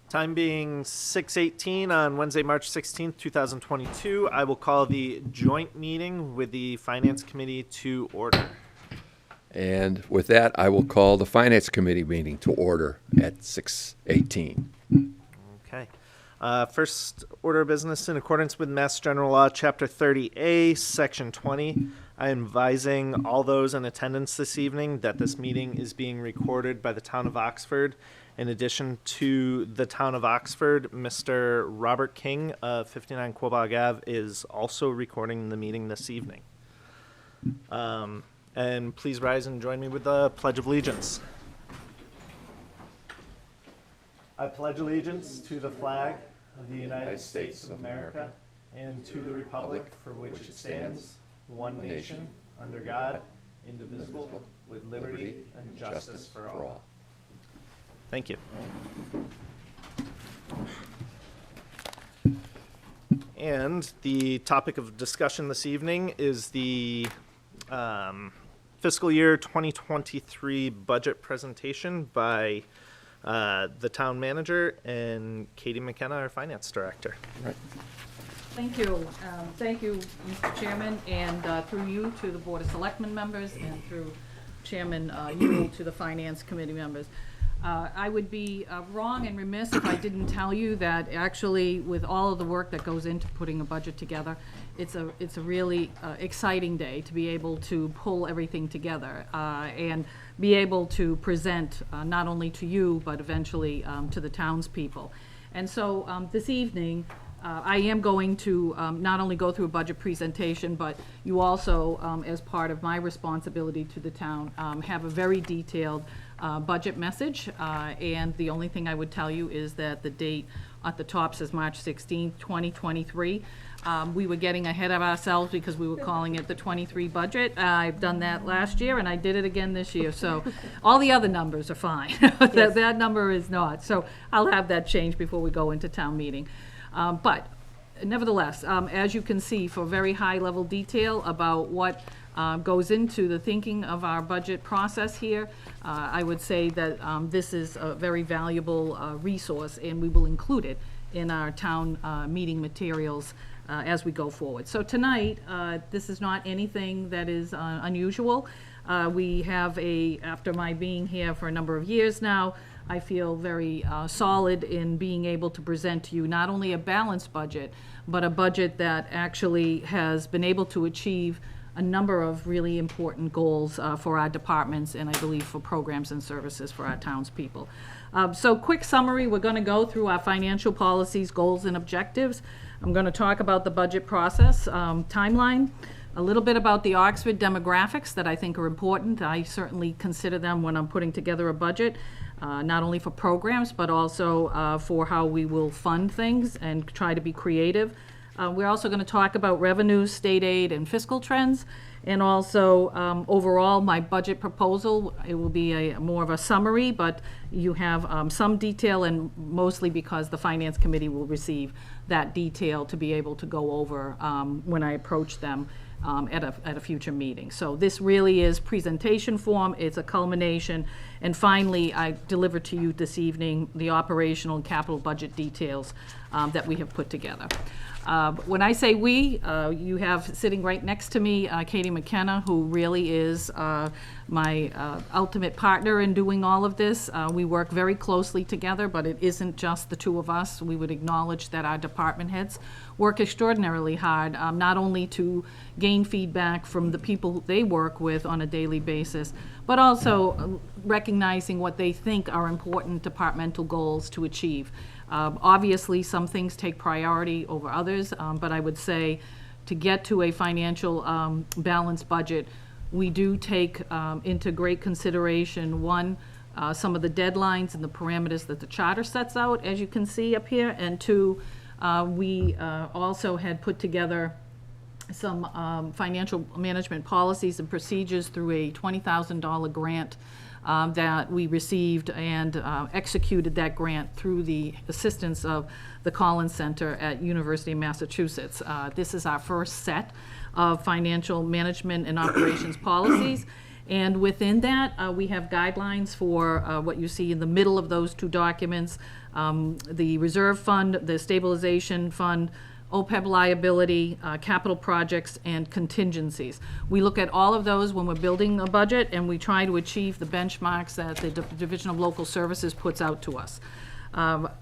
Time being 6:18 on Wednesday, March 16th, 2022, I will call the joint meeting with the Finance Committee to order. And with that, I will call the Finance Committee meeting to order at 6:18. Okay. First order of business, in accordance with Mass General Law, Chapter 30A, Section 20, I am advising all those in attendance this evening that this meeting is being recorded by the Town of Oxford. In addition to the Town of Oxford, Mr. Robert King of 59 Quabog Ave is also recording the meeting this evening. And please rise and join me with the Pledge of Allegiance. I pledge allegiance to the flag of the United States of America and to the republic for which it stands, one nation, under God, indivisible, with liberty and justice for all. Thank you. And the topic of discussion this evening is the fiscal year 2023 budget presentation by the town manager and Katie McKenna, our finance director. Right. Thank you. Thank you, Mr. Chairman, and through you to the Board of Selectmen members and through Chairman Yule to the Finance Committee members. I would be wrong and remiss if I didn't tell you that actually with all of the work that goes into putting a budget together, it's a really exciting day to be able to pull everything together and be able to present not only to you but eventually to the townspeople. And so this evening, I am going to not only go through a budget presentation, but you also, as part of my responsibility to the town, have a very detailed budget message. And the only thing I would tell you is that the date at the top says March 16th, 2023. We were getting ahead of ourselves because we were calling it the 23 budget. I've done that last year and I did it again this year. So all the other numbers are fine. That number is not. So I'll have that changed before we go into town meeting. But nevertheless, as you can see, for very high-level detail about what goes into the thinking of our budget process here, I would say that this is a very valuable resource, and we will include it in our town meeting materials as we go forward. So tonight, this is not anything that is unusual. We have after my being here for a number of years now, I feel very solid in being able to present to you not only a balanced budget, but a budget that actually has been able to achieve a number of really important goals for our departments and I believe for programs and services for our townspeople. So quick summary, we're going to go through our financial policies, goals, and objectives. I'm going to talk about the budget process timeline, a little bit about the Oxford demographics that I think are important. I certainly consider them when I'm putting together a budget. Not only for programs, but also for how we will fund things and try to be creative. We're also going to talk about revenues, state aid, and fiscal trends. And also, overall, my budget proposal, it will be more of a summary, but you have some detail, and mostly because the Finance Committee will receive that detail to be able to go over when I approach them at a future meeting. So this really is presentation form, it's a culmination, and finally I deliver to you this evening the operational and capital budget details that we have put together. When I say we, you have sitting right next to me Katie McKenna, who really is my ultimate partner in doing all of this. We work very closely together, but it isn't just the two of us. We would acknowledge that our department heads work extraordinarily hard, not only to gain feedback from the people they work with on a daily basis, but also recognizing what they think are important departmental goals to achieve. Obviously, some things take priority over others, but I would say to get to a financial balanced budget, we do take into great consideration, one, some of the deadlines and the parameters that the charter sets out, as you can see up here, and two, we also had put together some financial management policies and procedures through a $20,000 grant that we received and executed that grant through the assistance of the Collins Center at University of Massachusetts. This is our first set of financial management and operations policies. And within that, we have guidelines for what you see in the middle of those two documents, the reserve fund, the stabilization fund, OPEB liability, capital projects, and contingencies. We look at all of those when we're building a budget, and we try to achieve the benchmarks that the Division of Local Services puts out to us.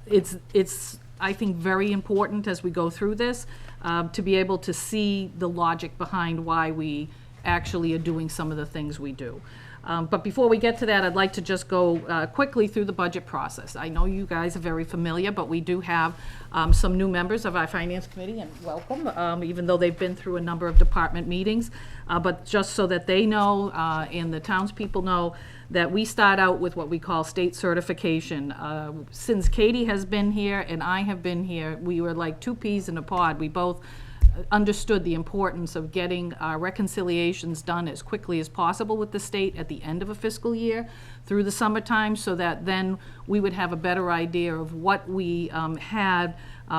It's I think, very important as we go through this, to be able to see the logic behind why we actually are doing some of the things we do. But before we get to that, I'd like to just go quickly through the budget process. I know you guys are very familiar, but we do have some new members of our Finance Committee, and welcome, even though they've been through a number of department meetings. But just so that they know, and the townspeople know, that we start out with what we call state certification. Since Katie has been here and I have been here, we were like two peas in a pod. We both understood the importance of getting our reconciliations done as quickly as possible with the state at the end of a fiscal year through the summertime, so that then we would have a better idea of what we had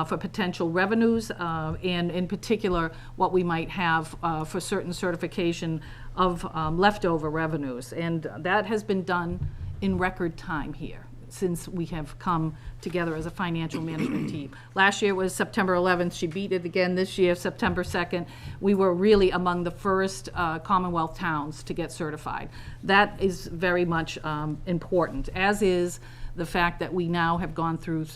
for potential revenues, and in particular what we might have for certain certification of leftover revenues. And that has been done in record time here since we have come together as a financial management team. Last year was September 11th. She beat it again this year, September 2nd. We were really among the first Commonwealth towns to get certified. That is very much important, as is the fact that we now have gone through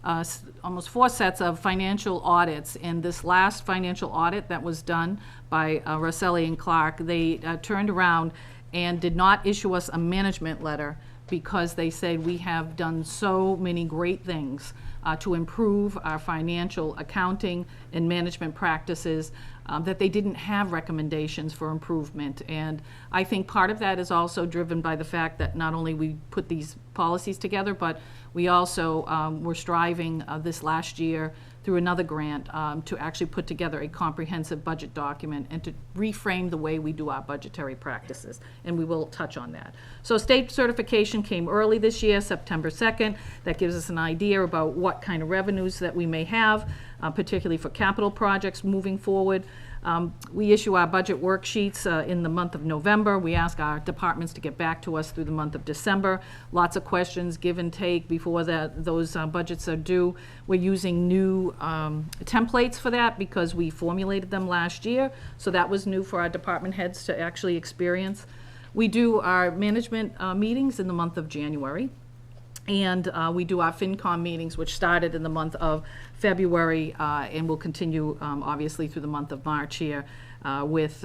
almost four sets of financial audits. And this last financial audit that was done by Rosselli and Clark, they turned around and did not issue us a management letter, because they said we have done so many great things to improve our financial accounting and management practices, that they didn't have recommendations for improvement. And I think part of that is also driven by the fact that not only we put these policies together, but we also were striving this last year through another grant to actually put together a comprehensive budget document and to reframe the way we do our budgetary practices, and we will touch on that. So state certification came early this year, September 2nd. That gives us an idea about what kind of revenues that we may have, particularly for capital projects moving forward. We issue our budget worksheets in the month of November. We ask our departments to get back to us through the month of December. Lots of questions, give and take before those budgets are due. We're using new templates for that because we formulated them last year, so that was new for our department heads to actually experience. We do our management meetings in the month of January. And we do our FinCom meetings, which started in the month of February and will continue, obviously, through the month of March here, with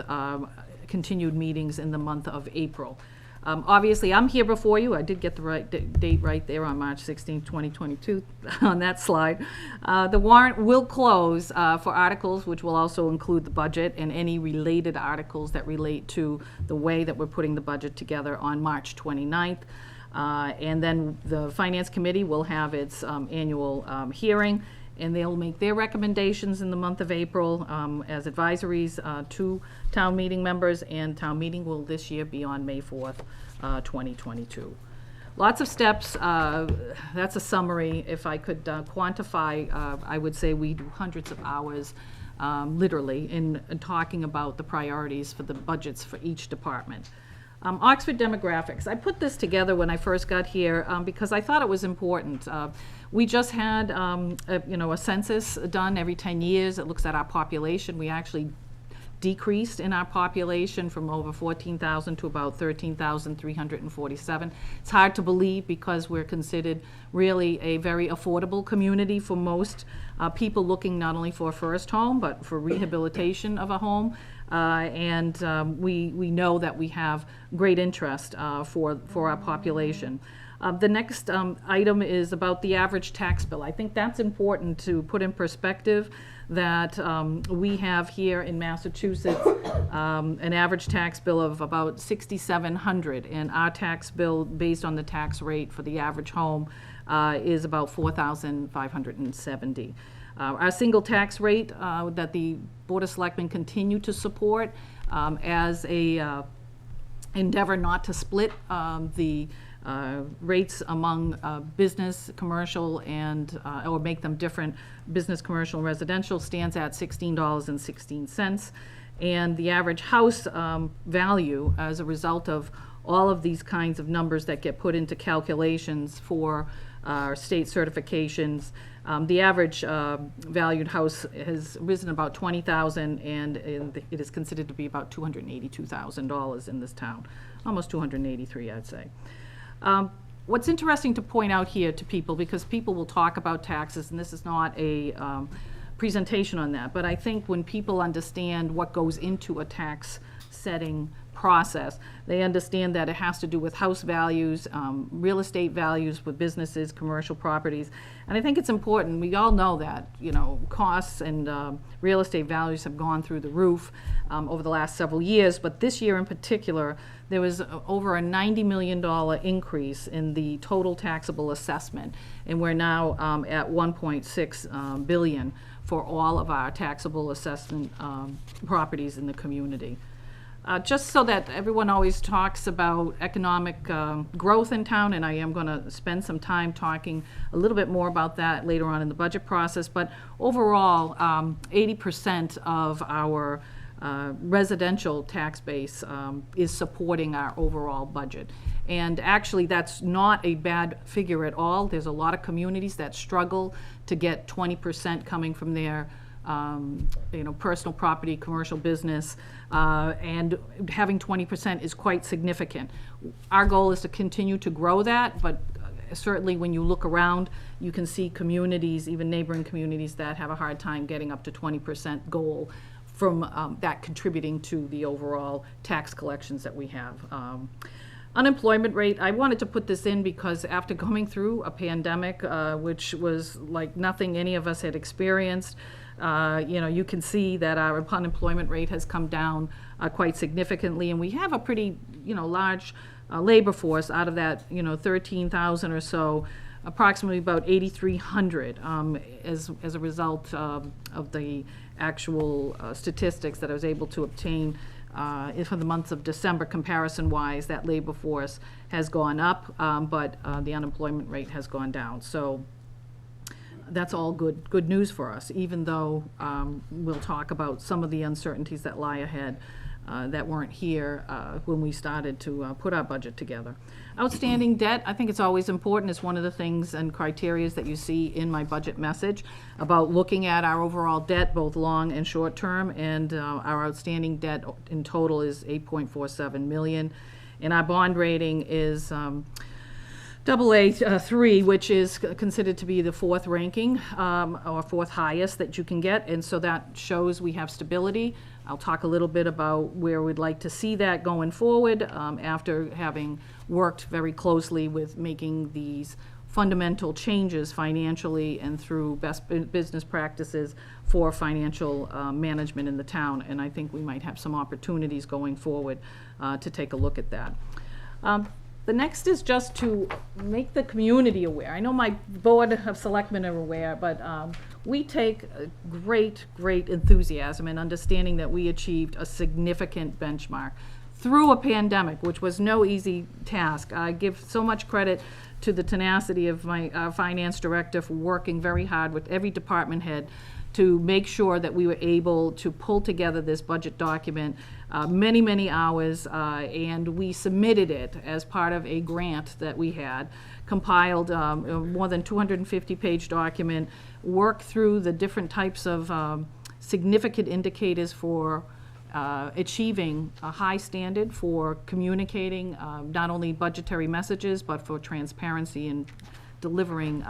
continued meetings in the month of April. Obviously, I'm here before you. I did get the right date right there on March 16, 2022 on that slide. The warrant will close for articles, which will also include the budget and any related articles that relate to the way that we're putting the budget together on March 29th. And then the Finance Committee will have its annual hearing, and they'll make their recommendations in the month of April as advisories to town meeting members, and town meeting will this year be on May 4th, 2022. Lots of steps. That's a summary. If I could quantify, I would say we do hundreds of hours literally in talking about the priorities for the budgets for each department. Oxford demographics. I put this together when I first got here because I thought it was important. We just had a census done every 10 years. It looks at our population. We actually decreased in our population from over 14,000 to about 13,347. It's hard to believe because we're considered really a very affordable community for most people looking not only for a first home, but for rehabilitation of a home. We know that we have great interest for our population. The next item is about the average tax bill. I think that's important to put in perspective that we have here in Massachusetts an average tax bill of about $6,700, and our tax bill based on the tax rate for the average home is about $4,570. Our single tax rate that the Board of Selectmen continue to support as a endeavor not to split the rates among business, commercial, and or make them different, business, commercial, and residential, stands at $16.16. And the average house value, as a result of all of these kinds of numbers that get put into calculations for our state certifications, the average valued house has risen about $20,000, and it is considered to be about $282,000 in this town, almost 283, I'd say. What's interesting to point out here to people, because people will talk about taxes, and this is not a presentation on that, but I think when people understand what goes into a tax setting process, they understand that it has to do with house values, real estate values with businesses, commercial properties. And I think it's important, we all know that, you know, costs and real estate values have gone through the roof over the last several years, but this year in particular, there was over a $90 million increase in the total taxable assessment, and we're now at $1.6 billion for all of our taxable assessment properties in the community. Just so that everyone always talks about economic growth in town, and I am going to spend some time talking a little bit more about that later on in the budget process, but overall, 80% of our residential tax base is supporting our overall budget. And actually, that's not a bad figure at all. There's a lot of communities that struggle to get 20% coming from their personal property, commercial business, and having 20% is quite significant. Our goal is to continue to grow that, but certainly when you look around, you can see communities, even neighboring communities, that have a hard time getting up to 20% goal from that contributing to the overall tax collections that we have. Unemployment rate, I wanted to put this in because after going through a pandemic, which was like nothing any of us had experienced, you can see that our unemployment rate has come down quite significantly, and we have a pretty, large labor force. Out of that, 13,000 or so, approximately about 8,300 as a result of the actual statistics that I was able to obtain for the months of December. Comparison-wise, that labor force has gone up, but the unemployment rate has gone down. So that's all good news for us, even though we'll talk about some of the uncertainties that lie ahead that weren't here when we started to put our budget together. Outstanding debt, I think it's always important. It's one of the things and criterias that you see in my budget message about looking at our overall debt, both long and short term, and our outstanding debt in total is $8.47 million, and our bond rating is AA3, which is considered to be the fourth ranking or fourth highest that you can get, and so that shows we have stability. I'll talk a little bit about where we'd like to see that going forward after having worked very closely with making these fundamental changes financially and through best business practices for financial management in the town, and I think we might have some opportunities going forward to take a look at that. The next is just to make the community aware. I know my board of selectmen are aware, but we take great enthusiasm in understanding that we achieved a significant benchmark through a pandemic, which was no easy task. I give so much credit to the tenacity of my finance director for working very hard with every department head to make sure that we were able to pull together this budget document, many hours, and we submitted it as part of a grant that we had, compiled a more than 250-page document, worked through the different types of significant indicators for achieving a high standard for communicating not only budgetary messages, but for transparency and delivering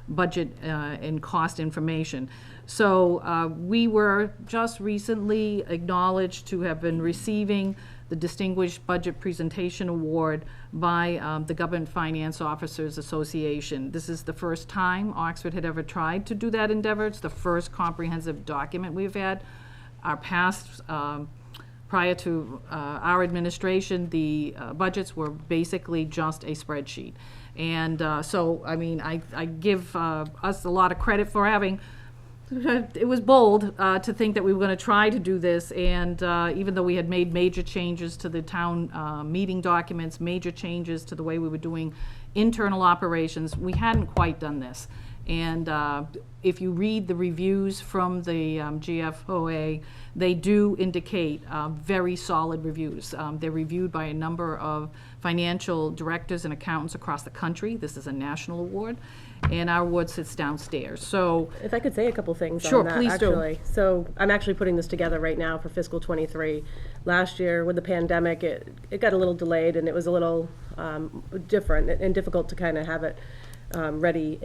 budget and cost information. So we were just recently acknowledged to have been receiving the Distinguished Budget Presentation Award by the Government Finance Officers Association. This is the first time Oxford had ever tried to do that endeavor. It's the first comprehensive document we've had. Our past, prior to our administration, the budgets were basically just a spreadsheet. And so, I mean, I give us a lot of credit for having, it was bold to think that we were going to try to do this, and even though we had made major changes to the town meeting documents, major changes to the way we were doing internal operations, we hadn't quite done this. And if you read the reviews from the GFOA, they do indicate very solid reviews. They're reviewed by a number of financial directors and accountants across the country. This is a national award, and our award sits downstairs. So, If I could say a couple things Sure, on that, please do. actually. So I'm actually putting this together right now for fiscal '23. Last year, with the pandemic, it got a little delayed, and it was a little different and difficult to kind of have it ready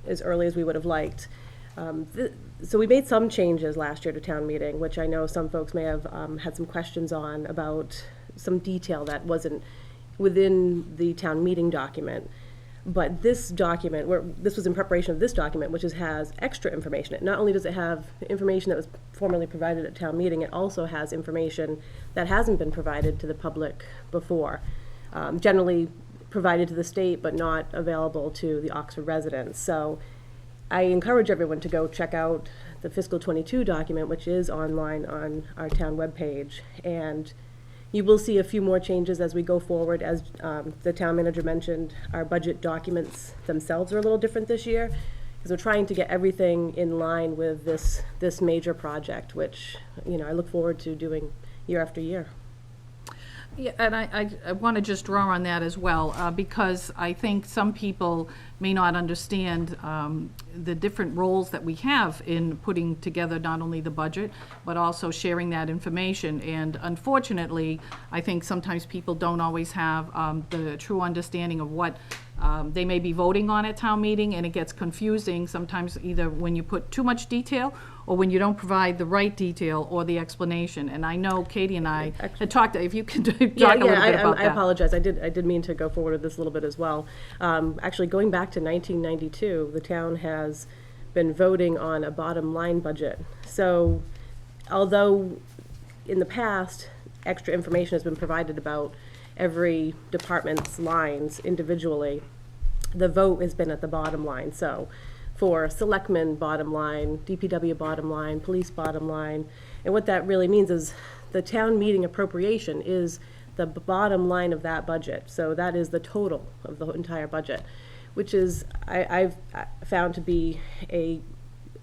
as early as we would have liked. So we made some changes last year to town meeting, which I know some folks may have had some questions on about some detail that wasn't within the town meeting document. But this document, this was in preparation of this document, which has extra information. Not only does it have information that was formerly provided at town meeting, it also has information that hasn't been provided to the public before. Generally provided to the state, but not available to the Oxford residents. So I encourage everyone to go check out the fiscal '22 document, which is online on our town webpage. And you will see a few more changes as we go forward. As the town manager mentioned, our budget documents themselves are a little different this year, because we're trying to get everything in line with this major project, which, you know, I look forward to doing year after year. yeah, and I want to just draw on that as well, because I think some people may not understand the different roles that we have in putting together not only the budget, but also sharing that information. And unfortunately, I think sometimes people don't always have the true understanding of what they may be voting on at town meeting, and it gets confusing sometimes, either when you put too much detail or when you don't provide the right detail or the explanation. And I know Katie and I had talked, if you can talk a little bit about I that. apologize. I did mean to go forward with this a little bit as well. Actually, going back to 1992, the town has been voting on a bottom line budget. So although in the past, extra information has been provided about every department's lines individually, the vote has been at the bottom line. So for Selectmen, bottom line, DPW bottom line, police bottom line. And what that really means is the town meeting appropriation is the bottom line of that budget. So that is the total of the entire budget, which is, I've found to be a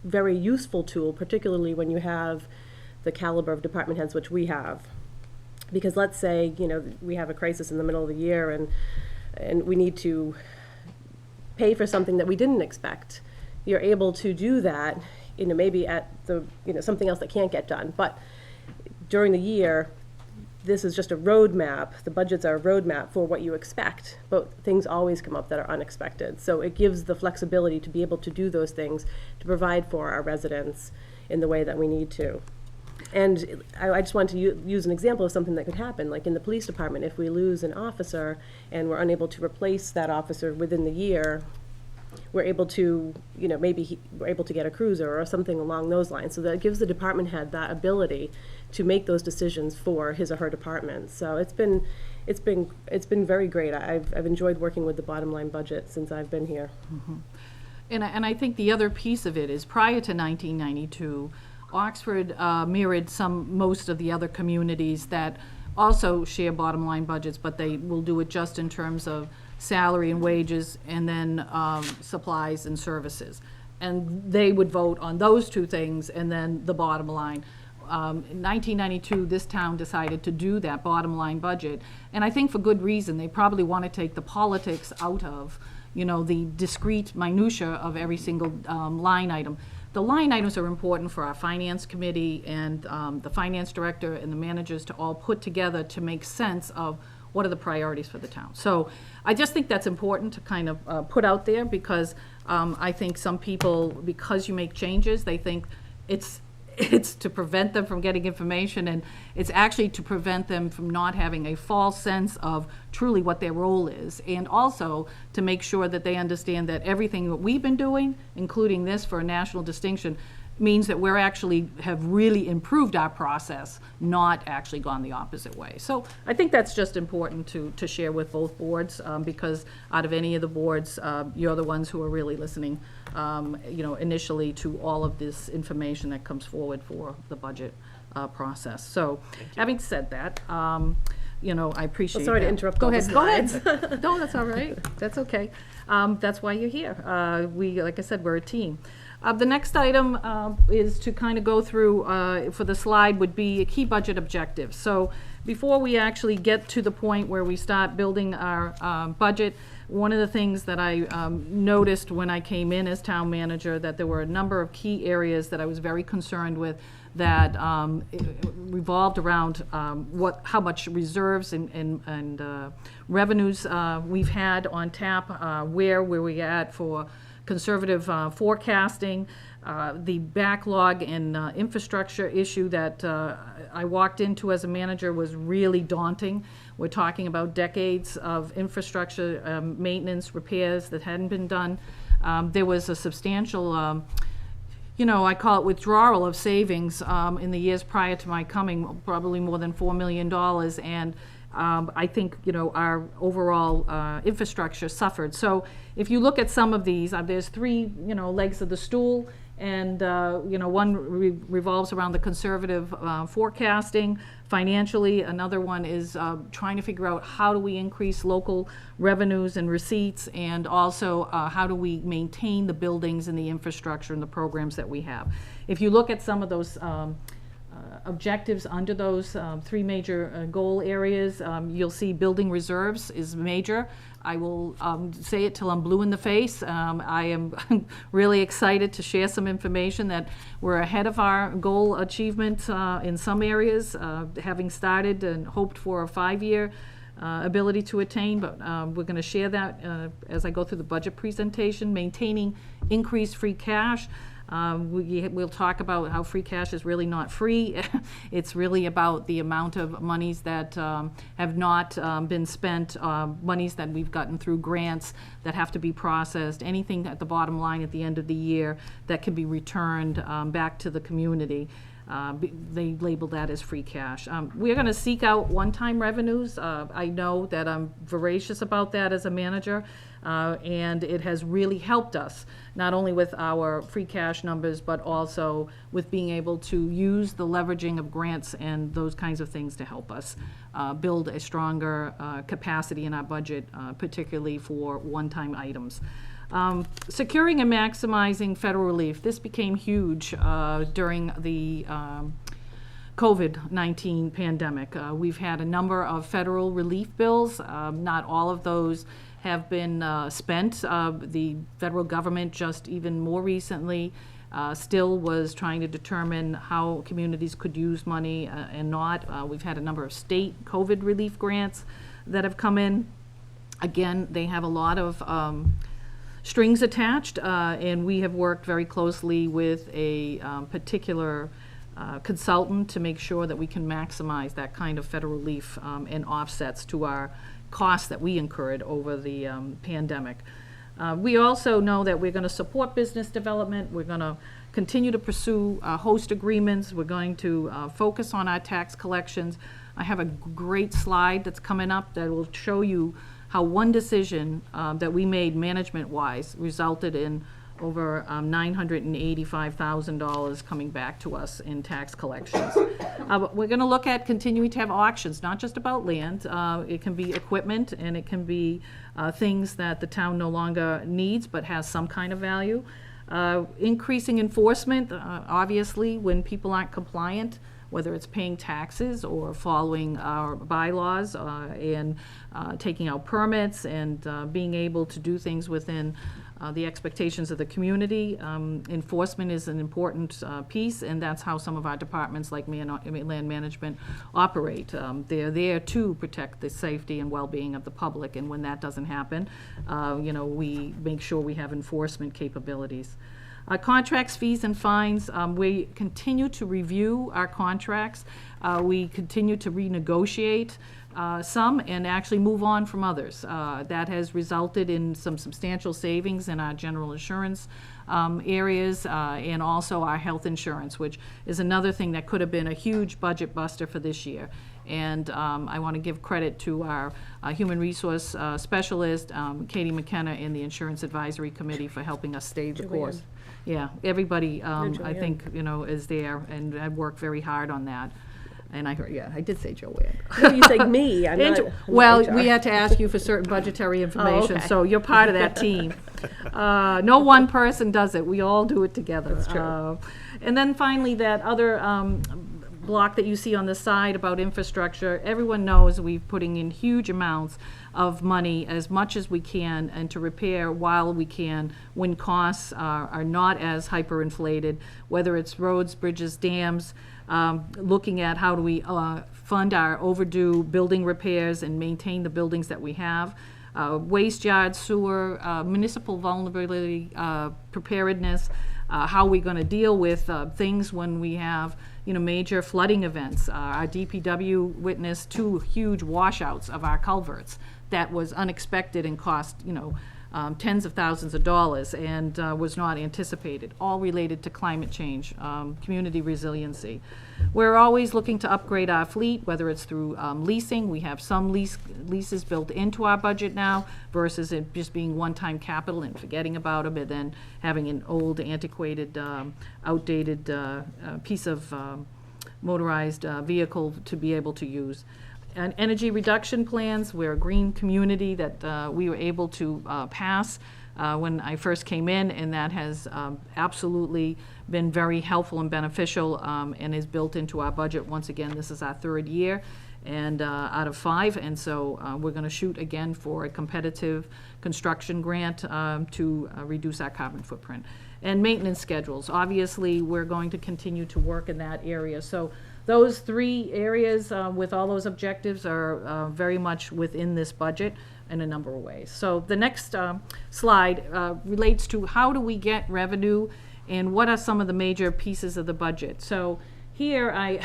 very useful tool, particularly when you have the caliber of department heads, which we have. Because let's say, you know, we have a crisis in the middle of the year and we need to pay for something that we didn't expect. You're able to do that, you know, maybe at the, you know, something else that can't get done. But during the year, this is just a roadmap. The budgets are a roadmap for what you expect, but things always come up that are unexpected. So it gives the flexibility to be able to do those things, to provide for our residents in the way that we need to. And I just want to use an example of something that could happen, like in the police department. If we lose an officer and we're unable to replace that officer within the year, we're able to, you know, maybe we're able to get a cruiser or something along those lines. So that gives the department head that ability to make those decisions for his or her department. So it's been very great. I've enjoyed working with the bottom line budget since I've been here. And I think the other piece of it is, prior to 1992, Oxford mirrored most of the other communities that also share bottom line budgets, but they will do it just in terms of salary and wages, and then supplies and services. And they would vote on those two things, and then the bottom line. In 1992, this town decided to do that bottom line budget, and I think for good reason. They probably want to take the politics out of, you know, the discrete minutia of every single line item. The line items are important for our finance committee and the finance director and the managers to all put together to make sense of what are the priorities for the town. So I just think that's important to kind of put out there, because I think some people, because you make changes, they think it's to prevent them from getting information, and it's actually to prevent them from not having a false sense of truly what their role is, and also to make sure that they understand that everything that we've been doing, including this for a national distinction, means that we're actually have really improved our process, not actually gone the opposite way. So I think that's just important to share with both boards, because out of any of the boards, you're the ones who are really listening, you know, initially to all of this information that comes forward for the budget process. So having said that, I appreciate that. sorry to interrupt Go all the ahead, go ahead. slides. No, that's all right. That's okay. That's why you're here. Like I said, we're a team. The next item is to kind of go through, for the slide, would be key budget objectives. So before we actually get to the point where we start building our budget, one of the things that I noticed when I came in as town manager, that there were a number of key areas that I was very concerned with, that revolved around how much reserves and revenues we've had on tap, where we at for conservative forecasting, the backlog and infrastructure issue that I walked into as a manager was really daunting. We're talking about decades of infrastructure maintenance, repairs that hadn't been done. There was a substantial, I call it withdrawal of savings in the years prior to my coming, probably more than $4 million. And I think, our overall infrastructure suffered. So if you look at some of these, there's three, legs of the stool. And, one revolves around the conservative forecasting financially. Another one is trying to figure out how do we increase local revenues and receipts, and also how do we maintain the buildings and the infrastructure and the programs that we have. If you look at some of those objectives under those three major goal areas, you'll see building reserves is major. I will say it till I'm blue in the face. I am really excited to share some information that we're ahead of our goal achievement in some areas, having started and hoped for a 5-year ability to attain, but we're going to share that as I go through the budget presentation. Maintaining increased free cash. We'll talk about how free cash is really not free. It's really about the amount of monies that have not been spent, monies that we've gotten through grants that have to be processed, anything at the bottom line at the end of the year that can be returned back to the community. They label that as free cash. We're going to seek out one-time revenues. I know that I'm voracious about that as a manager, and it has really helped us, not only with our free cash numbers, but also with being able to use the leveraging of grants and those kinds of things to help us build a stronger capacity in our budget, particularly for one-time items. Securing and maximizing federal relief. This became huge during the COVID-19 pandemic. We've had a number of federal relief bills. Not all of those have been spent. The federal government just even more recently still was trying to determine how communities could use money and not. We've had a number of state COVID relief grants that have come in. Again, they have a lot of strings attached, and we have worked very closely with a particular consultant to make sure that we can maximize that kind of federal relief and offsets to our costs that we incurred over the pandemic. We also know that we're going to support business development. We're going to continue to pursue host agreements. We're going to focus on our tax collections. I have a great slide that's coming up that will show you how one decision that we made management-wise resulted in over $985,000 coming back to us in tax collections. We're going to look at continuing to have auctions, not just about land. It can be equipment, and it can be things that the town no longer needs but has some kind of value. Increasing enforcement, obviously, when people aren't compliant, whether it's paying taxes or following our bylaws and taking out permits and being able to do things within the expectations of the community. Enforcement is an important piece, and that's how some of our departments like land management operate. They're there to protect the safety and well-being of the public, and when that doesn't happen, we make sure we have enforcement capabilities. Contracts, fees, and fines, we continue to review our contracts. We continue to renegotiate some and actually move on from others. That has resulted in some substantial savings in our general insurance areas and also our health insurance, which is another thing that could have been a huge budget buster for this year. And I want to give credit to our human resource specialist, Katie McKenna, and the Insurance Advisory Committee for helping us stay the course. Yeah, everybody, I think, is there, and I worked very hard on that. And I heard, yeah, I did say Joanne. No, you say me. I'm not. Well, HR. we had to ask you for certain budgetary information, okay. so you're part of that team. No one person does it, we all do it together. That's true. And then finally, that other block that you see on the side about infrastructure, everyone knows we're putting in huge amounts of money, as much as we can, and to repair while we can, when costs are not as hyperinflated, whether it's roads, bridges, dams, looking at how do we fund our overdue building repairs and maintain the buildings that we have. Waste yards, sewer, municipal vulnerability, preparedness, how are we going to deal with things when we have, major flooding events. Our DPW witnessed 2 huge washouts of our culverts that was unexpected and cost, tens of thousands of dollars, and was not anticipated, all related to climate change, community resiliency. We're always looking to upgrade our fleet, whether it's through leasing. We have some leases built into our budget now versus it just being one-time capital and forgetting about them, and then having an old, antiquated, outdated piece of motorized vehicle to be able to use. And energy reduction plans, we're a green community that we were able to pass when I first came in, and that has absolutely been very helpful and beneficial, and is built into our budget. Once again, this is our 3rd year and out of 5, and so we're going to shoot again for a competitive construction grant to reduce our carbon footprint. And maintenance schedules, obviously, we're going to continue to work in that area. So those 3 areas with all those objectives are very much within this budget in a number of ways. So the next slide relates to how do we get revenue and what are some of the major pieces of the budget. So here I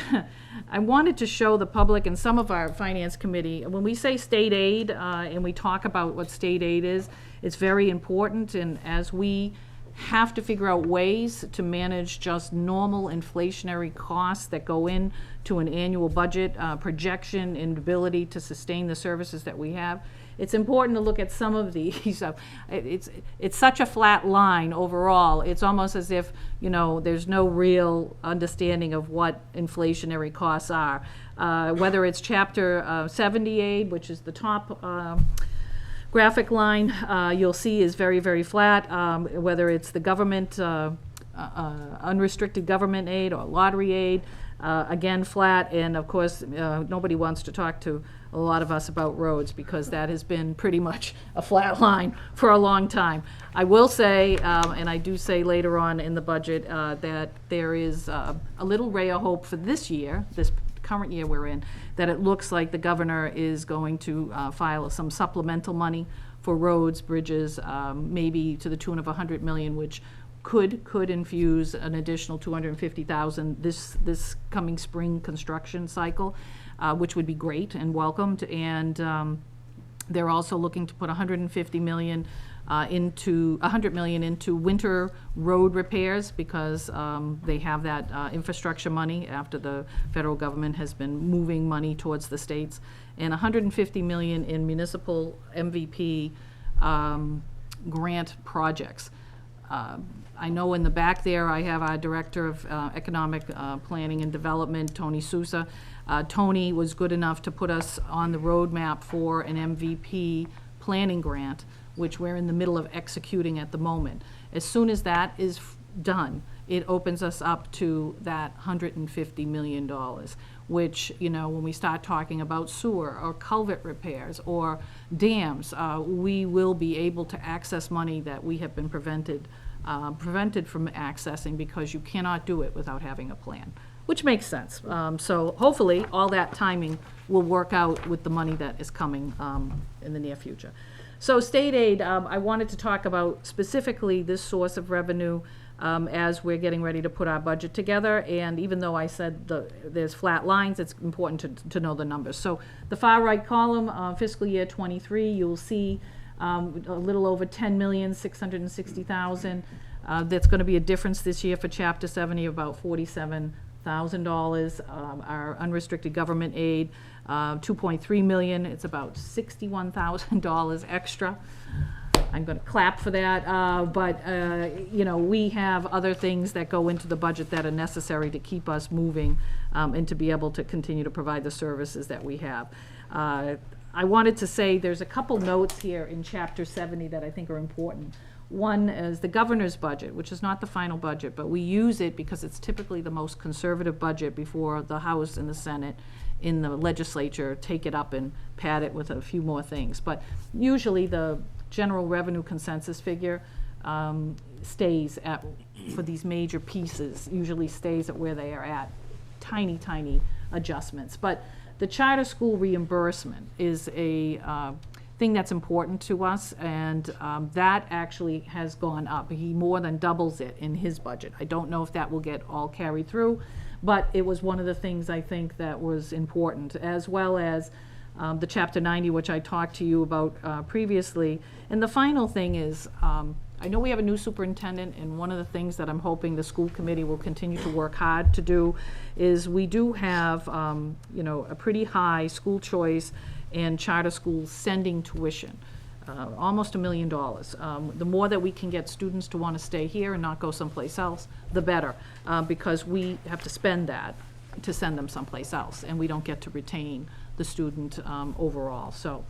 wanted to show the public and some of our finance committee, when we say state aid and we talk about what state aid is, it's very important, and as we have to figure out ways to manage just normal inflationary costs that go in to an annual budget projection and ability to sustain the services that we have. It's important to look at some of these. It's such a flat line overall. It's almost as if, there's no real understanding of what inflationary costs are. Whether it's Chapter 70 aid, which is the top graphic line, you'll see is very, very flat. Whether it's the government, unrestricted government aid or lottery aid, again, flat. And of course, nobody wants to talk to a lot of us about roads because that has been pretty much a flat line for a long time. I will say, and I do say later on in the budget, that there is a little ray of hope for this year, this current year we're in, that it looks like the governor is going to file some supplemental money for roads, bridges, maybe to the tune of $100 million, which could infuse an additional $250,000 this coming spring construction cycle, which would be great and welcomed. And they're also looking to put $100 million into winter road repairs because they have that infrastructure money after the federal government has been moving money towards the states, and $150 million in municipal MVP grant projects. I know in the back there I have our Director of Economic Planning and Development, Tony Sousa. Tony was good enough to put us on the roadmap for an MVP planning grant, which we're in the middle of executing at the moment. As soon as that is done, it opens us up to that $150 million, which, when we start talking about sewer or culvert repairs or dams, we will be able to access money that we have been prevented from accessing because you cannot do it without having a plan, which makes sense. So hopefully all that timing will work out with the money that is coming in the near future. So state aid, I wanted to talk about specifically this source of revenue as we're getting ready to put our budget together. And even though I said there's flat lines, it's important to know the numbers. So the far right column, fiscal year 23, you'll see a little over $10,660,000. That's going to be a difference this year for Chapter 70 of about $47,000. Our unrestricted government aid, $2.3 million. It's about $61,000 extra. I'm going to clap for that, but, you know, we have other things that go into the budget that are necessary to keep us moving and to be able to continue to provide the services that we have. I wanted to say, there's a couple notes here in Chapter 70 that I think are important. One is the governor's budget, which is not the final budget, but we use it because it's typically the most conservative budget before the House and the Senate in the legislature take it up and pad it with a few more things. But usually the general revenue consensus figure stays at, for these major pieces, usually stays at where they are at. Tiny, tiny adjustments. But the charter school reimbursement is a thing that's important to us, and that actually has gone up. He more than doubles it in his budget. I don't know if that will get all carried through, but it was one of the things I think that was important, as well as the Chapter 90, which I talked to you about previously. And the final thing is, I know we have a new superintendent, and one of the things that I'm hoping the school committee will continue to work hard to do is we do have, you know, a pretty high school choice and charter schools sending tuition. Almost $1 million. The more that we can get students to want to stay here and not go someplace else, the better, because we have to spend that to send them someplace else, and we don't get to retain the student overall. So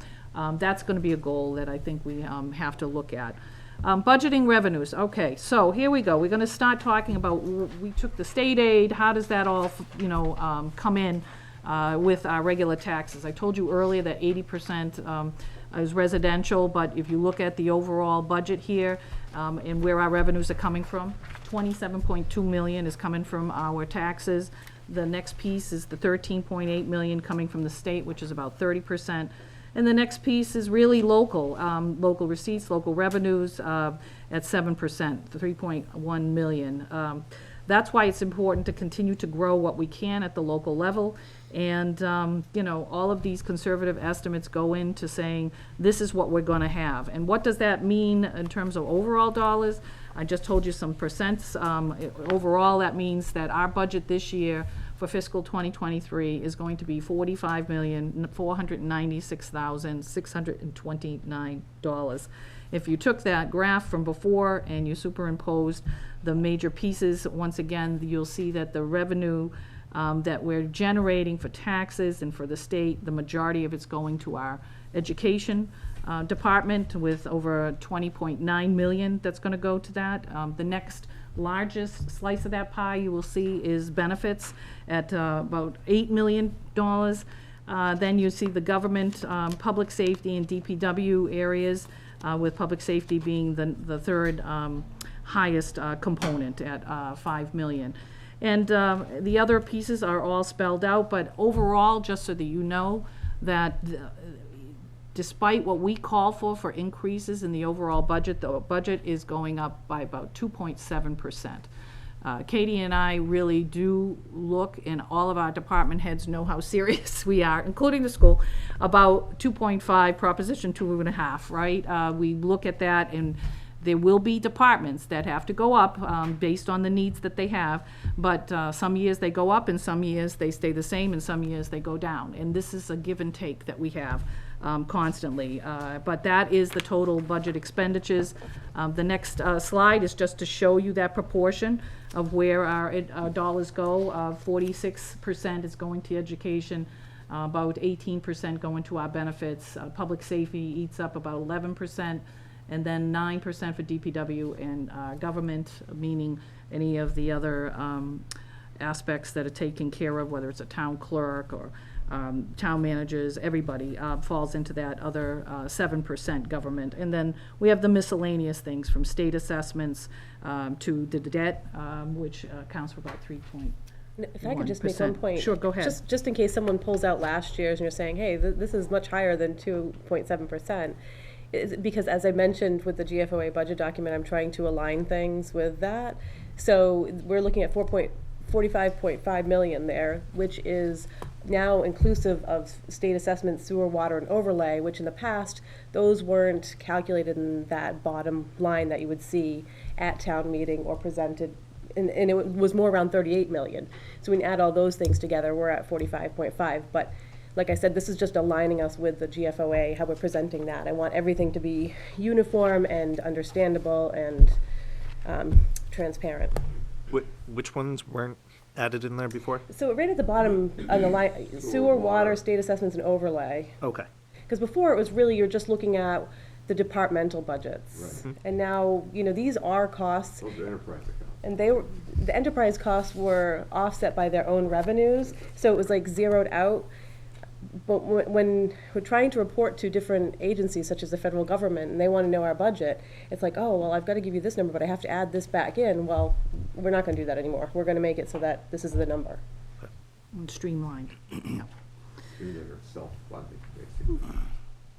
that's going to be a goal that I think we have to look at. Budgeting revenues. Okay, so here we go. We're going to start talking about, we took the state aid, how does that all, you know, come in with our regular taxes. I told you earlier that 80% is residential, but if you look at the overall budget here and where our revenues are coming from, 27.2 million is coming from our taxes. The next piece is the 13.8 million coming from the state, which is about 30%. And the next piece is really local, local receipts, local revenues at 7%, 3.1 million. That's why it's important to continue to grow what we can at the local level. And, you know, all of these conservative estimates go into saying, this is what we're going to have. And what does that mean in terms of overall dollars? I just told you some percents. Overall, that means that our budget this year for fiscal 2023 is going to be $45,496,629. If you took that graph from before and you superimposed the major pieces, once again, you'll see that the revenue that we're generating for taxes and for the state, the majority of it's going to our education department, with over 20.9 million that's going to go to that. The next largest slice of that pie you will see is benefits at about $8 million. Then you see the government, public safety, and DPW areas, with public safety being the third highest component at $5 million. And the other pieces are all spelled out, but overall, just so that you know, that despite what we call for increases in the overall budget, the budget is going up by about 2.7%. Katie and I really do look, and all of our department heads know how serious we are, including the school, about 2.5, Proposition 2.5, right? We look at that, and there will be departments that have to go up based on the needs that they have, but some years they go up, and some years they stay the same, and some years they go down. And this is a give and take that we have constantly. But that is the total budget expenditures. The next slide is just to show you that proportion of where our dollars go. 46% is going to education, about 18% going to our benefits. Public safety eats up about 11%. And then 9% for DPW and government, meaning any of the other aspects that are taken care of, whether it's a town clerk or town managers, everybody falls into that other 7% government. And then we have the miscellaneous things, from state assessments to the debt, which accounts for about 3.1%. If I could just make one point. Sure, go ahead. Just in case someone pulls out last year's and you're saying, hey, this is much higher than 2.7%. Because as I mentioned with the GFOA budget document, I'm trying to align things with that. So we're looking at 45.5 million there, which is now inclusive of state assessment, sewer, water, and overlay, which in the past, those weren't calculated in that bottom line that you would see at town meeting or presented, and it was more around 38 million. So when you add all those things together, we're at 45.5. But like I said, this is just aligning us with the GFOA, how we're presenting that. I want everything to be uniform and understandable and transparent. Which ones weren't added in there before? So right at the bottom on the line, sewer, water, state assessments, and overlay. Okay. Because before it was really, you're just looking at the departmental budgets. Right. And now, these are costs. Those are enterprise accounts. And the enterprise costs were offset by their own revenues, so it was like zeroed out. But when we're trying to report to different agencies, such as the federal government, and they want to know our budget, it's like, oh, well, I've got to give you this number, but I have to add this back in. Well, we're not going to do that anymore. We're going to make it so that this is the number. Streamlined. Yeah. These are self-funding, basically.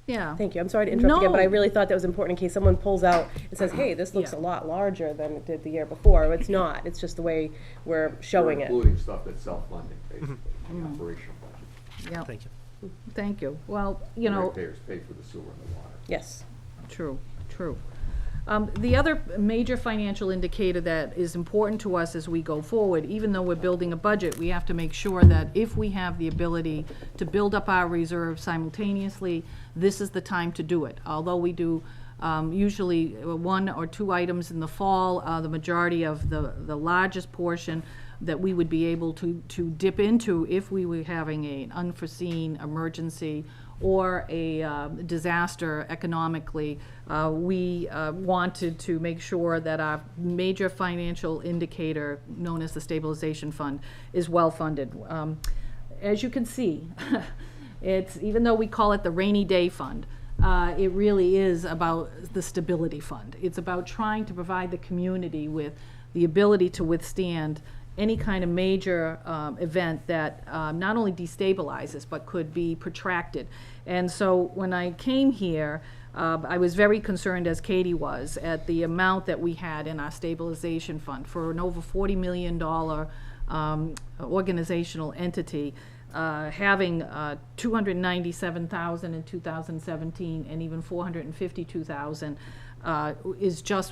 Yeah. Thank you. I'm sorry to interrupt again, but I No. really thought that was important in case someone pulls out and says, hey, this looks Yeah. a lot larger than it did the year before. It's not. It's just the way we're showing it. Including stuff that's self-funding, basically, the operational budget. Yeah. Thank you. Thank you. Well, Ratepayers pay for the sewer and the water. Yes. True. The other major financial indicator that is important to us as we go forward, even though we're building a budget, we have to make sure that if we have the ability to build up our reserves simultaneously, this is the time to do it. Although we do usually 1 or 2 items in the fall, the majority of the largest portion that we would be able to dip into if we were having an unforeseen emergency or a disaster economically, we wanted to make sure that our major financial indicator, known as the stabilization fund, is well funded. As you can see, it's, even though we call it the rainy day fund, it really is about the stability fund. It's about trying to provide the community with the ability to withstand any kind of major event that not only destabilizes but could be protracted. And so when I came here, I was very concerned, as Katie was, at the amount that we had in our stabilization fund for an over $40 million organizational entity. Having $297,000 in 2017 and even $452,000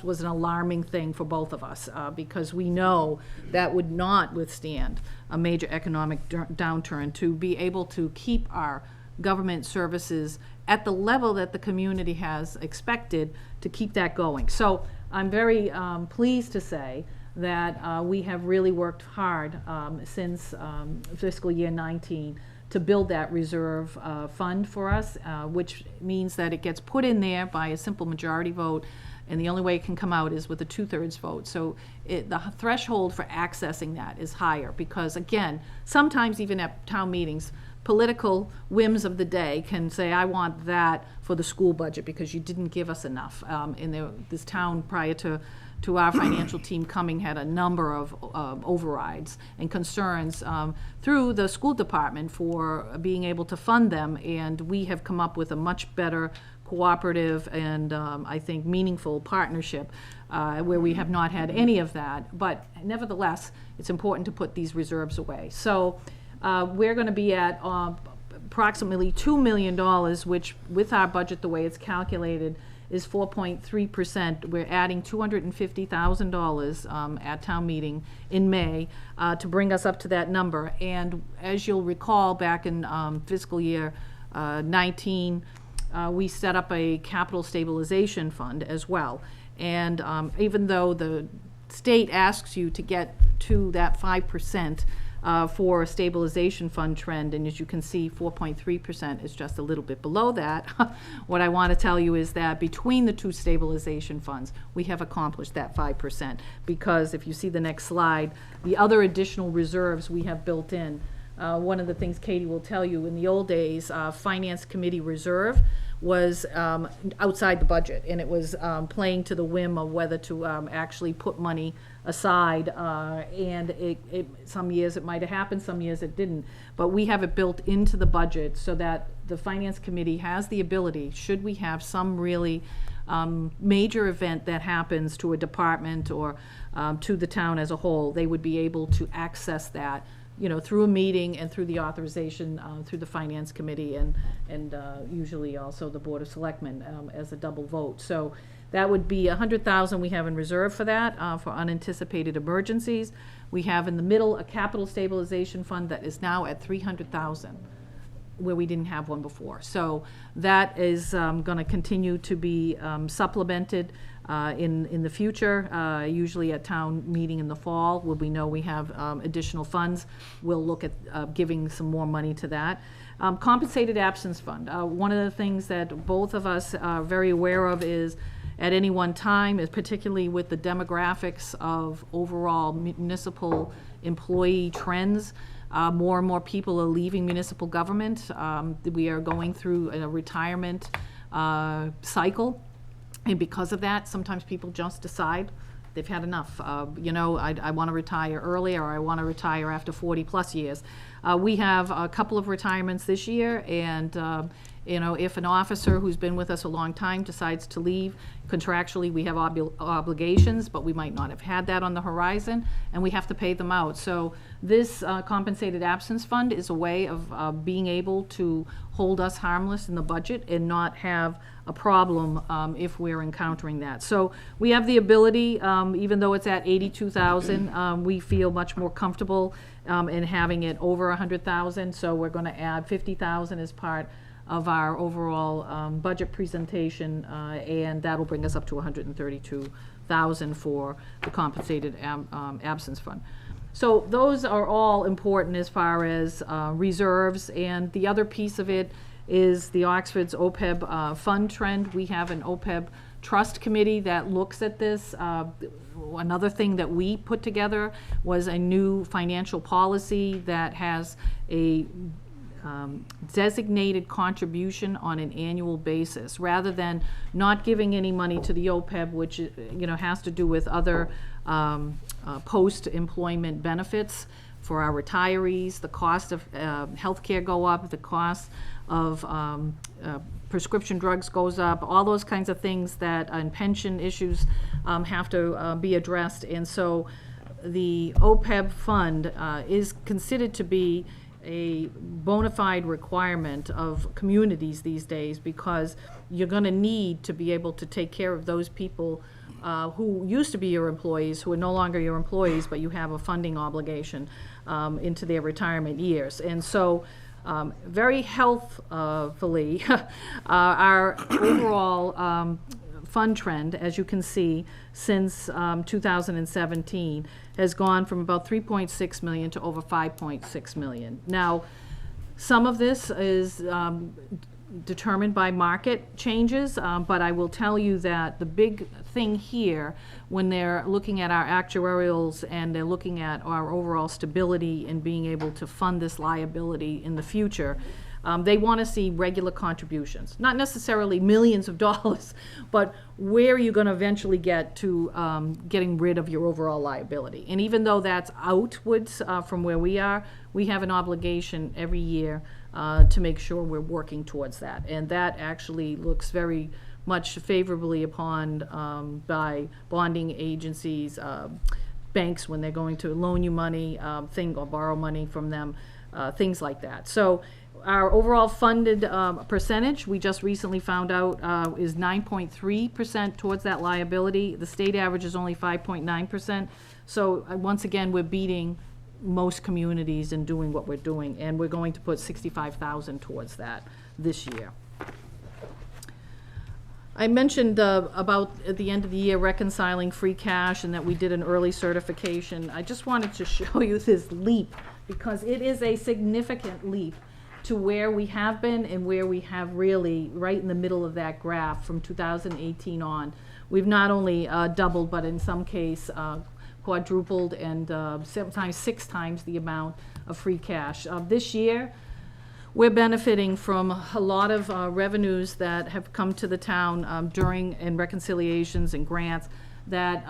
was an alarming thing for both of us, because we know that would not withstand a major economic downturn. To be able to keep our government services at the level that the community has expected, to keep that going. So I'm very pleased to say that we have really worked hard since fiscal year 19 to build that reserve fund for us, which means that it gets put in there by a simple majority vote, and the only way it can come out is with a 2/3 vote. So the threshold for accessing that is higher, because again, sometimes even at town meetings, political whims of the day can say, I want that for the school budget because you didn't give us enough. This town, prior to our financial team coming, had a number of overrides and concerns through the school department for being able to fund them, and we have come up with a much better cooperative and I think meaningful partnership where we have not had any of that. But nevertheless, it's important to put these reserves away. So we're going to be at approximately $2 million, which with our budget, the way it's calculated, is 4.3%. We're adding $250,000 at town meeting in May to bring us up to that number. And as you'll recall, back in fiscal year 19, we set up a capital stabilization fund as well. And even though the state asks you to get to that 5% for a stabilization fund trend, and as you can see, 4.3% is just a little bit below that. What I want to tell you is that between the two stabilization funds, we have accomplished that 5%, because if you see the next slide, the other additional reserves we have built in. One of the things Katie will tell you, in the old days, Finance Committee reserve was outside the budget, and it was playing to the whim of whether to actually put money aside, and some years it might have happened, some years it didn't. But we have it built into the budget so that the Finance Committee has the ability, should we have some really major event that happens to a department or to the town as a whole, they would be able to access that, through a meeting and through the authorization through the Finance Committee and usually also the Board of Selectmen as a double vote. So that would be $100,000 we have in reserve for that, for unanticipated emergencies. We have in the middle a capital stabilization fund that is now at $300,000. where we didn't have one before. So that is going to continue to be supplemented in the future, usually at town meeting in the fall, where we know we have additional funds. We'll look at giving some more money to that. Compensated absence fund. One of the things that both of us are very aware of is at any one time, is particularly with the demographics of overall municipal employee trends, more and more people are leaving municipal government. We are going through a retirement cycle. And because of that, sometimes people just decide they've had enough. I want to retire early, or I want to retire after 40-plus years. We have a couple of retirements this year, and if an officer who's been with us a long time decides to leave, contractually we have obligations, but we might not have had that on the horizon, and we have to pay them out. So this compensated absence fund is a way of being able to hold us harmless in the budget and not have a problem if we're encountering that. So we have the ability, even though it's at 82,000, we feel much more comfortable in having it over 100,000. So we're going to add 50,000 as part of our overall budget presentation, and that'll bring us up to 132,000 for the compensated absence fund. So those are all important as far as reserves, and the other piece of it is the Oxford's OPEB fund trend. We have an OPEB trust committee that looks at this. Another thing that we put together was a new financial policy that has a designated contribution on an annual basis, rather than not giving any money to the OPEB, which has to do with other post-employment benefits for our retirees. The cost of health care go up, the cost of prescription drugs goes up, all those kinds of things that, and pension issues have to be addressed. And so the OPEB fund is considered to be a bona fide requirement of communities these days, because you're going to need to be able to take care of those people who used to be your employees, who are no longer your employees, but you have a funding obligation into their retirement years. And so very healthfully, our overall fund trend, as you can see, since 2017 has gone from about 3.6 million to over 5.6 million. Now, some of this is determined by market changes, but I will tell you that the big thing here, when they're looking at our actuarials and they're looking at our overall stability and being able to fund this liability in the future, they want to see regular contributions, not necessarily millions of dollars, but where are you going to eventually get to getting rid of your overall liability. And even though that's outwards from where we are, we have an obligation every year to make sure we're working towards that. And that actually looks very much favorably upon by bonding agencies, banks when they're going to loan you money, or borrow money from them, things like that. So our overall funded percentage, we just recently found out, is 9.3% towards that liability. The state average is only 5.9%. So once again, we're beating most communities in doing what we're doing, and we're going to put 65,000 towards that this year. I mentioned about at the end of the year reconciling free cash and that we did an early certification. I just wanted to show you this leap, because it is a significant leap to where we have been and where we have really right in the middle of that graph from 2018 on. We've not only doubled, but in some case quadrupled, and sometimes 6 times the amount of free cash. This year, we're benefiting from a lot of revenues that have come to the town during and reconciliations and grants that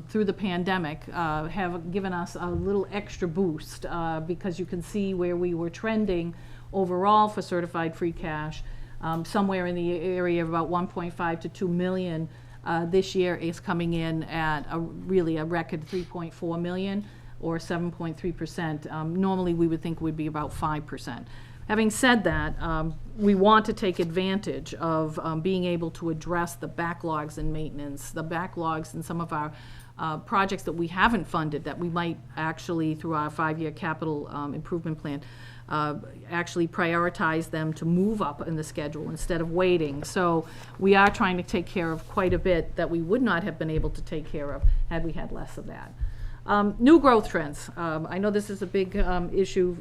through the pandemic have given us a little extra boost, because you can see where we were trending overall for certified free cash, somewhere in the area of about 1.5 to 2 million. This year is coming in at really a record 3.4 million, or 7.3%. Normally we would think would be about 5%. Having said that, we want to take advantage of being able to address the backlogs in maintenance, the backlogs in some of our projects that we haven't funded, that we might actually, through our 5-year capital improvement plan, actually prioritize them to move up in the schedule instead of waiting. So we are trying to take care of quite a bit that we would not have been able to take care of had we had less of that. New growth trends. I know this is a big issue,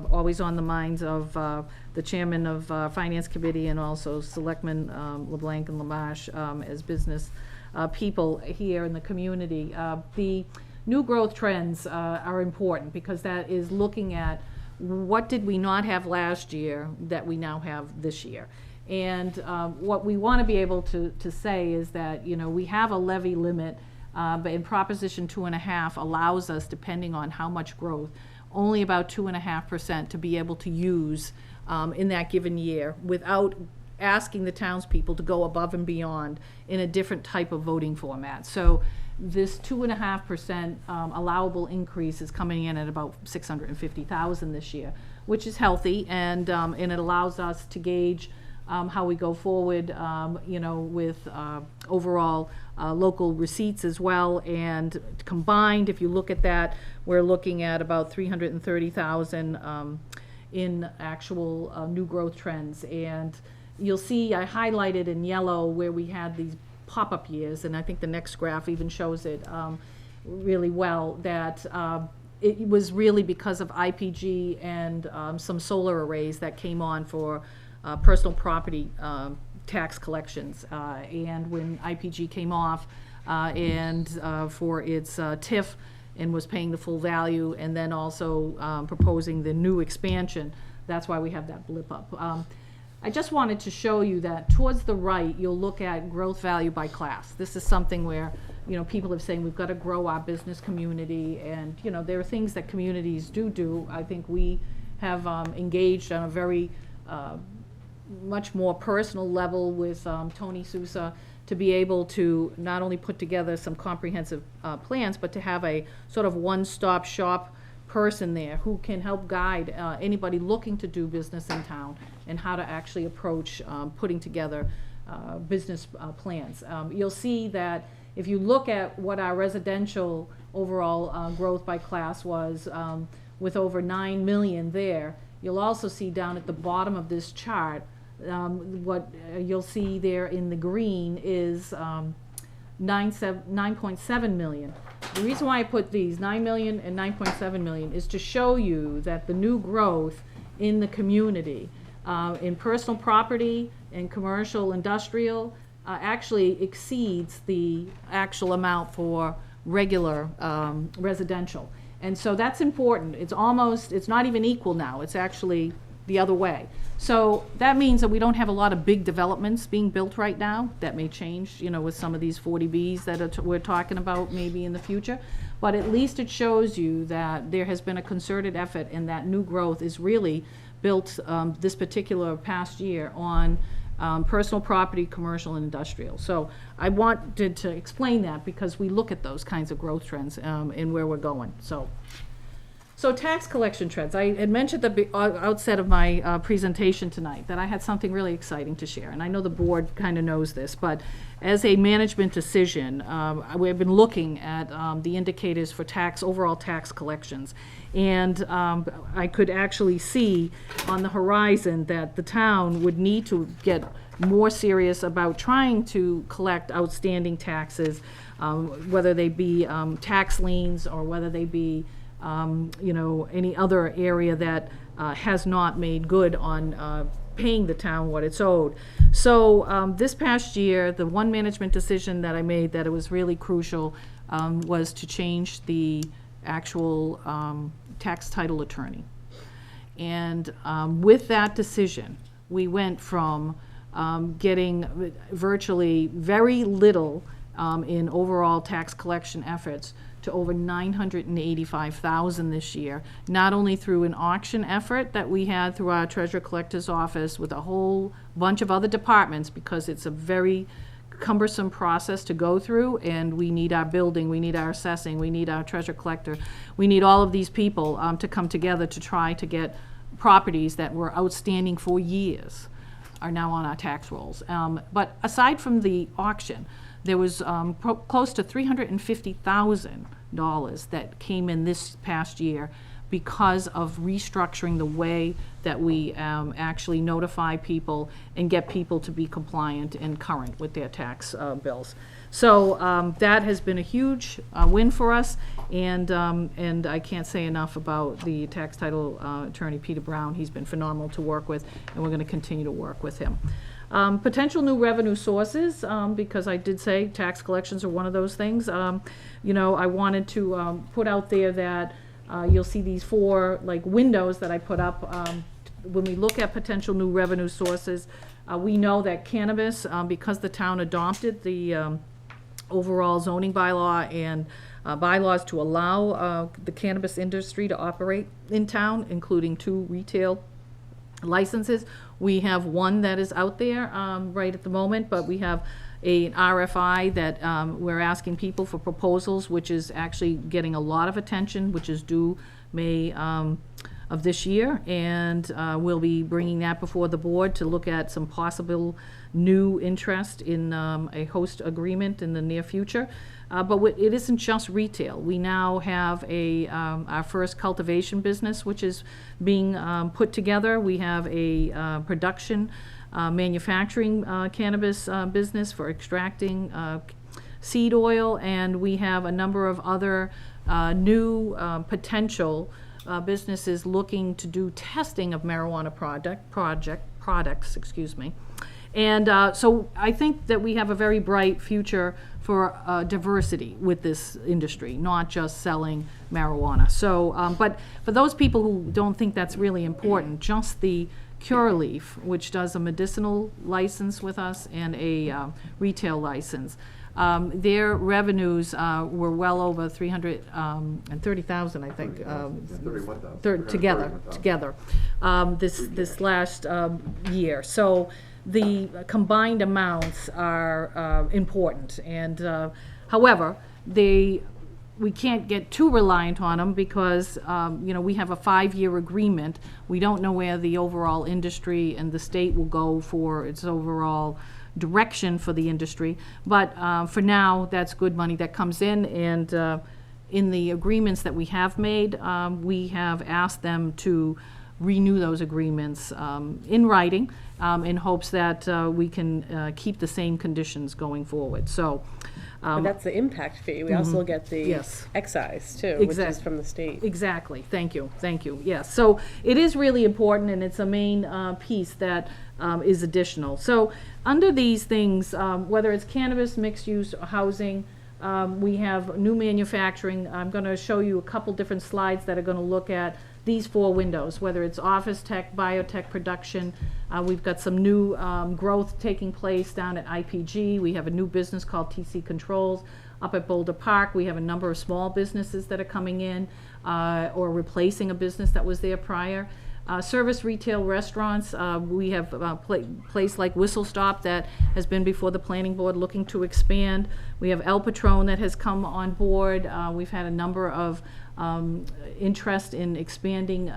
always on the minds of the chairman of Finance Committee and also Selectmen LeBlanc and Lamache as business people here in the community. The new growth trends are important because that is looking at what did we not have last year that we now have this year. And what we want to be able to say is that, you know, we have a levy limit, but in Proposition 2.5 allows us, depending on how much growth, only about 2.5% to be able to use in that given year without asking the townspeople to go above and beyond in a different type of voting format. So this 2.5% allowable increase is coming in at about $650,000 this year, which is healthy, and it allows us to gauge how we go forward, you know, with overall local receipts as well. And combined, if you look at that, we're looking at about $330,000 in actual new growth trends. And you'll see I highlighted in yellow where we had these pop-up years, and I think the next graph even shows it really well, that it was really because of IPG and some solar arrays that came on for personal property tax collections. And when IPG came off and for its TIF and was paying the full value, and then also proposing the new expansion, that's why we have that blip up. I just wanted to show you that towards the right, you'll look at growth value by class. This is something where, you know, people are saying we've got to grow our business community, and, you know, there are things that communities do. I think we have engaged on a very much more personal level with Tony Sousa to be able to not only put together some comprehensive plans, but to have a sort of one-stop shop person there who can help guide anybody looking to do business in town and how to actually approach putting together business plans. You'll see that if you look at what our residential overall growth by class was with over 9 million there, you'll also see down at the bottom of this chart what you'll see there in the green is 9.7 million. The reason why I put these 9 million and 9.7 million is to show you that the new growth in the community in personal property and commercial industrial actually exceeds the actual amount for regular residential. And so that's important. It's not even equal now. It's actually the other way. So that means that we don't have a lot of big developments being built right now. That may change, you know, with some of these 40Bs that we're talking about maybe in the future. But at least it shows you that there has been a concerted effort, and that new growth is really built this particular past year on personal property, commercial, and industrial. So I wanted to explain that because we look at those kinds of growth trends and where we're going. So tax collection trends. I had mentioned at the outset of my presentation tonight that I had something really exciting to share, and I know the board kind of knows this, but as a management decision, we've been looking at the indicators for overall tax collections, and I could actually see on the horizon that the town would need to get more serious about trying to collect outstanding taxes, whether they be tax liens or whether they be you know, any other area that has not made good on paying the town what it's owed. So this past year, the one management decision that I made that it was really crucial was to change the actual tax title attorney. And with that decision, we went from getting virtually very little in overall tax collection efforts to over $985,000 this year, not only through an auction effort that we had through our treasurer collector's office with a whole bunch of other departments, because it's a very cumbersome process to go through, and we need our building, we need our assessing, we need our treasurer collector, we need all of these people to come together to try to get properties that were outstanding for years are now on our tax rolls. But aside from the auction, there was close to $350,000 that came in this past year because of restructuring the way that we actually notify people and get people to be compliant and current with their tax bills. So that has been a huge win for us, and I can't say enough about the tax title attorney, Peter Brown. He's been phenomenal to work with, and we're going to continue to work with him. Potential new revenue sources, because I did say tax collections are one of those things. You know, I wanted to put out there that you'll see these 4 like windows that I put up. When we look at potential new revenue sources, we know that cannabis, because the town adopted the overall zoning bylaw and bylaws to allow the cannabis industry to operate in town, including 2 retail licenses. We have 1 that is out there right at the moment, but we have an RFI that we're asking people for proposals, which is actually getting a lot of attention, which is due May of this year, and we'll be bringing that before the board to look at some possible new interest in a host agreement in the near future. But it isn't just retail. We now have our first cultivation business, which is being put together. We have a production, manufacturing cannabis business for extracting seed oil, and we have a number of other new potential businesses looking to do testing of marijuana products, excuse me. And so I think that we have a very bright future for diversity with this industry, not just selling marijuana. So, but for those people who don't think that's really important, just the Curaleaf, which does a medicinal license with us and a retail license, their revenues were well over 330,000, I think. 31,000. Together, this last year. So the combined amounts are important, and however, we can't get too reliant on them because you know, we have a 5-year agreement. We don't know where the overall industry and the state will go for its overall direction for the industry, but for now, that's good money that comes in, and in the agreements that we have made, we have asked them to renew those agreements in writing in hopes that we can keep the same conditions going forward. So. But that's the impact fee. We also get the Yes. excise too, which is Exact- from the state. Exactly. Thank you. Yes. So it is really important, and it's a main piece that is additional. So under these things, whether it's cannabis, mixed use, or housing, we have new manufacturing. I'm going to show you a couple different slides that are going to look at these 4 windows, whether it's office tech, biotech production. We've got some new growth taking place down at IPG. We have a new business called TC Controls. Up at Boulder Park, we have a number of small businesses that are coming in or replacing a business that was there prior. Service retail restaurants, we have a place like Whistle Stop that has been before the planning board looking to expand. We have El Patron that has come on board. We've had a number of interest in expanding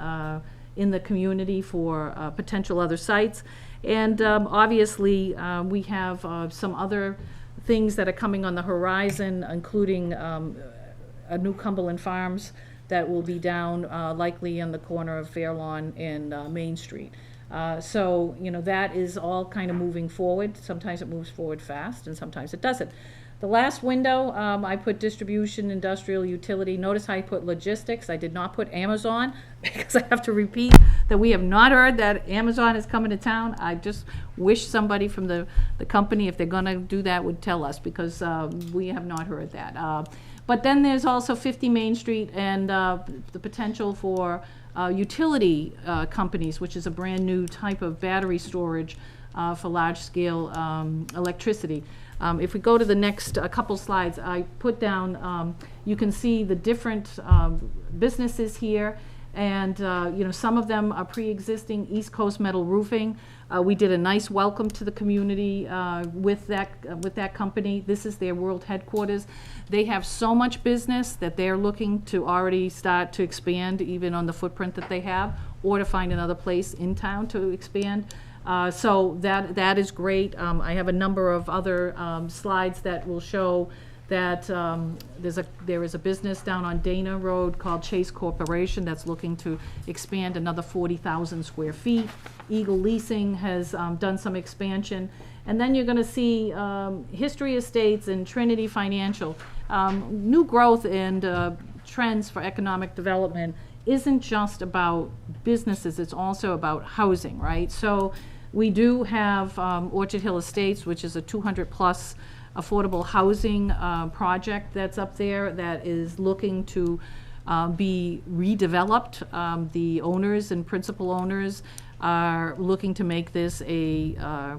in the community for potential other sites. And obviously, we have some other things that are coming on the horizon, including a new Cumberland Farms that will be down likely on the corner of Fairlawn and Main Street. So, you know, that is all kind of moving forward. Sometimes it moves forward fast and sometimes it doesn't. The last window, I put distribution, industrial, utility. Notice how I put logistics. I did not put Amazon because I have to repeat that we have not heard that Amazon is coming to town. I just wish somebody from the company, if they're going to do that, would tell us, because we have not heard that. But then there's also 50 Main Street and the potential for utility companies, which is a brand new type of battery storage for large-scale electricity. If we go to the next couple slides, I put down, you can see the different businesses here, and you know, some of them are pre-existing. East Coast Metal Roofing. We did a nice welcome to the community with that company. This is their world headquarters. They have so much business that they're looking to already start to expand, even on the footprint that they have, or to find another place in town to expand. So that is great. I have a number of other slides that will show that there is a business down on Dana Road called Chase Corporation that's looking to expand another 40,000 square feet. Eagle Leasing has done some expansion. And then you're gonna see History Estates and Trinity Financial. New growth and trends for economic development isn't just about businesses, it's also about housing, right? So we do have Orchard Hill Estates, which is a 200-plus affordable housing project that's up there that is looking to be redeveloped. The owners and principal owners are looking to make this a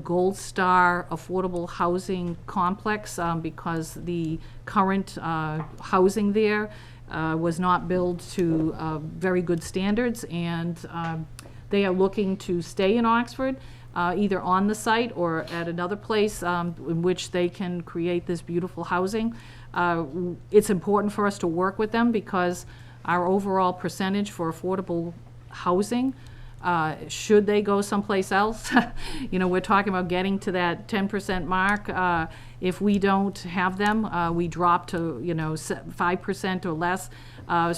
gold star affordable housing complex because the current housing there was not built to very good standards, and they are looking to stay in Oxford, either on the site or at another place in which they can create this beautiful housing. It's important for us to work with them because our overall percentage for affordable housing, should they go someplace else, we're talking about getting to that 10% mark. If we don't have them, we drop to 5% or less.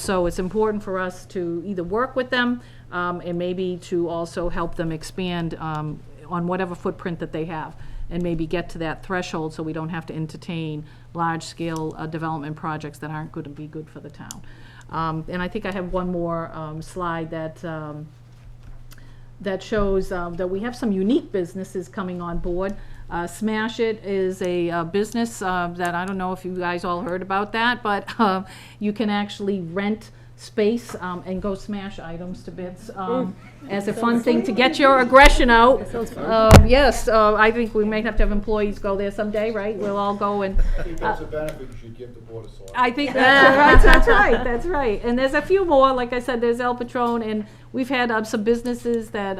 So it's important for us to either work with them and maybe to also help them expand on whatever footprint that they have, and maybe get to that threshold so we don't have to entertain large-scale development projects that aren't going to be good for the town. And I think I have one more slide that shows that we have some unique businesses coming on board. Smash It is a business that I don't know if you guys all heard about that, but you can actually rent space and go smash items to bits as a fun thing to get your aggression out. Yes, I think we may have to have employees go there someday, right? We'll all go and. I think that's a benefit you should give the Board of Selectmen. I think that's right. And there's a few more, like I said, there's El Patron, and we've had some businesses that,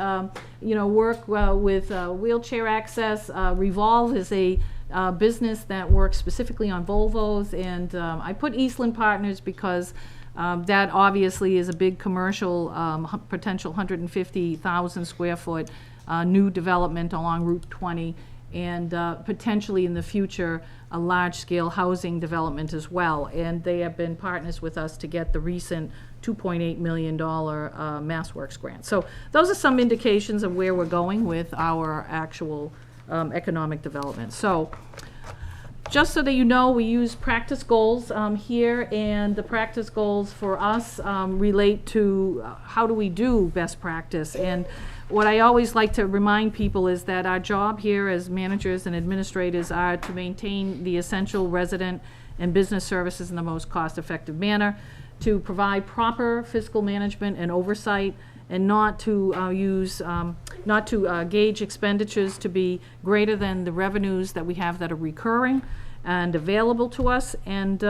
work with wheelchair access. Revolve is a business that works specifically on Volvos, and I put Eastland Partners because that obviously is a big commercial, potential 150,000 square foot new development along Route 20, and potentially in the future a large-scale housing development as well. And they have been partners with us to get the recent $2.8 million MassWorks grant. So those are some indications of where we're going with our actual economic development. So just so that you know, we use practice goals here, and the practice goals for us relate to how do we do best practice. And what I always like to remind people is that our job here as managers and administrators are to maintain the essential resident and business services in the most cost-effective manner, to provide proper fiscal management and oversight, and not to gauge expenditures to be greater than the revenues that we have that are recurring and available to us, and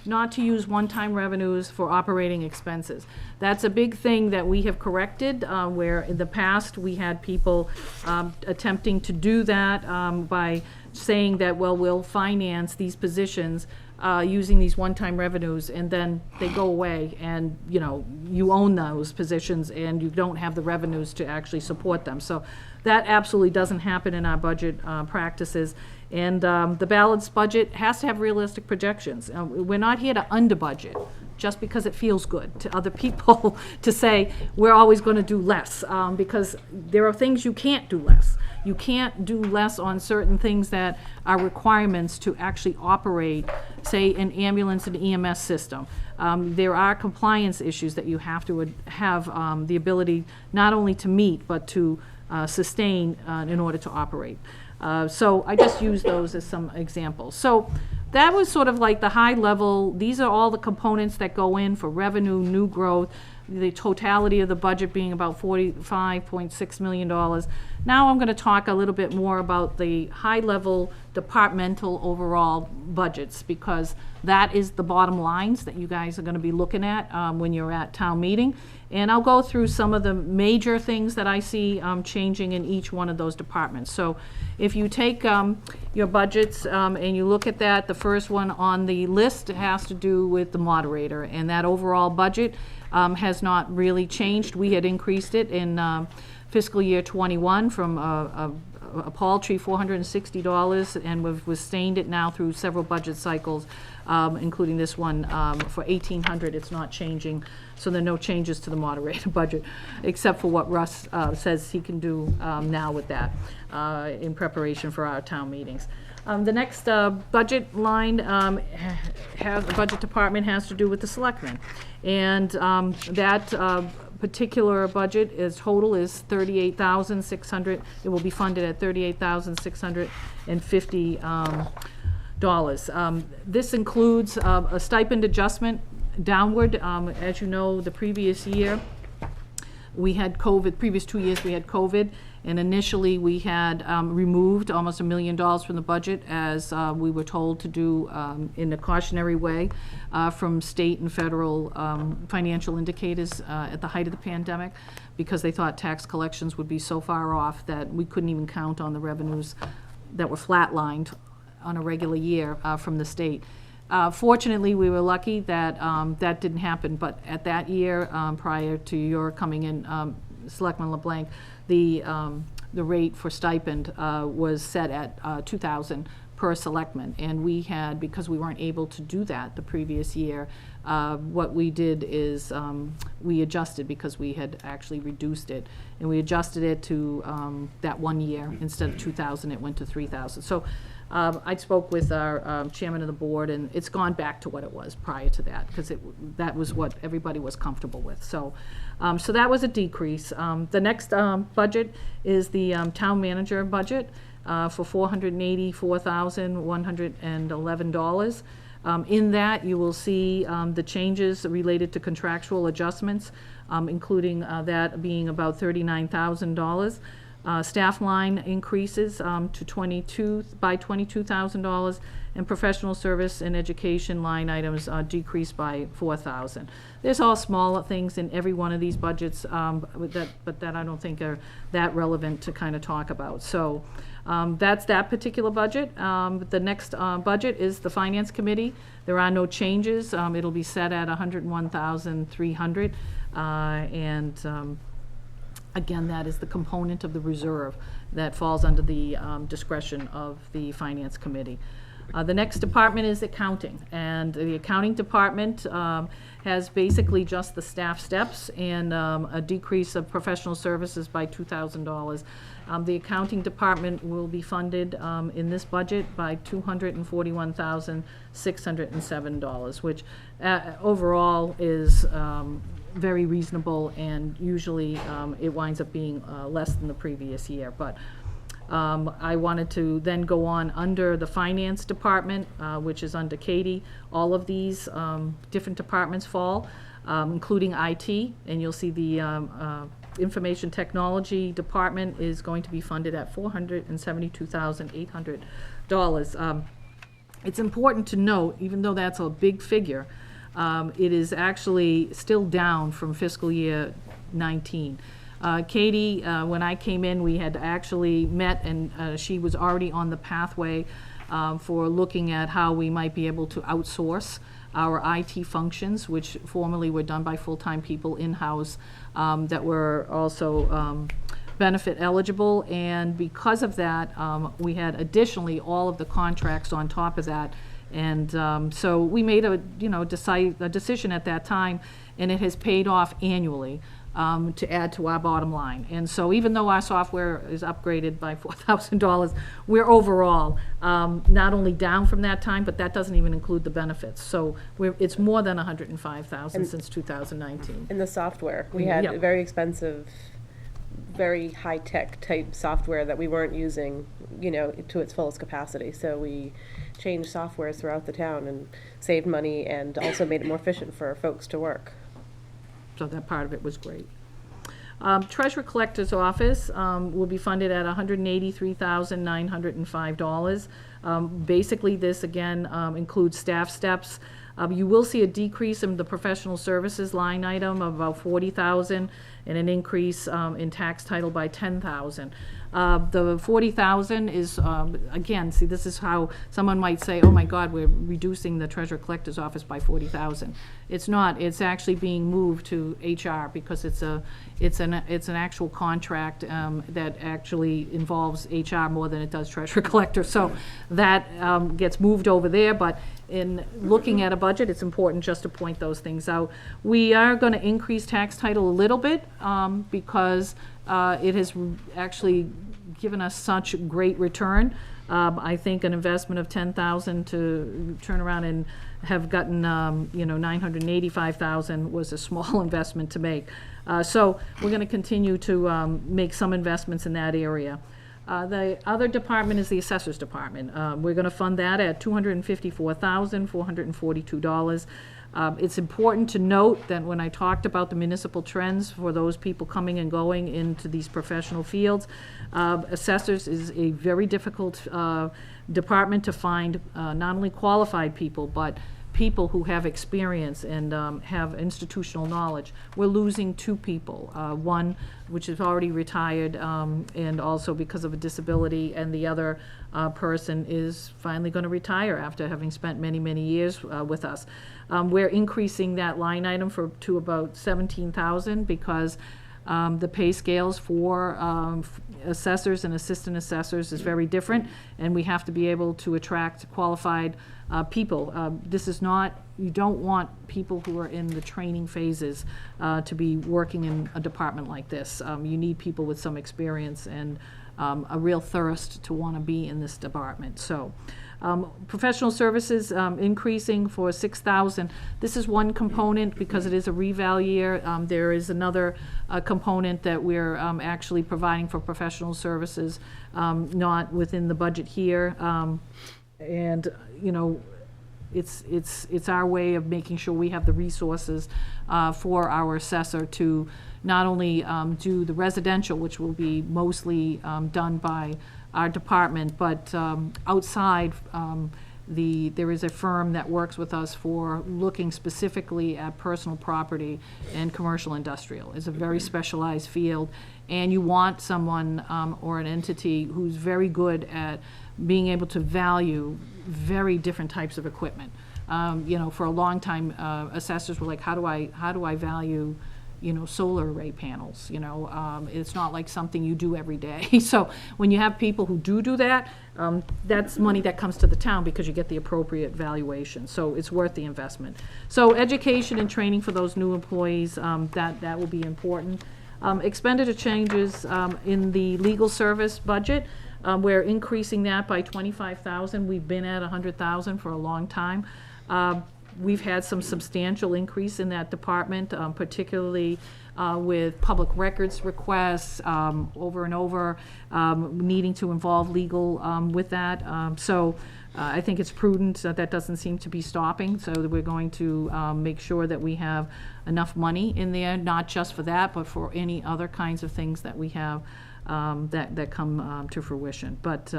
not to use one-time revenues for operating expenses. That's a big thing that we have corrected, where in the past we had people attempting to do that by saying that, well, we'll finance these positions using these one-time revenues, and then they go away, and you own those positions and you don't have the revenues to actually support them. So that absolutely doesn't happen in our budget practices. And the balanced budget has to have realistic projections. We're not here to under budget just because it feels good to other people to say we're always going to do less, because there are things you can't do less. You can't do less on certain things that are requirements to actually operate, say, an ambulance and EMS system. There are compliance issues that you have to have the ability not only to meet, but to sustain in order to operate. So I just use those as some examples. So that was sort of like the high level. These are all the components that go in for revenue, new growth, the totality of the budget being about $45.6 million. Now I'm going to talk a little bit more about the high-level departmental overall budgets, because that is the bottom lines that you guys are going to be looking at when you're at town meeting. And I'll go through some of the major things that I see changing in each one of those departments. So if you take your budgets and you look at that, the first one on the list has to do with the moderator, and that overall budget has not really changed. We had increased it in fiscal year 21 from a a paltry $460, and we've sustained it now through several budget cycles, including this one, for $1,800. It's not changing, so there are no changes to the moderator budget, except for what Russ says he can do now with that in preparation for our town meetings. The next budget line the budget department has to do with the selectmen. And that particular budget total is $38,600. It will be funded at $38,650. This includes a stipend adjustment downward. As you know, the previous year, we had COVID, previous 2 years we had COVID, and initially we had removed almost $1 million from the budget, as we were told to do in a cautionary way from state and federal financial indicators at the height of the pandemic, because they thought tax collections would be so far off that we couldn't even count on the revenues that were flatlined on a regular year from the state. Fortunately, we were lucky that that didn't happen, but at that year, prior to your coming in, Selectman LeBlanc, the rate for stipend was set at $2,000 per selectman, and we had, because we weren't able to do that the previous year, what we did is we adjusted, because we had actually reduced it, and we adjusted it to that 1 year. Instead of $2,000, it went to $3,000. So I spoke with our chairman of the board, and it's gone back to what it was prior to that, because that was what everybody was comfortable with. So, so that was a decrease. The next budget is the town manager budget for $484,111. In that, you will see the changes related to contractual adjustments, including that being about $39,000. Staff line increases to $22,000, and professional service and education line items decreased by $4,000. There's all small things in every one of these budgets, but that I don't think are that relevant to kind of talk about. So that's that particular budget. The next budget is the Finance Committee. There are no changes. It'll be set at $101,300, and again, that is the component of the reserve that falls under the discretion of the Finance Committee. The next department is accounting, and the accounting department has basically just the staff steps and a decrease of professional services by $2,000. The accounting department will be funded in this budget by $241,607, which overall is very reasonable, and usually it winds up being less than the previous year. But I wanted to then go on under the finance department, which is under Katie. All of these different departments fall, including IT, and you'll see the information technology department is going to be funded at $472,800. It's important to note, even though that's a big figure, it is actually still down from fiscal year 19. Katie, when I came in, we had actually met, and she was already on the pathway for looking at how we might be able to outsource our IT functions, which formerly were done by full-time people in-house that were also benefit eligible. And because of that, we had additionally all of the contracts on top of that. And so we made a decision at that time, and it has paid off annually to add to our bottom line. And so even though our software is upgraded by $4,000, we're overall not only down from that time, but that doesn't even include the benefits. So it's more than $105,000 since 2019. In the software, we had Yep. very expensive, very high-tech type software that we weren't using, to its fullest capacity. So we changed software throughout the town and saved money, and also made it more efficient for folks to work. So that part of it was great. Treasurer Collector's Office will be funded at $183,905. Basically, this again includes staff steps. You will see a decrease in the professional services line item of about $40,000, and an increase in tax title by $10,000. The 40,000 is, again, see, this is how someone might say, oh my God, we're reducing the treasurer collector's office by 40,000. It's not, it's actually being moved to HR because it's an actual contract that actually involves HR more than it does treasurer collector. So that gets moved over there, but in looking at a budget, it's important just to point those things out. We are going to increase tax title a little bit because it has actually given us such great return. I think an investment of $10,000 to turn around and have gotten, $985,000 was a small investment to make. So we're going to continue to make some investments in that area. The other department is the Assessors Department. We're going to fund that at $254,442. It's important to note that when I talked about the municipal trends for those people coming and going into these professional fields, assessors is a very difficult department to find not only qualified people, but people who have experience and have institutional knowledge. We're losing 2 people, one which is already retired and also because of a disability, and the other person is finally going to retire after having spent many, many years with us. We're increasing that line item to about 17,000 because the pay scales for assessors and assistant assessors is very different, and we have to be able to attract qualified people. This is not, you don't want people who are in the training phases to be working in a department like this. You need people with some experience and a real thirst to want to be in this department. So professional services increasing for 6,000. This is one component because it is a reval year. There is another component that we're actually providing for professional services, not within the budget here. And, it's our way of making sure we have the resources for our assessor to not only do the residential, which will be mostly done by our department, but outside, there is a firm that works with us for looking specifically at personal property and commercial industrial. It's a very specialized field, and you want someone or an entity who's very good at being able to value very different types of equipment. For a long time, assessors were like, how do I value solar array panels? It's not like something you do every day. So when you have people who do that, that's money that comes to the town because you get the appropriate valuation. So it's worth the investment. So education and training for those new employees, that will be important. Expenditure changes in the legal service budget. We're increasing that by 25,000. We've been at 100,000 for a long time. We've had some substantial increase in that department, particularly with public records requests over and over, needing to involve legal with that. So I think it's prudent that doesn't seem to be stopping, so that we're going to make sure that we have enough money in there, not just for that, but for any other kinds of things that we have that come to fruition. But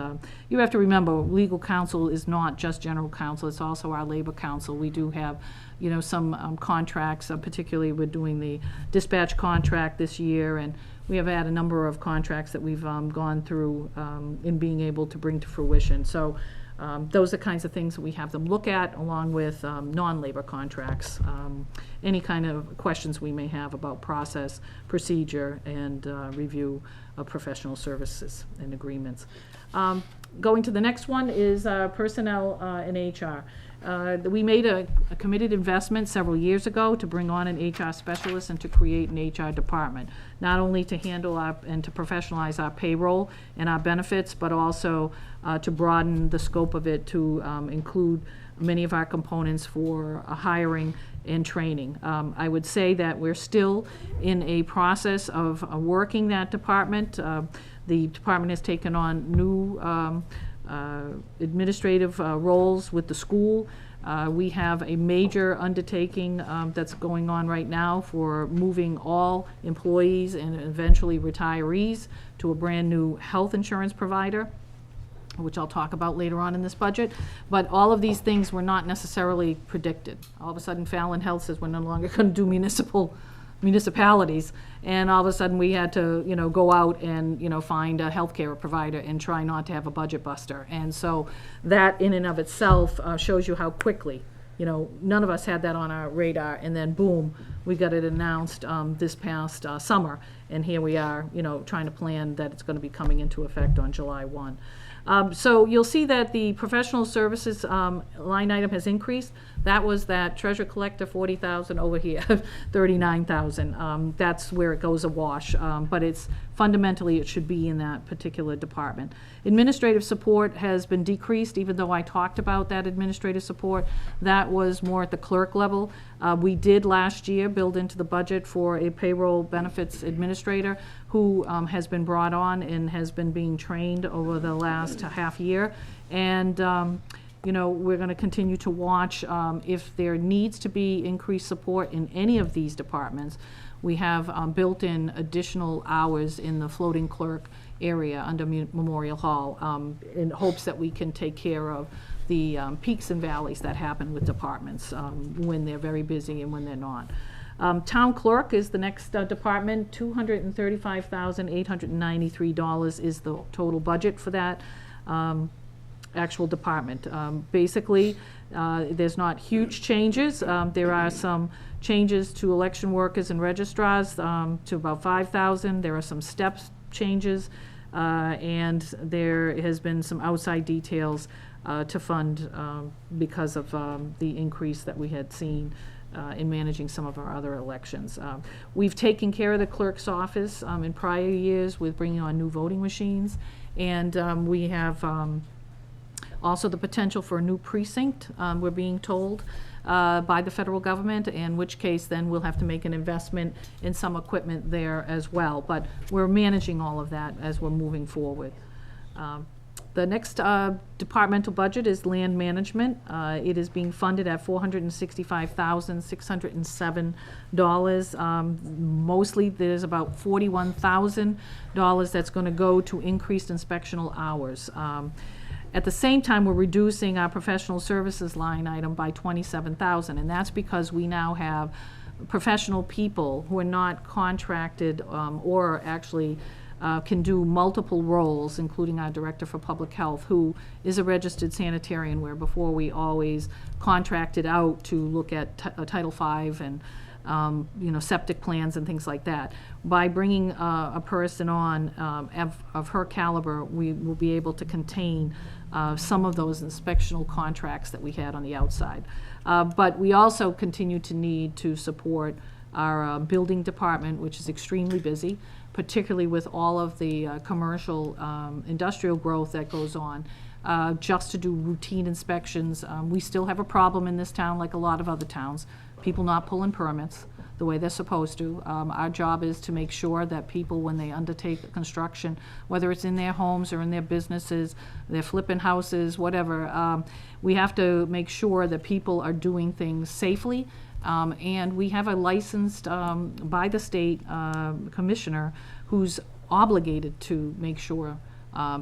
you have to remember, legal counsel is not just general counsel, it's also our labor counsel. We do have, some contracts, particularly we're doing the dispatch contract this year, and we have had a number of contracts that we've gone through in being able to bring to fruition. So those are kinds of things that we have them look at, along with non-labor contracts, any kind of questions we may have about process, procedure, and review of professional services and agreements. Going to the next one is personnel and HR. We made a committed investment several years ago to bring on an HR specialist and to create an HR department, not only to handle and to professionalize our payroll and our benefits, but also to broaden the scope of it to include many of our components for hiring and training. I would say that we're still in a process of working that department. The department has taken on new administrative roles with the school. We have a major undertaking that's going on right now for moving all employees and eventually retirees to a brand new health insurance provider, which I'll talk about later on in this budget. But all of these things were not necessarily predicted. All of a sudden, Fallon Health says we're no longer going to do municipal municipalities, and all of a sudden we had to, go out and, find a healthcare provider and try not to have a budget buster. And so that in and of itself shows you how quickly, none of us had that on our radar, and then boom, we got it announced this past summer, and here we are, trying to plan that it's going to be coming into effect on July 1. So you'll see that the professional services line item has increased. That was that treasurer collector 40,000 over here, 39,000. That's where it goes awash, but it's fundamentally it should be in that particular department. Administrative support has been decreased, even though I talked about that administrative support. That was more at the clerk level. We did last year build into the budget for a payroll benefits administrator who has been brought on and has been being trained over the last half year. And we're going to continue to watch if there needs to be increased support in any of these departments. We have built-in additional hours in the floating clerk area under Memorial Hall in hopes that we can take care of the peaks and valleys that happen with departments when they're very busy and when they're not. Town clerk is the next department. $235,893 is the total budget for that actual department. Basically, there's not huge changes. There are some changes to election workers and registrars to about 5,000. There are some steps changes, and there has been some outside details to fund because of the increase that we had seen in managing some of our other elections. We've taken care of the clerk's office in prior years with bringing on new voting machines, and we have also the potential for a new precinct, we're being told, by the federal government, in which case then we'll have to make an investment in some equipment there as well. But we're managing all of that as we're moving forward. The next departmental budget is land management. It is being funded at $465,607. Mostly there's about $41,000 that's going to go to increased inspectional hours. At the same time, we're reducing our professional services line item by $27,000, and that's because we now have professional people who are not contracted or actually can do multiple roles, including our Director for Public Health, who is a registered sanitarian, where before we always contracted out to look at Title V and septic plans and things like that. By bringing a person on of her caliber, we will be able to contain some of those inspectional contracts that we had on the outside. But we also continue to need to support our building department, which is extremely busy, particularly with all of the commercial industrial growth that goes on. Just to do routine inspections. We still have a problem in this town, like a lot of other towns, people not pulling permits the way they're supposed to. Our job is to make sure that people, when they undertake construction, whether it's in their homes or in their businesses, they're flipping houses, whatever, we have to make sure that people are doing things safely. And we have a licensed by the state commissioner who's obligated to make sure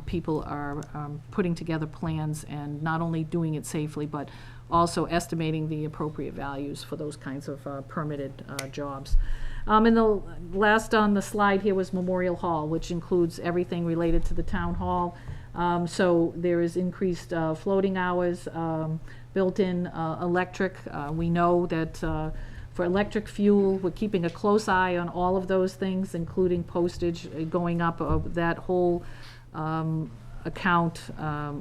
people are putting together plans and not only doing it safely, but also estimating the appropriate values for those kinds of permitted jobs. And the last on the slide here was Memorial Hall, which includes everything related to the town hall. So there is increased floating hours, built-in electric. We know that for electric fuel, we're keeping a close eye on all of those things, including postage going up. That whole account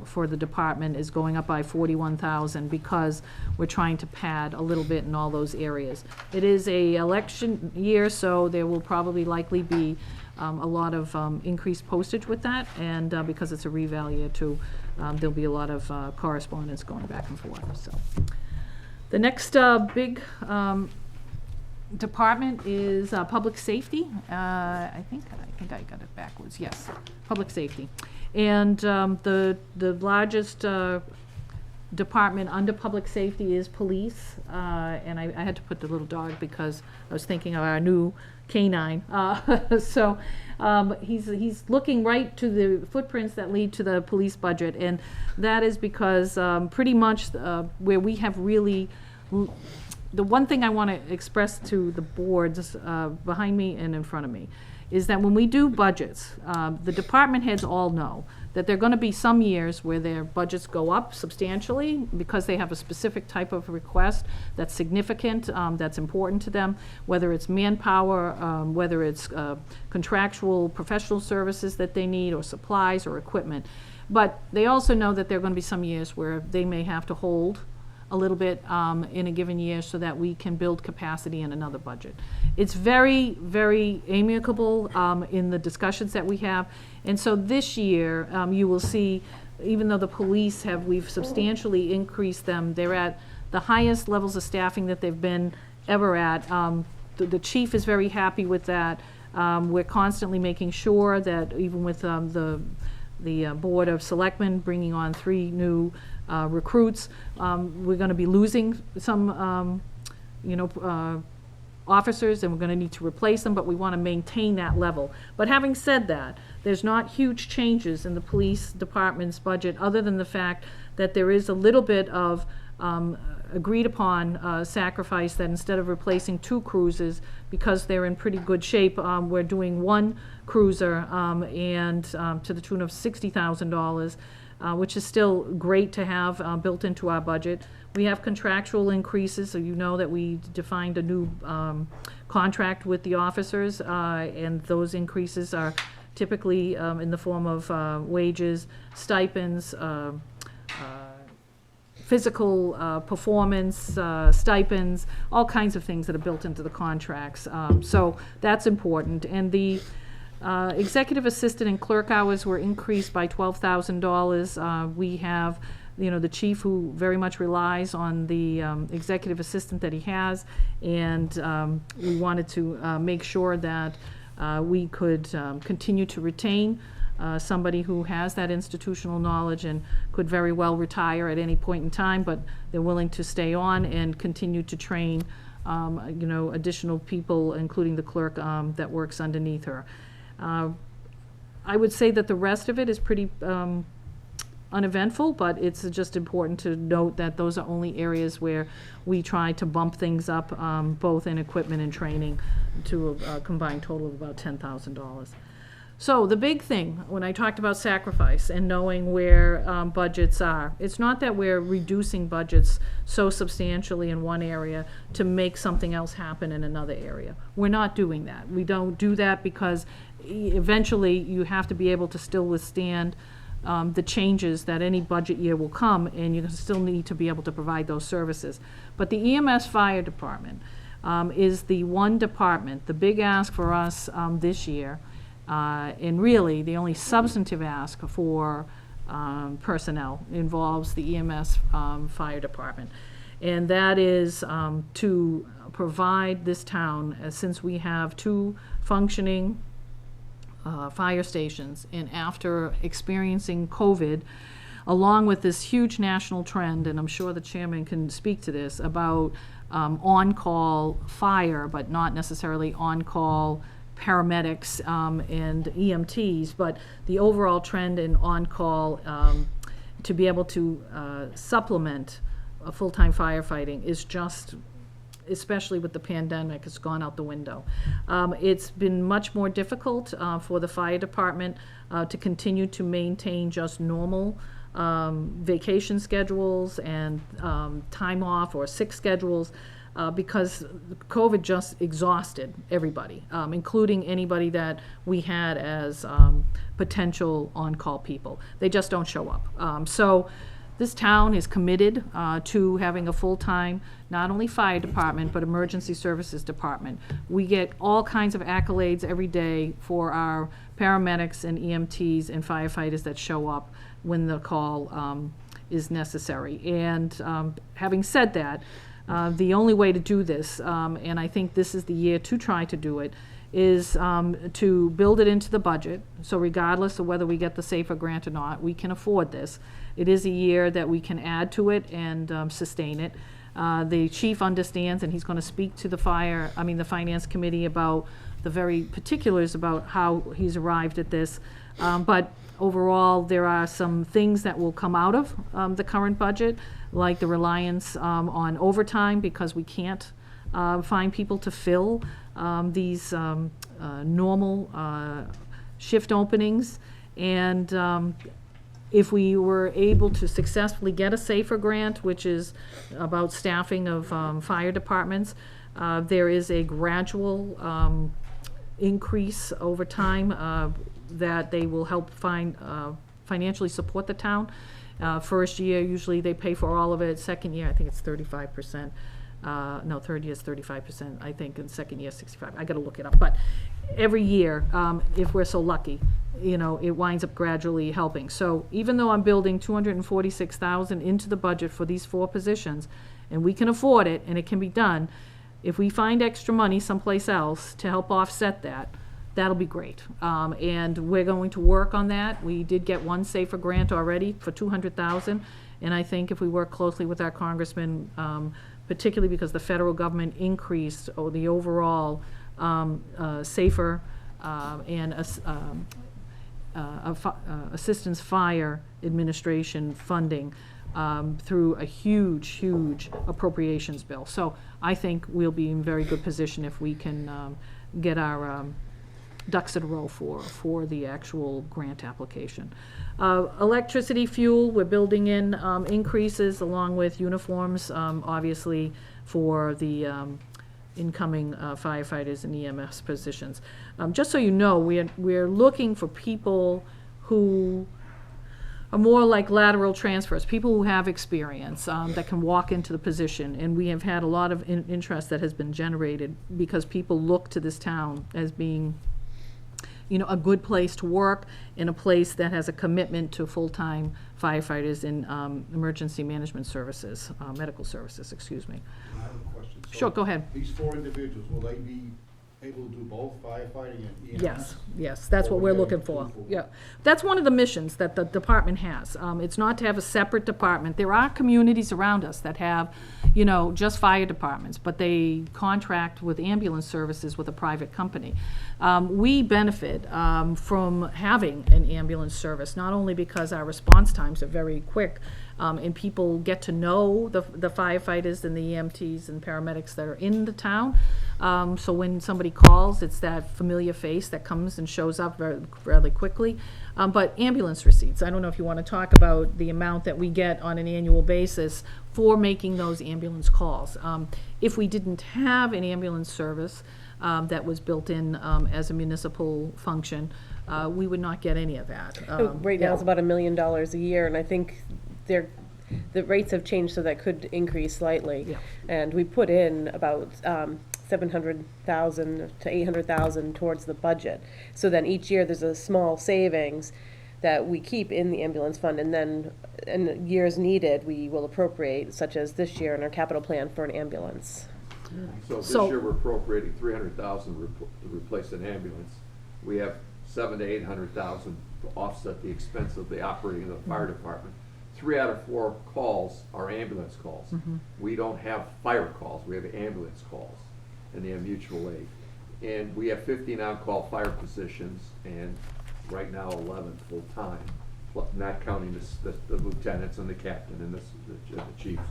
for the department is going up by $41,000 because we're trying to pad a little bit in all those areas. It is a election year, so there will probably likely be a lot of increased postage with that, and because it's a reval year too, there'll be a lot of correspondence going back and forth. So the next big department is public safety. I think I got it backwards. Yes, public safety. And the largest department under public safety is police. And I had to put the little dog because I was thinking of our new canine. So he's looking right to the footprints that lead to the police budget. And that is because pretty much where we have really the one thing I want to express to the boards behind me and in front of me is that when we do budgets, the department heads all know that there are going to be some years where their budgets go up substantially because they have a specific type of request that's significant, that's important to them, whether it's manpower, whether it's contractual professional services that they need, or supplies or equipment. But they also know that there are going to be some years where they may have to hold a little bit in a given year so that we can build capacity in another budget. It's very, very amicable in the discussions that we have. And so this year, you will see, even though the police we've substantially increased them, they're at the highest levels of staffing that they've been ever at. The chief is very happy with that. We're constantly making sure that even with the Board of Selectmen bringing on 3 new recruits, we're going to be losing some, officers, and we're going to need to replace them, but we want to maintain that level. But having said that, there's not huge changes in the police department's budget, other than the fact that there is a little bit of agreed upon sacrifice, that instead of replacing 2 cruisers, because they're in pretty good shape, we're doing 1 cruiser and to the tune of $60,000. Which is still great to have built into our budget. We have contractual increases, so you know that we defined a new contract with the officers, and those increases are typically in the form of wages, stipends, physical performance stipends, all kinds of things that are built into the contracts. So that's important. And the executive assistant and clerk hours were increased by $12,000. We have, the chief, who very much relies on the executive assistant that he has, and we wanted to make sure that we could continue to retain somebody who has that institutional knowledge and could very well retire at any point in time, but they're willing to stay on and continue to train, additional people, including the clerk that works underneath her. I would say that the rest of it is pretty uneventful, but it's just important to note that those are only areas where we try to bump things up, both in equipment and training, to a combined total of about $10,000. So the big thing, when I talked about sacrifice and knowing where budgets are, it's not that we're reducing budgets so substantially in one area to make something else happen in another area. We're not doing that. We don't do that because eventually you have to be able to still withstand the changes that any budget year will come, and you still need to be able to provide those services. But the EMS fire department is the one department. The big ask for us this year, and really the only substantive ask for personnel, involves the EMS fire department. And that is to provide this town, since we have 2 functioning fire stations, and after experiencing COVID, along with this huge national trend, and I'm sure the chairman can speak to this, about on-call fire, but not necessarily on-call paramedics and EMTs, but the overall trend in on-call to be able to supplement a full-time firefighting is just, especially with the pandemic, has gone out the window. It's been much more difficult for the fire department to continue to maintain just normal vacation schedules and time off or sick schedules, because COVID just exhausted everybody, including anybody that we had as potential on-call people. They just don't show up. So this town is committed to having a full-time, not only fire department, but emergency services department. We get all kinds of accolades every day for our paramedics and EMTs and firefighters that show up when the call is necessary. And having said that, the only way to do this, and I think this is the year to try to do it, is to build it into the budget. So regardless of whether we get the SAFER grant or not, we can afford this. It is a year that we can add to it and sustain it. The chief understands, and he's going to speak to the finance committee about the very particulars about how he's arrived at this. But Overall, there are some things that will come out of the current budget, like the reliance on overtime, because we can't find people to fill these normal shift openings. And if we were able to successfully get a SAFER grant, which is about staffing of fire departments, there is a gradual increase over time that they will help financially support the town. First year, usually they pay for all of it. Second year, I think it's 35%. No, third year is 35%, I think, and second year 65. I gotta look it up. But every year, if we're so lucky, you know, it winds up gradually helping. So even though I'm building $246,000 into the budget for these 4 positions, and we can afford it, and it can be done, if we find extra money someplace else to help offset that, that'll be great. And we're going to work on that. We did get one SAFER grant already for $200,000, and I think if we work closely with our congressman, particularly because the federal government increased the overall SAFER and Assistance Fire Administration funding through a huge appropriations bill. So I think we'll be in very good position if we can get our ducks in a row for the actual grant application. Electricity, fuel, we're building in increases along with uniforms, obviously, for the incoming firefighters and EMS positions. Just so you know, we're looking for people who are more like lateral transfers, people who have experience that can walk into the position. And we have had a lot of interest that has been generated because people look to this town as being, you know, a good place to work, in a place that has a commitment to full-time firefighters in emergency management services, medical services, excuse me. I have a question. So Sure, go ahead. These 4 individuals, will they be able to do both firefighting and EMS? Yes, that's what we're looking for. Yeah, that's one of the missions that the department has. It's not to have a separate department. There are communities around us that have, you know, just fire departments, but they contract with ambulance services with a private company. We benefit from having an ambulance service, not only because our response times are very quick, and people get to know the firefighters and the EMTs and paramedics that are in the town. So when somebody calls, it's that familiar face that comes and shows up rather quickly. But ambulance receipts, I don't know if you want to talk about the amount that we get on an annual basis for making those ambulance calls. If we didn't have an ambulance service that was built in as a municipal function, we would not get any of that. Right now, it's about $1 million a year, and I think the rates have changed, so that could increase slightly. Yeah. And we put in about $700,000 to $800,000 towards the budget. So then each year, there's a small savings that we keep in the ambulance fund, and then in years needed, we will appropriate, such as this year in our capital plan for an ambulance. So this So- year we're appropriating $300,000 to replace an ambulance. We have $700,000 to $800,000 to offset the expense of the operating of the fire department. 3 out of 4 calls are ambulance calls. We don't have fire calls, we have ambulance calls, and they have mutual aid. And we have 15 on-call fire positions, and right now 11 full-time, not counting the lieutenants and the captain and the chiefs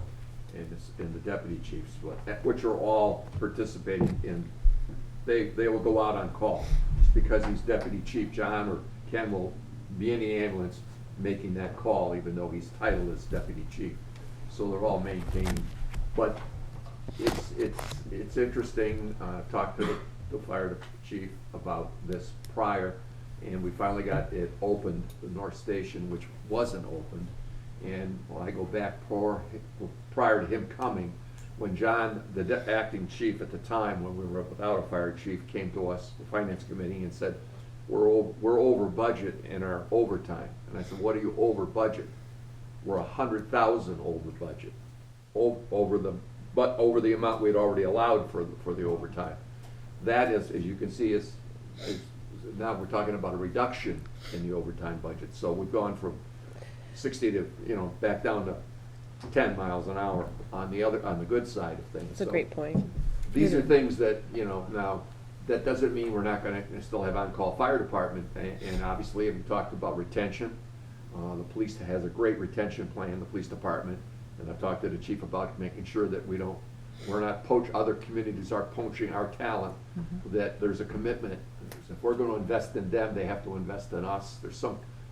and the deputy chiefs, which are all participating in. They will go out on call, just because he's deputy chief. John or Ken will be in the ambulance making that call, even though he's titled as deputy chief. So they're all maintained. But it's interesting. Talked to the fire chief about this prior, and we finally got it opened, the North Station, which wasn't opened. And when I go back prior to him coming, when John, the acting chief at the time, when we were without a fire chief, came to us, the finance committee, and said, we're over budget in our overtime. And I said, what are you over budget? We're 100,000 over budget, over the amount we had already allowed for the overtime. That is, as you can see, is now we're talking about a reduction in the overtime budget. So we've gone from 60 to, back down to 10 miles an hour on the good side of things. That's a great point. These are things that, now, that doesn't mean we're not gonna still have on-call fire department, and obviously, we talked about retention. The police has a great retention plan, the police department, and I've talked to the chief about making sure that we're not other communities are poaching our talent, that there's a commitment. If we're gonna invest in them, they have to invest in us.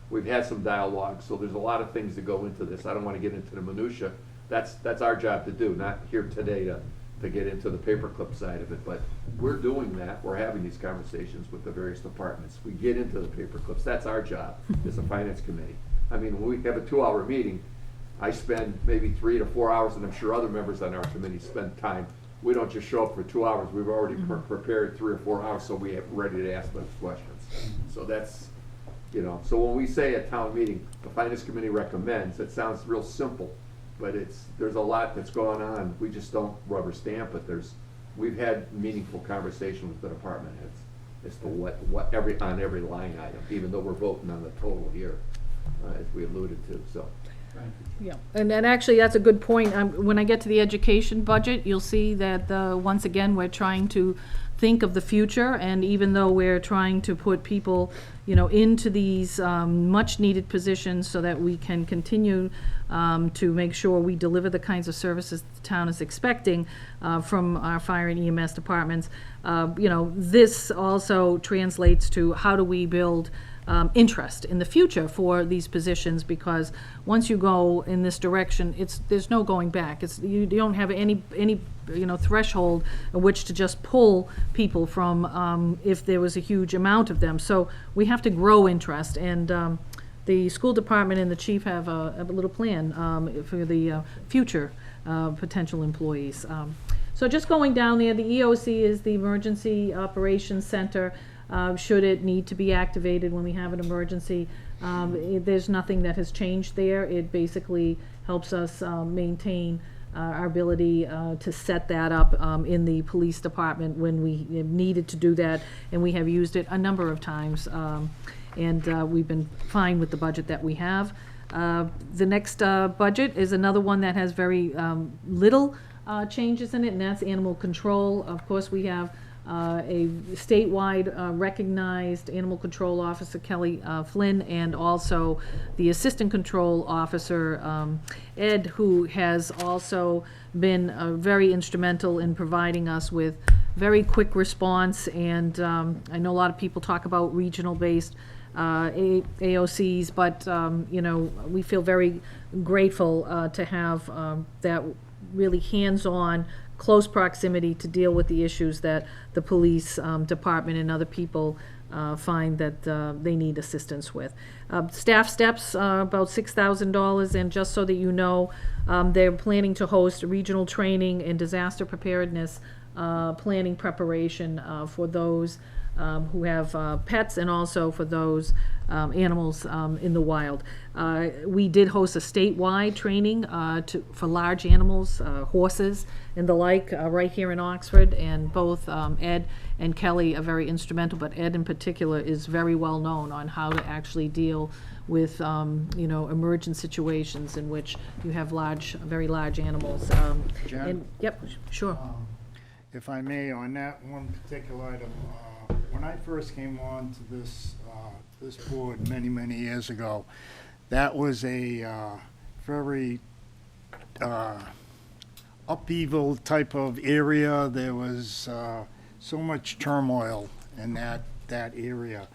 We've had some dialogue, so there's a lot of things that go into this. I don't wanna get into the minutia. That's our job to do, not here today to get into the paperclip side of it, but we're doing that. We're having these conversations with the various departments. We get into the paperclips. That's our job as a finance committee. I mean, when we have a 2-hour meeting, I spend maybe 3 to 4 hours, and I'm sure other members on our committee spend time. We don't just show up for 2 hours. We've already prepared 3 or 4 hours, so we have ready to ask those questions. So that's, so when we say at town meeting, the finance committee recommends, it sounds real simple, but there's a lot that's going on. We just don't rubber stamp it. We've had meaningful conversation with the department heads as to what on every line item, even though we're voting on the total here, as we alluded to, so. Thank you. Yeah, and actually, that's a good point. When I get to the education budget, you'll see that, once again, we're trying to think of the future, and even though we're trying to put people, into these much-needed positions so that we can continue to make sure we deliver the kinds of services the town is expecting from our fire and EMS departments, this also translates to how do we build interest in the future for these positions, because once you go in this direction, there's no going back. You don't have any threshold at which to just pull people from if there was a huge amount of them. So we have to grow interest, and the school department and the chief have a little plan for the future potential employees. So just going down there, the EOC is the Emergency Operations Center. Should it need to be activated when we have an emergency, there's nothing that has changed there. It basically helps us maintain our ability to set that up in the police department when we needed to do that, and we have used it a number of times, and we've been fine with the budget that we have. The next budget is another one that has very little changes in it, and that's animal control. Of course, we have a statewide recognized animal control officer, Kelly Flynn, and also the assistant control officer, Ed, who has also been very instrumental in providing us with very quick response. And I know a lot of people talk about regional-based AOCs, but we feel very grateful to have that really hands-on, close proximity to deal with the issues that the police department and other people find that they need assistance with. Staff steps, about $6,000, and just so that you know, they're planning to host regional training and disaster preparedness planning preparation for those who have pets, and also for those animals in the wild. We did host a statewide training for large animals, horses and the like, right here in Oxford, and both Ed and Kelly are very instrumental, but Ed in particular is very well known on how to actually deal with emergent situations in which you have very large animals. Jen? Yep, sure. If I may, on that one particular item, when I first came on to this board many years ago, that was a very upheaval type of area. There was so much turmoil in that area,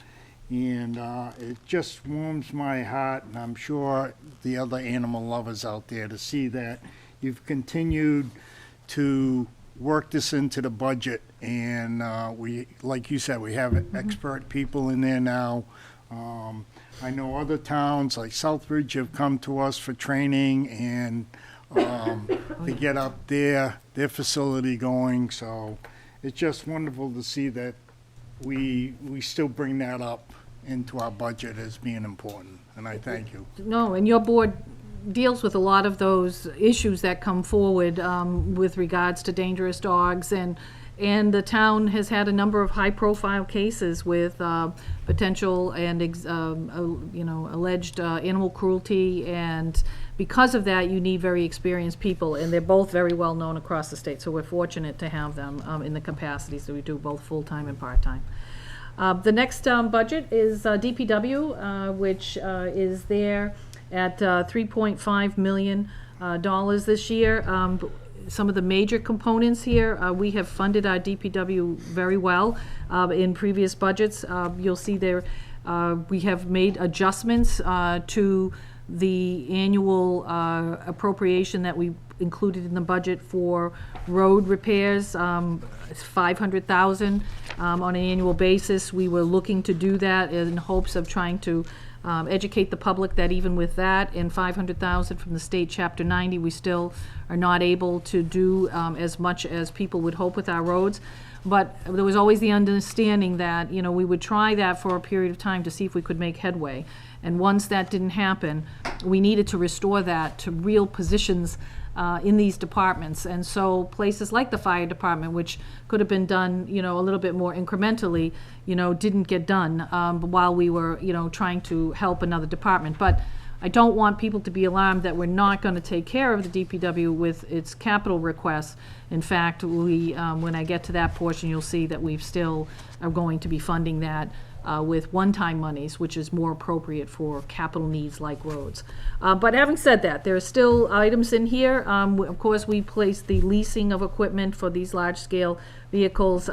and it just warms my heart, and I'm sure the other animal lovers out there, to see that you've continued to work this into the budget, and we, like you said, we have expert people in there now. I know other towns like Southbridge have come to us for training and to get up their facility going, so it's just wonderful to see that we still bring that up into our budget as being important, and I thank you. No, and your board deals with a lot of those issues that come forward with regards to dangerous dogs, and the town has had a number of high-profile cases with potential and alleged animal cruelty and because of that, you need very experienced people, and they're both very well-known across the state, so we're fortunate to have them in the capacities that we do, both full-time and part-time. The next budget is DPW, which is there at $3.5 million this year. Some of the major components here, we have funded our DPW very well in previous budgets. You'll see there, we have made adjustments to the annual appropriation that we included in the budget for road repairs. It's $500,000 on an annual basis. We were looking to do that in hopes of trying to educate the public that even with that and $500,000 from the state Chapter 90, we still are not able to do as much as people would hope with our roads. But there was always the understanding that, you know, we would try that for a period of time to see if we could make headway. And once that didn't happen, we needed to restore that to real positions in these departments. And so places like the fire department, which could have been done, you know, a little bit more incrementally, you know, didn't get done while we were, you know, trying to help another department. But I don't want people to be alarmed that we're not going to take care of the DPW with its capital requests. In fact, we, when I get to that portion, you'll see that we still are going to be funding that with one-time monies, which is more appropriate for capital needs like roads. But having said that, there are still items in here. Of course, we placed the leasing of equipment for these large-scale vehicles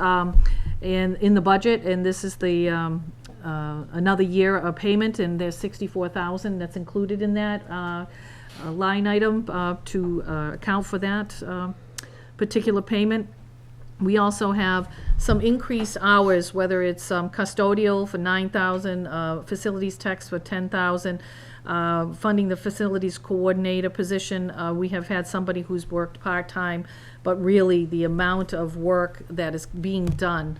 in the budget, and this is the another year of payment, and there's $64,000 that's included in that line item to account for that particular payment. We also have some increased hours, whether it's custodial for $9,000, facilities techs for $10,000, funding the facilities coordinator position. We have had somebody who's worked part-time, but really the amount of work that is being done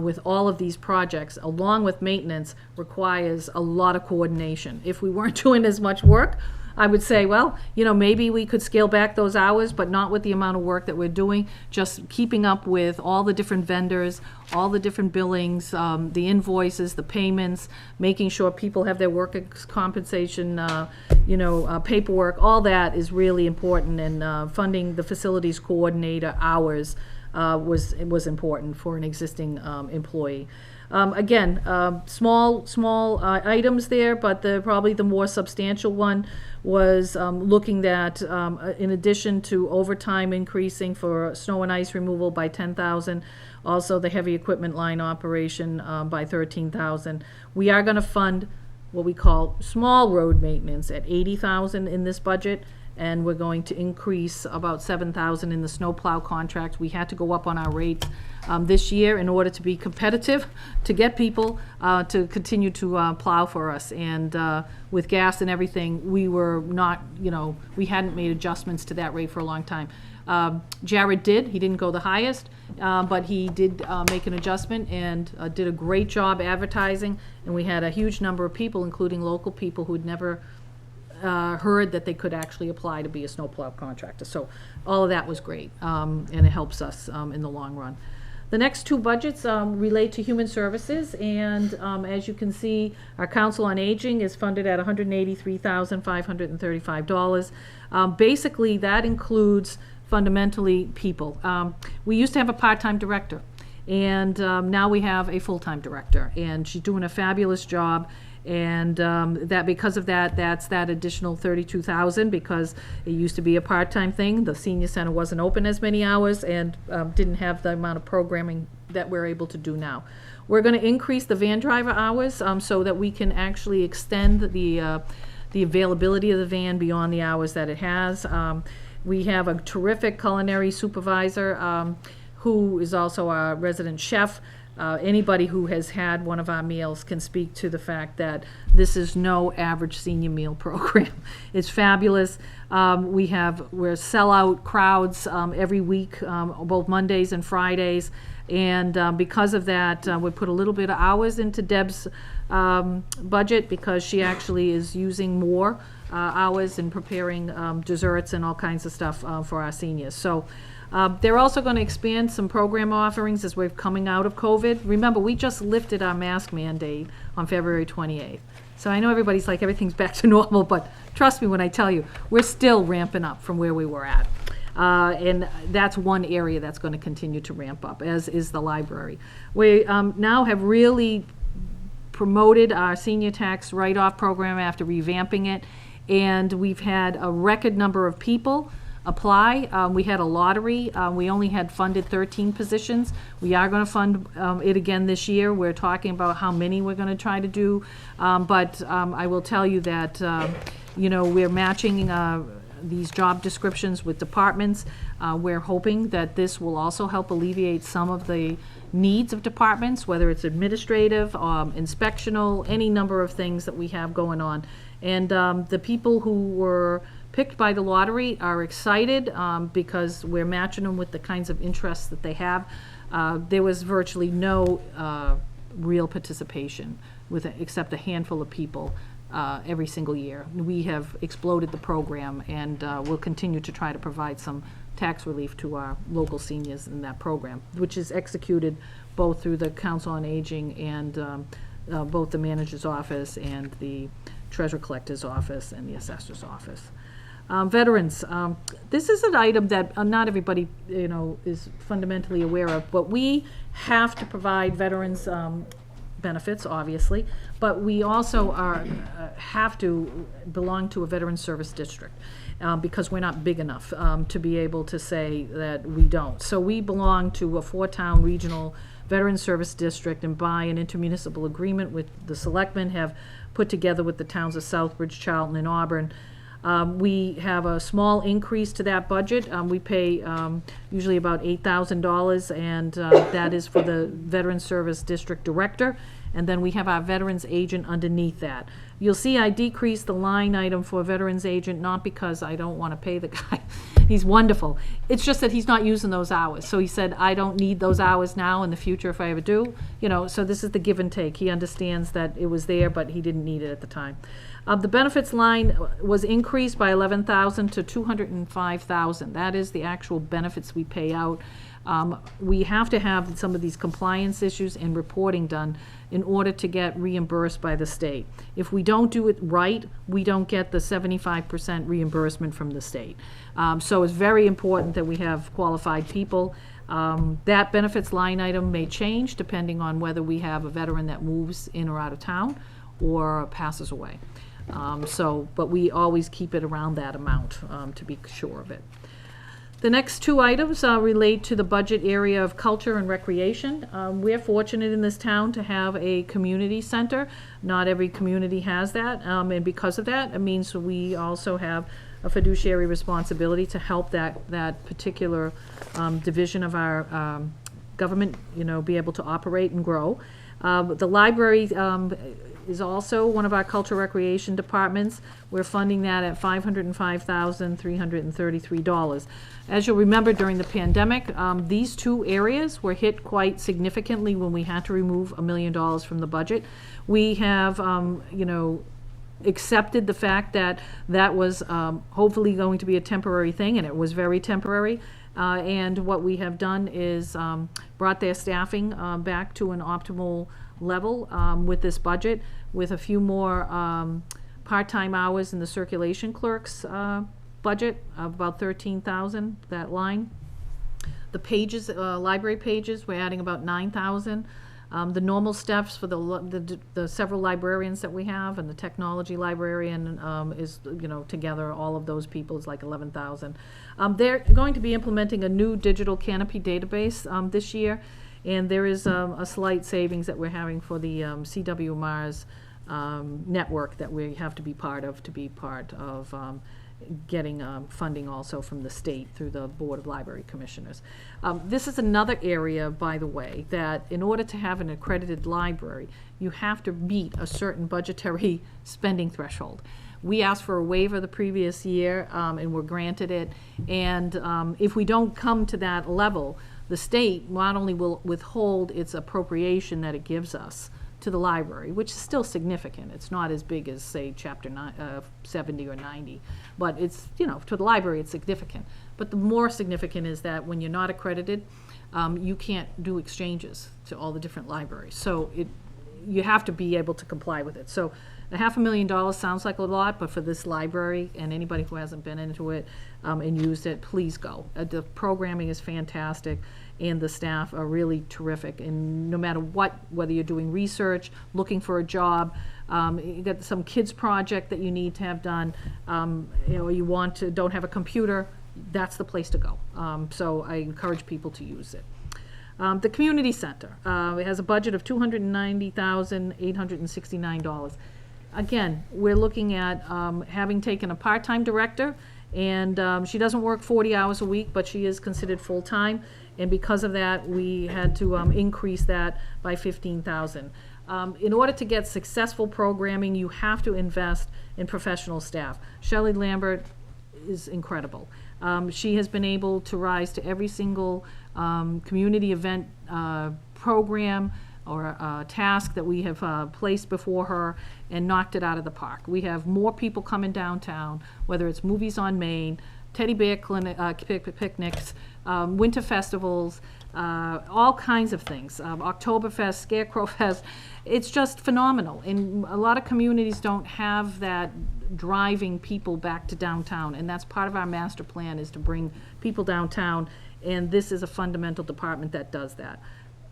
with all of these projects, along with maintenance, requires a lot of coordination. If we weren't doing as much work, I would say, well, you know, maybe we could scale back those hours, but not with the amount of work that we're doing. Just keeping up with all the different vendors, all the different billings, the invoices, the payments, making sure people have their workers' compensation, paperwork, all that is really important, and funding the facilities coordinator hours was important for an existing employee. Again, small items there, but probably the more substantial one was looking at, in addition to overtime increasing for snow and ice removal by $10,000, also the heavy equipment line operation by $13,000. We are going to fund what we call small road maintenance at $80,000 in this budget, and we're going to increase about $7,000 in the snowplow contract. We had to go up on our rates this year in order to be competitive, to get people to continue to plow for us. And with gas and everything, we were not, we hadn't made adjustments to that rate for a long time. Jared did. He didn't go the highest, but he did make an adjustment and did a great job advertising. And we had a huge number of people, including local people, who had never heard that they could actually apply to be a snowplow contractor. So all of that was great, and it helps us in the long run. The next two budgets relate to human services, and as you can see, our Council on Aging is funded at $183,535. Basically, that includes fundamentally people. We used to have a part-time director, and now we have a full-time director, and she's doing a fabulous job. And that because of that, that's that additional $32,000, because it used to be a part-time thing. The senior center wasn't open as many hours and didn't have the amount of programming that we're able to do now. We're going to increase the van driver hours so that we can actually extend the availability of the van beyond the hours that it has. We have a terrific culinary supervisor who is also our resident chef. Anybody who has had one of our meals can speak to the fact that this is no average senior meal program. It's fabulous. We're sellout crowds every week, both Mondays and Fridays. And because of that, we put a little bit of hours into Deb's budget, because she actually is using more hours in preparing desserts and all kinds of stuff for our seniors. So they're also going to expand some program offerings as we're coming out of COVID. Remember, we just lifted our mask mandate on February 28th. So I know everybody's like, everything's back to normal, but trust me when I tell you, we're still ramping up from where we were at. And that's one area that's going to continue to ramp up, as is the library. We now have really promoted our senior tax write-off program after revamping it, and we've had a record number of people apply. We had a lottery. We only had funded 13 positions. We are going to fund it again this year. We're talking about how many we're going to try to do, but I will tell you that, we're matching these job descriptions with departments. We're hoping that this will also help alleviate some of the needs of departments, whether it's administrative, inspectional, any number of things that we have going on. And the people who were picked by the lottery are excited because we're matching them with the kinds of interests that they have. There was virtually no real participation except a handful of people every single year. We have exploded the program, and we'll continue to try to provide some tax relief to our local seniors in that program, which is executed both through the Council on Aging and both the manager's office and the treasurer collector's office and the assessor's office. Veterans, this is an item that not everybody, is fundamentally aware of, but we have to provide veterans benefits, obviously, but we also have to belong to a veteran service district because we're not big enough to be able to say that we don't. So we belong to a 4-town regional veteran service district, and by an intermunicipal agreement with the Selectmen have put together with the towns of Southbridge, Charlton, and Auburn. We have a small increase to that budget. We pay usually about $8,000, and that is for the Veteran Service District Director, and then we have our Veterans Agent underneath that. You'll see I decreased the line item for Veterans Agent, not because I don't want to pay the guy. He's wonderful. It's just that he's not using those hours. So he said, I don't need those hours now, in the future if I ever do. So this is the give and take. He understands that it was there, but he didn't need it at the time. The benefits line was increased by $11,000 to $205,000. That is the actual benefits we pay out. We have to have some of these compliance issues and reporting done in order to get reimbursed by the state. If we don't do it right, we don't get the 75% reimbursement from the state. So it's very important that we have qualified people. That benefits line item may change depending on whether we have a veteran that moves in or out of town or passes away. But we always keep it around that amount to be sure of it. The next two items relate to the budget area of culture and recreation. We're fortunate in this town to have a community center. Not every community has that, and because of that, it means we also have a fiduciary responsibility to help that particular division of our government, be able to operate and grow. The library is also one of our cultural recreation departments. We're funding that at $505,333. As you'll remember, during the pandemic, these two areas were hit quite significantly when we had to remove $1 million from the budget. We have, accepted the fact that that was hopefully going to be a temporary thing, and it was very temporary. And what we have done is brought their staffing back to an optimal level with this budget, with a few more part-time hours in the circulation clerk's budget of about $13,000, that line. The pages, library pages, we're adding about 9,000. The normal steps for the several librarians that we have, and the technology librarian is, together, all of those people is like 11,000. They're going to be implementing a new digital canopy database this year, and there is a slight savings that we're having for the CWMR's network that we have to be part of getting funding also from the state through the Board of Library Commissioners. This is another area, by the way, that in order to have an accredited library, you have to meet a certain budgetary spending threshold. We asked for a waiver the previous year, and were granted it. And if we don't come to that level, the state not only will withhold its appropriation that it gives us to the library, which is still significant. It's not as big as, say, Chapter 70 or 90, but it's, to the library it's significant. But the more significant is that when you're not accredited, you can't do exchanges to all the different libraries. So you have to be able to comply with it. So $500,000 sounds like a lot, but for this library and anybody who hasn't been into it and used it, please go. The programming is fantastic, and the staff are really terrific. And no matter what, whether you're doing research, looking for a job, you got some kids project that you need to have done, you don't have a computer, that's the place to go. So I encourage people to use it. The community center, it has a budget of $290,869. Again, we're looking at having taken a part-time director, and she doesn't work 40 hours a week, but she is considered full-time, and because of that, we had to increase that by $15,000. In order to get successful programming, you have to invest in professional staff. Shelley Lambert is incredible. She has been able to rise to every single community event program or task that we have placed before her and knocked it out of the park. We have more people coming downtown, whether it's Movies on Main, teddy bear picnics, winter festivals, all kinds of things, Oktoberfest, Scarecrow Fest. It's just phenomenal. And a lot of communities don't have that driving people back to downtown, and that's part of our master plan, is to bring people downtown, and this is a fundamental department that does that.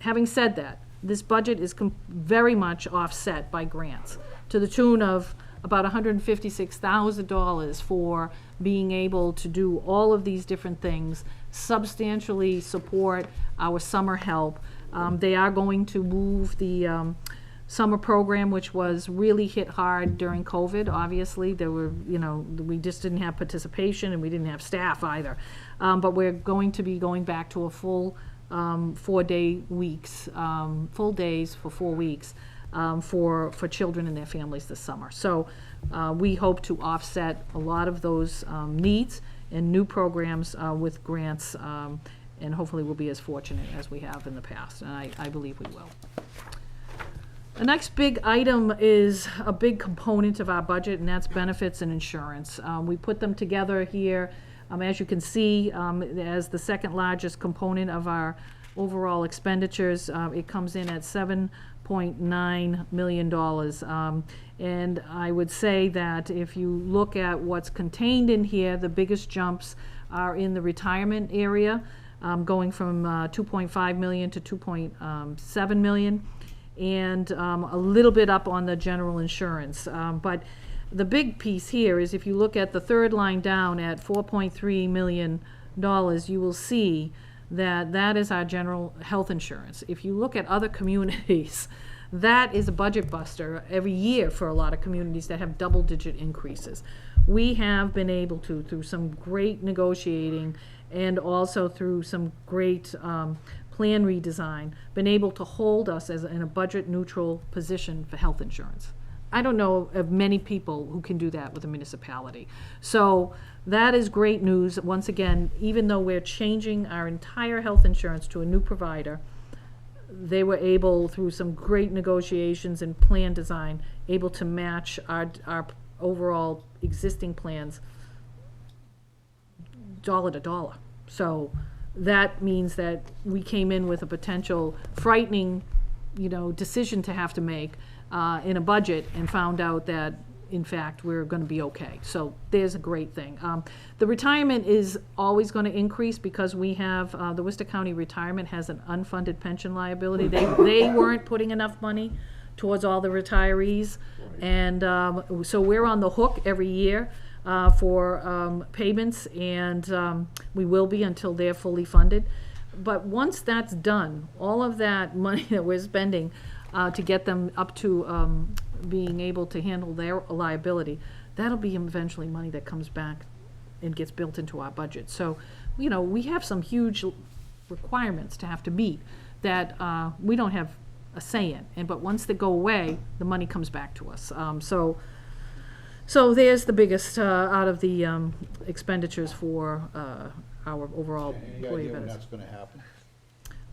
Having said that, this budget is very much offset by grants to the tune of about $156,000 for being able to do all of these different things, substantially support our summer help. They are going to move the summer program, which was really hit hard during COVID. Obviously, there were, we just didn't have participation, and we didn't have staff either. But we're going to be going back to a full 4-day weeks, full days for 4 weeks for children and their families this summer. So we hope to offset a lot of those needs and new programs with grants, and hopefully we'll be as fortunate as we have in the past, and I believe we will. The next big item is a big component of our budget, and that's benefits and insurance. We put them together here, as you can see, as the second largest component of our overall expenditures. It comes in at $7.9 million. And I would say that if you look at what's contained in here, the biggest jumps are in the retirement area, going from $2.5 million to $2.7 million. And a little bit up on the general insurance. But the big piece here is if you look at the third line down at $4.3 million, you will see that that is our general health insurance. If you look at other communities, that is a budget buster every year for a lot of communities that have double-digit increases. We have been able to, through some great negotiating and also through some great plan redesign, been able to hold us in a budget neutral position for health insurance. I don't know of many people who can do that with a municipality. So that is great news. Once again, even though we're changing our entire health insurance to a new provider, they were able, through some great negotiations and plan design, able to match our overall existing plans dollar to dollar. So that means that we came in with a potential frightening, decision to have to make in a budget, and found out that, in fact, we're going to be okay. So there's a great thing. The retirement is always going to increase because we have, the Worcester County Retirement has an unfunded pension liability. They weren't putting enough money towards all the retirees. And so we're on the hook every year for payments, and we will be until they're fully funded. But once that's done, all of that money that we're spending to get them up to being able to handle their liability, that'll be eventually money that comes back and gets built into our budget. So, we have some huge requirements to have to meet that we don't have a say in. But once they go away, the money comes back to us. So there's the biggest out of the expenditures for our overall Any employee idea when benefits. that's gonna happen?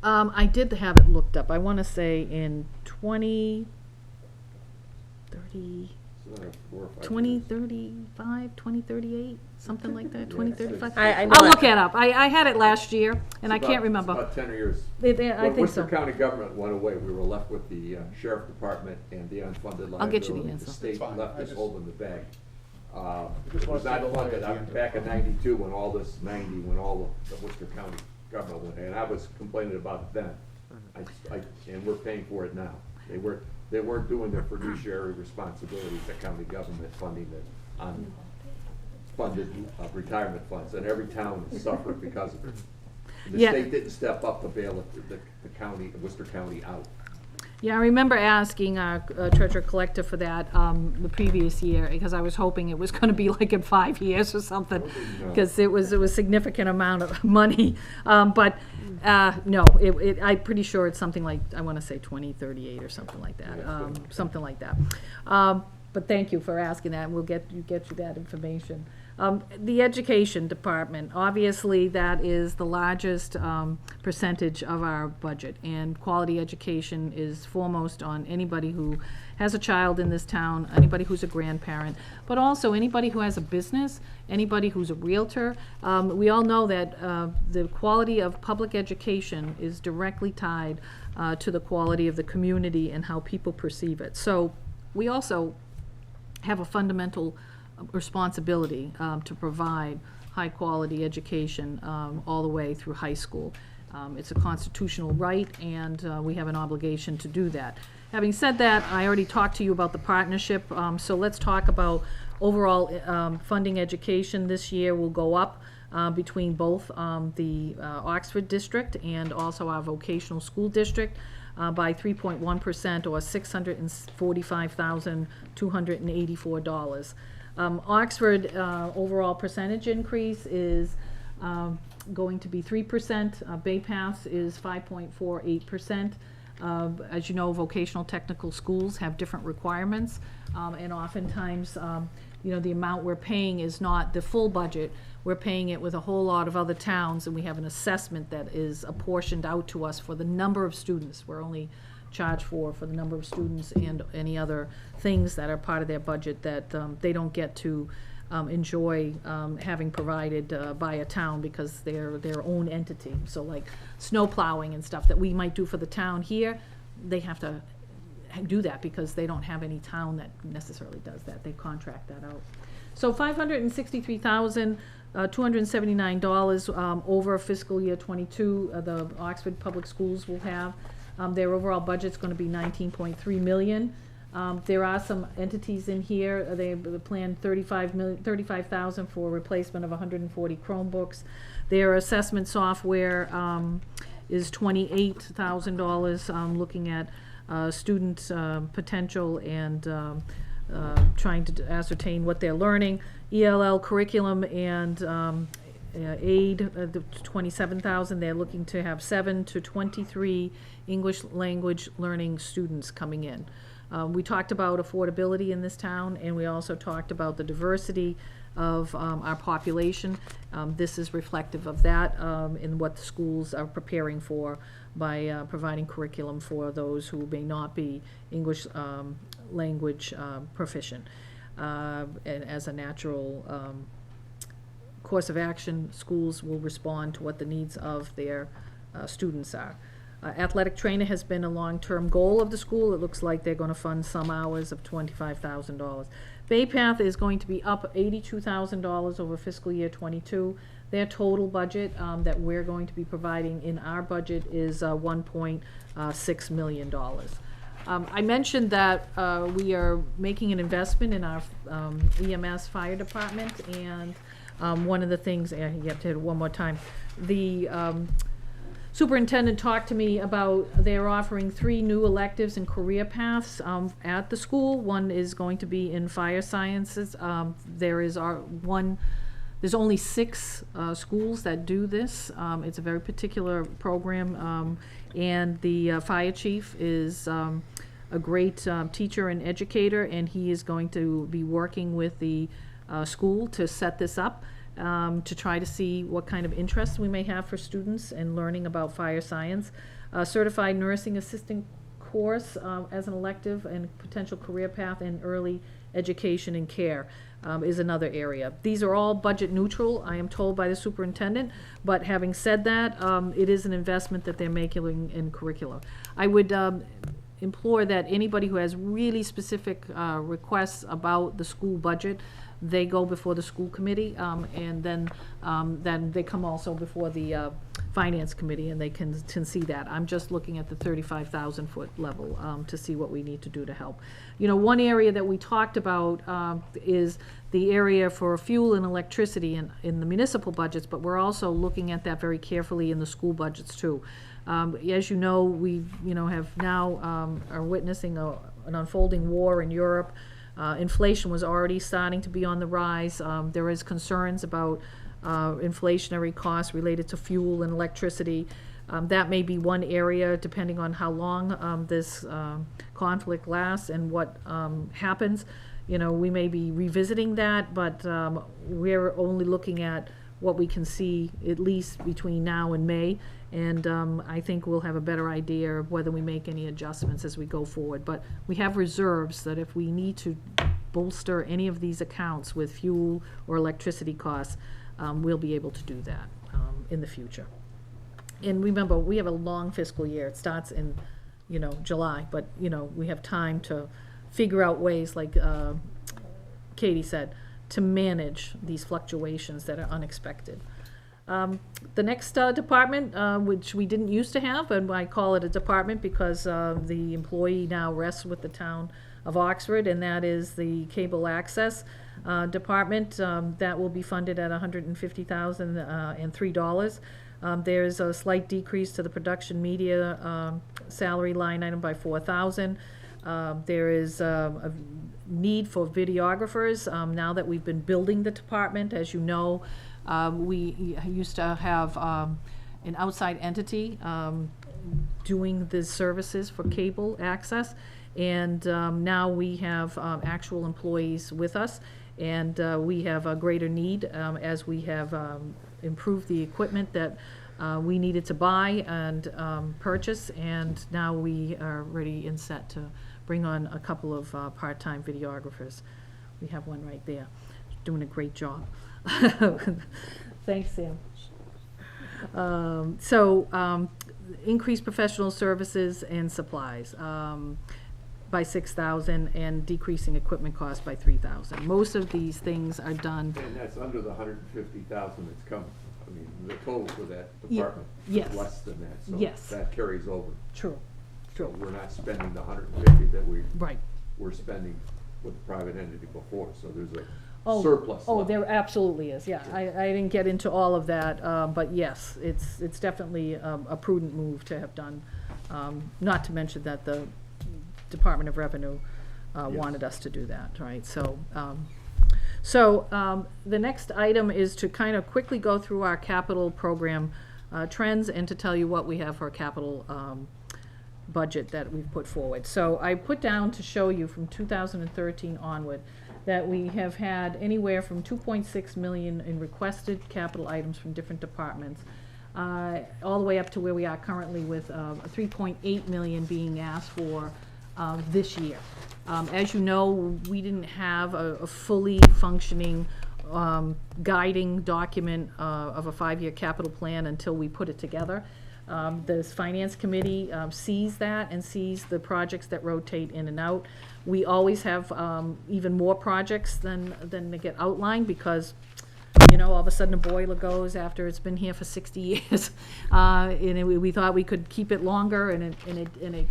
I did have it looked up. I want to say in 2030, 4 or 5 years. 2035, 2038, something like that, Yeah, 2035? I know I'll it. look it up. I had it last year, and I It's can't about- remember. It's about 10 years. I When think so. Worcester County government went away, we were left with the sheriff department and the unfunded liability. I'll get you the answer. The state That's fine. left I us just- holding the bag. Just It was wanna not take a look funded, at the end. back in 92, when all this, 90, when all the Worcester County government went, and I was complaining about it then. And we're paying for it now. They weren't doing their fiduciary responsibilities, the county government funding the unfunded retirement funds, and every town has suffered because of it. The Yeah. state didn't step up to bail the county, Worcester County out. Yeah, I remember asking our treasurer collector for that the previous year, because I was hoping it was gonna be like in 5 years or something, No. because it was a significant amount of money. But, no, I'm pretty sure it's something like, I wanna say 2038 or something like that, Yeah. something like that. But thank you for asking that, and we'll get you that information. The Education Department, obviously, that is the largest percentage of our budget, and quality education is foremost on anybody who has a child in this town, anybody who's a grandparent, but also anybody who has a business, anybody who's a realtor. We all know that the quality of public education is directly tied to the quality of the community and how people perceive it. So we also have a fundamental responsibility to provide high-quality education all the way through high school. It's a constitutional right, and we have an obligation to do that. Having said that, I already talked to you about the partnership, so let's talk about overall funding education. This year will go up between both the Oxford district and also our vocational school district by 3.1%, or $645,284. Oxford overall percentage increase is going to be 3%. Bay Path's is 5.48%. As you know, vocational technical schools have different requirements, and oftentimes, the amount we're paying is not the full budget. We're paying it with a whole lot of other towns, and we have an assessment that is apportioned out to us for the number of students. We're only charged for the number of students and any other things that are part of their budget that they don't get to enjoy having provided by a town, because they're their own entity. So like snow plowing and stuff that we might do for the town here, they have to do that because they don't have any town that necessarily does that. They contract that out. So $563,279 over fiscal year '22, the Oxford Public Schools will have. Their overall budget's gonna be $19.3 million. There are some entities in here, they planned $35,000 for replacement of 140 Chromebooks. Their assessment software is $28,000, looking at student potential and trying to ascertain what they're learning. ELL curriculum and aid, the $27,000. They're looking to have 7 to 23 English language learning students coming in. We talked about affordability in this town, and we also talked about the diversity of our population. This is reflective of that in what the schools are preparing for by providing curriculum for those who may not be English language proficient. And as a natural course of action, schools will respond to what the needs of their students are. Athletic trainer has been a long-term goal of the school. It looks like they're gonna fund some hours of $25,000. Bay Path is going to be up $82,000 over fiscal year =22. Their total budget that we're going to be providing in our budget is $1.6 million. I mentioned that we are making an investment in our EMS fire department, and one of the things, you have to hit it one more time, the superintendent talked to me about they're offering 3 new electives and career paths at the school. One is going to be in fire sciences. There's only 6 schools that do this. It's a very particular program, and the fire chief is a great teacher and educator, and he is going to be working with the school to set this up. To try to see what kind of interest we may have for students in learning about fire science. Certified nursing assistant course as an elective and potential career path in early education, and care is another area. These are all budget neutral, I am told by the superintendent, but having said that, it is an investment that they're making in curricula. I would implore that anybody who has really specific requests about the school budget, they go before the school committee, and then they come also before the finance committee, and they can see that. I'm just looking at the 35,000 foot level to see what we need to do to help. You know, one area that we talked about is the area for fuel and electricity in the municipal budgets, but we're also looking at that very carefully in the school budgets too. As you know, we have now are witnessing an unfolding war in Europe. Inflation was already starting to be on the rise. There is concerns about inflationary costs related to fuel and electricity. That may be one area, depending on how long this conflict lasts and what happens. We may be revisiting that, but we're only looking at what we can see at least between now and May. And I think we'll have a better idea of whether we make any adjustments as we go forward. But we have reserves that if we need to bolster any of these accounts with fuel or electricity costs, we'll be able to do that in the future. And remember, we have a long fiscal year. It starts in, July, but, we have time to figure out ways, like Katie said, to manage these fluctuations that are unexpected. The next department, which we didn't used to have, and I call it a department because the employee now rests with the town of Oxford, and that is the cable access department. That will be funded at $150,003. There's a slight decrease to the production media salary line item by $4,000. There is a need for videographers now that we've been building the department. As you know, we used to have an outside entity doing the services for cable access, and now we have actual employees with us, and we have a greater need as we have improved the equipment that we needed to buy and purchase, and now we are ready and set to bring on a couple of part-time videographers. We have one right there, doing a great job. Thanks, Sam. Increased professional services and supplies by $6,000 and decreasing equipment costs by $3,000. Most of these things are done. And that's under the 150,000 that's coming. I mean, the total for that department yes. is less than that, so Yes. that carries over. True. So we're not spending the 150 that we Right. were spending with the private entity before, so there's a Oh, surplus Oh, left. there absolutely is, yeah. I didn't get into all of that, but yes, it's definitely a prudent move to have done. Not to mention that the Department of Revenue wanted us to do that, right? So the next item is to kind of quickly go through our capital program trends and to tell you what we have for a capital budget that we've put forward. So I put down to show you from 2013 onward that we have had anywhere from 2.6 million in requested capital items from different departments, all the way up to where we are currently with 3.8 million being asked for this year. As you know, we didn't have a fully functioning guiding document of a 5-year capital plan until we put it together. The finance committee sees that and sees the projects that rotate in and out. We always have even more projects than they get outlined because, all of a sudden a boiler goes after it's been here for 60 years. And we thought we could keep it longer, and it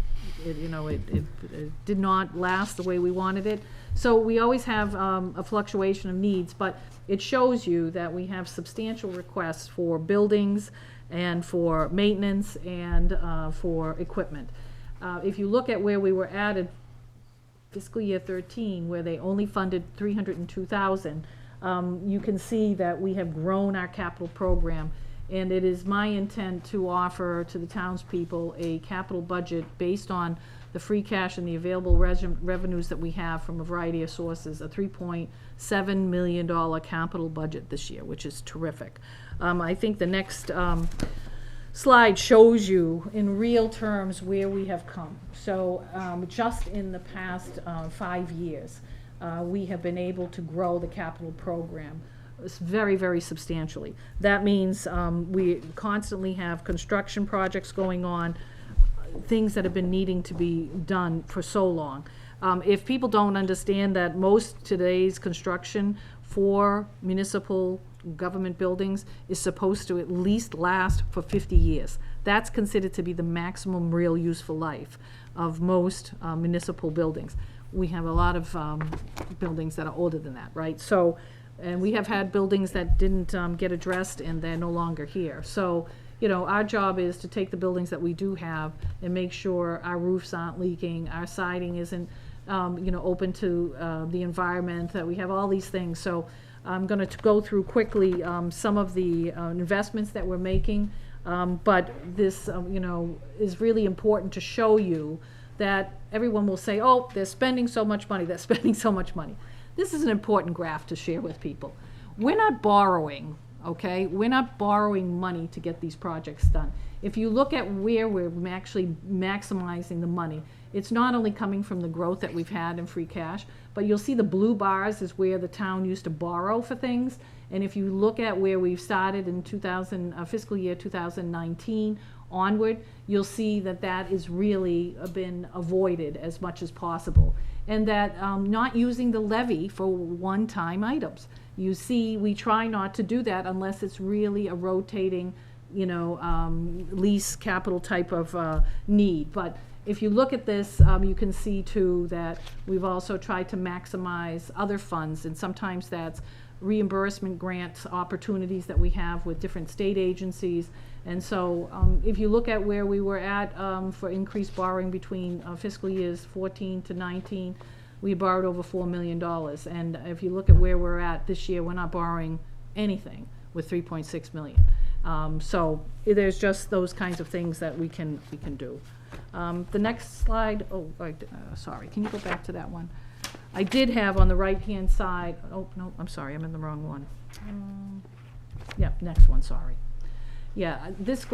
did not last the way we wanted it. So we always have a fluctuation of needs, but it shows you that we have substantial requests for buildings and for maintenance and for equipment. If you look at where we were at in fiscal year 13, where they only funded $302,000, you can see that we have grown our capital program, and it is my intent to offer to the townspeople a capital budget based on the free cash and the available revenues that we have from a variety of sources, a $3.7 million capital budget this year, which is terrific. I think the next slide shows you in real terms where we have come. So just in the past 5 years, we have been able to grow the capital program very, very substantially. That means we constantly have construction projects going on, things that have been needing to be done for so long. If people don't understand that most today's construction for municipal government buildings is supposed to at least last for 50 years. That's considered to be the maximum real useful life of most municipal buildings. We have a lot of buildings that are older than that, right? So, and we have had buildings that didn't get addressed and they're no longer here. So, you know, our job is to take the buildings that we do have and make sure our roofs aren't leaking, our siding isn't, you know, open to the environment, that we have all these things. So I'm going to go through quickly some of the investments that we're making, but this, you know, is really important to show you that everyone will say, oh, they're spending so much money, they're spending so much money. This is an important graph to share with people. We're not borrowing, okay? We're not borrowing money to get these projects done. If you look at where we're actually maximizing the money, it's not only coming from the growth that we've had in free cash, but you'll see the blue bars is where the town used to borrow for things. And if you look at where we've started in fiscal year 2019 onward, you'll see that that is really been avoided as much as possible. And that not using the levy for one-time items. You see, we try not to do that unless it's really a rotating, you know, lease capital type of need. But if you look at this, you can see too that we've also tried to maximize other funds, and sometimes that's reimbursement grant opportunities that we have with different state agencies. And so if you look at where we were at for increased borrowing between fiscal years 14 to 19, we borrowed over $4 million. And if you look at where we're at this year, we're not borrowing anything with $3.6 million. So there's just those kinds of things that we can do. The next slide, sorry, can you go back to that one? I did have on the right-hand side, oh, no, I'm sorry, I'm in the wrong one. Yeah, next one, sorry. Yeah, this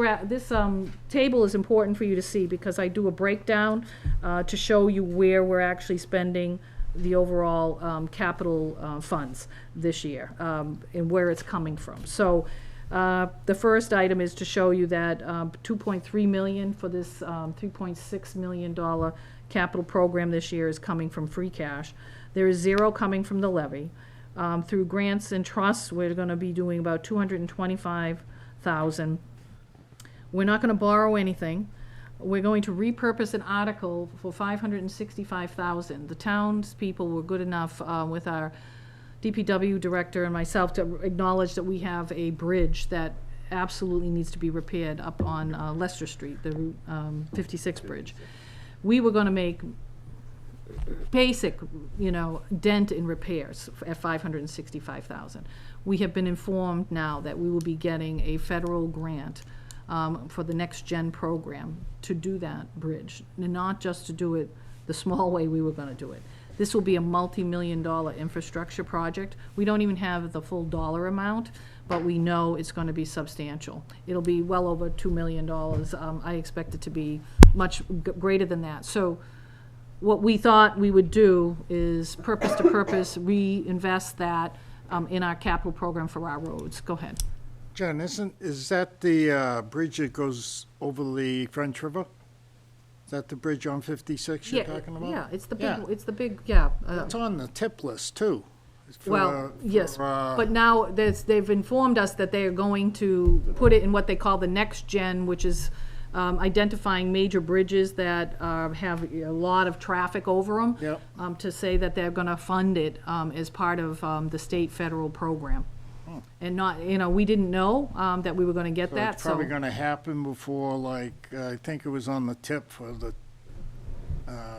table is important for you to see because I do a breakdown to show you where we're actually spending the overall capital funds this year and where it's coming from. So the first item is to show you that $2.3 million for this $3.6 million capital program this year is coming from free cash. There is zero coming from the levy. Through grants and trusts, we're going to be doing about $225,000. We're not going to borrow anything. We're going to repurpose an article for $565,000. The townspeople were good enough with our DPW director and myself to acknowledge that we have a bridge that absolutely needs to be repaired up on Leicester Street, the Route 56 bridge. We were going to make basic, you know, dent in repairs at $565,000. We have been informed now that we will be getting a federal grant for the Next Gen program to do that bridge, and not just to do it the small way we were going to do it. This will be a multi-million-dollar infrastructure project. We don't even have the full dollar amount, but we know it's going to be substantial. It'll be well over $2 million. I expect it to be much greater than that. So what we thought we would do is purpose to purpose reinvest that in our capital program for our roads. Go ahead. Jen, is that the bridge that goes over the French River? Is that the bridge on 56 you're talking about? Yeah, it's the big, Yeah. it's the big, yeah. It's on the tip list, too. Yes, but now they've informed us that they are going to put it in what they call the Next Gen, which is identifying major bridges that have a lot of traffic over them. Yep. To say that they're gonna fund it as part of the state-federal program. And not, you know, we didn't know that we were gonna get that, It's so. probably gonna happen before, like, I think it was on the tip for the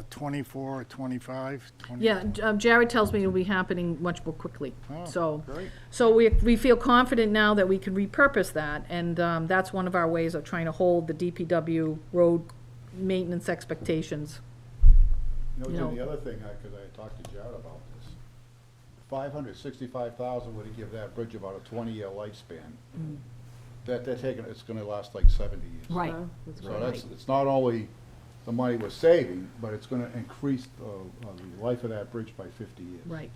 24 or 25. Yeah, Jared tells me it'll be happening much more quickly. Oh, So, great. so we feel confident now that we can repurpose that, and that's one of our ways of trying to hold the DPW road maintenance expectations. You You know, know. the other thing, because I talked to Jared about this, 565,000 would give that bridge about a 20-year lifespan. They're taking, it's gonna last like 70 years. Right. So that's, it's not only the money we're saving, but it's gonna increase the life of that bridge by 50 years. Right,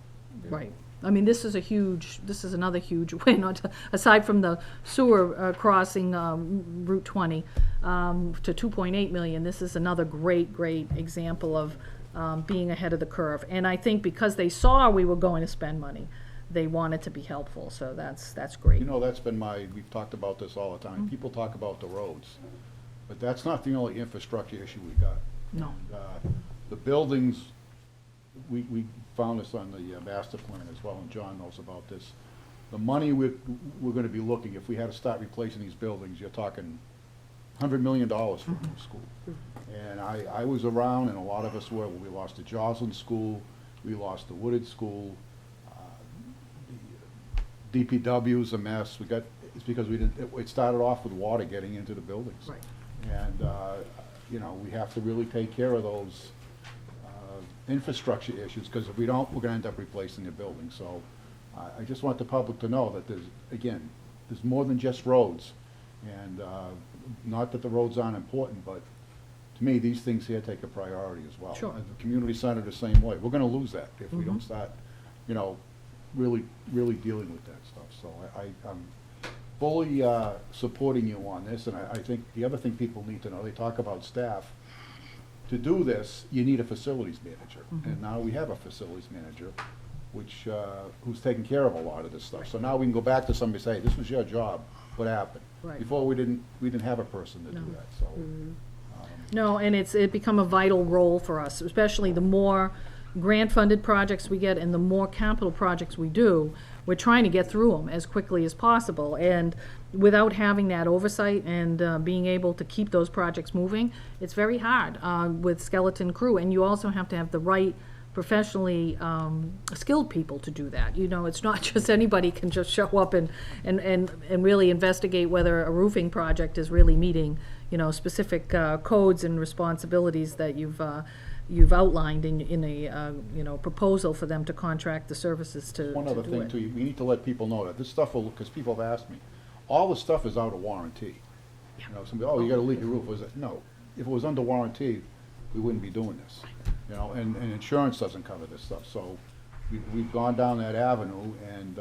right. I mean, this is another huge win, aside from the sewer crossing Route 20 to 2.8 million. This is another great example of being ahead of the curve. And I think because they saw we were going to spend money, they wanted to be helpful, so that's great. You know, that's been we've talked about this all the time. People talk about the roads, but that's not the only infrastructure issue we got. No. And, the buildings, we found this on the master plan as well, and John knows about this. The money we're gonna be looking, if we had to start replacing these buildings, you're talking $100 million for a new school. And I was around, and a lot of us were, when we lost the Joslin School, we lost the Wooded School, the DPW's a mess. It's because it started off with water getting into the buildings. Right. And, you know, we have to really take care of those infrastructure issues, because if we don't, we're gonna end up replacing the building. So I just want the public to know that there's more than just roads. And not that the roads aren't important, but to me, these things here take a priority as well. Sure. And the community center the same way. We're gonna lose that if we don't start, you know, really dealing with that stuff. So I'm fully supporting you on this, and I think the other thing people need to know, they talk about staff. To do this, you need a facilities manager, and now we have a facilities manager, who's taking care of a lot of this stuff. So now we can go back to somebody and say, this was your job, what happened? Right. Before, we didn't have a person to do that, so. No, and it become a vital role for us, especially the more grant-funded projects we get and the more capital projects we do, we're trying to get through them as quickly as possible. And without having that oversight and being able to keep those projects moving, it's very hard with skeleton crew. And you also have to have the right professionally skilled people to do that. You know, it's not just anybody can just show up and really investigate whether a roofing project is really meeting, you know, specific codes and responsibilities that you've outlined in a you know, proposal for them to contract the services to do it. One other thing too, we need to let people know that this stuff because people have asked me, all the stuff is out of warranty. You know, somebody, you got a leaky roof, was it? No, if it was under warranty, we wouldn't be doing this. You know, and insurance doesn't cover this stuff, so we've gone down that avenue, and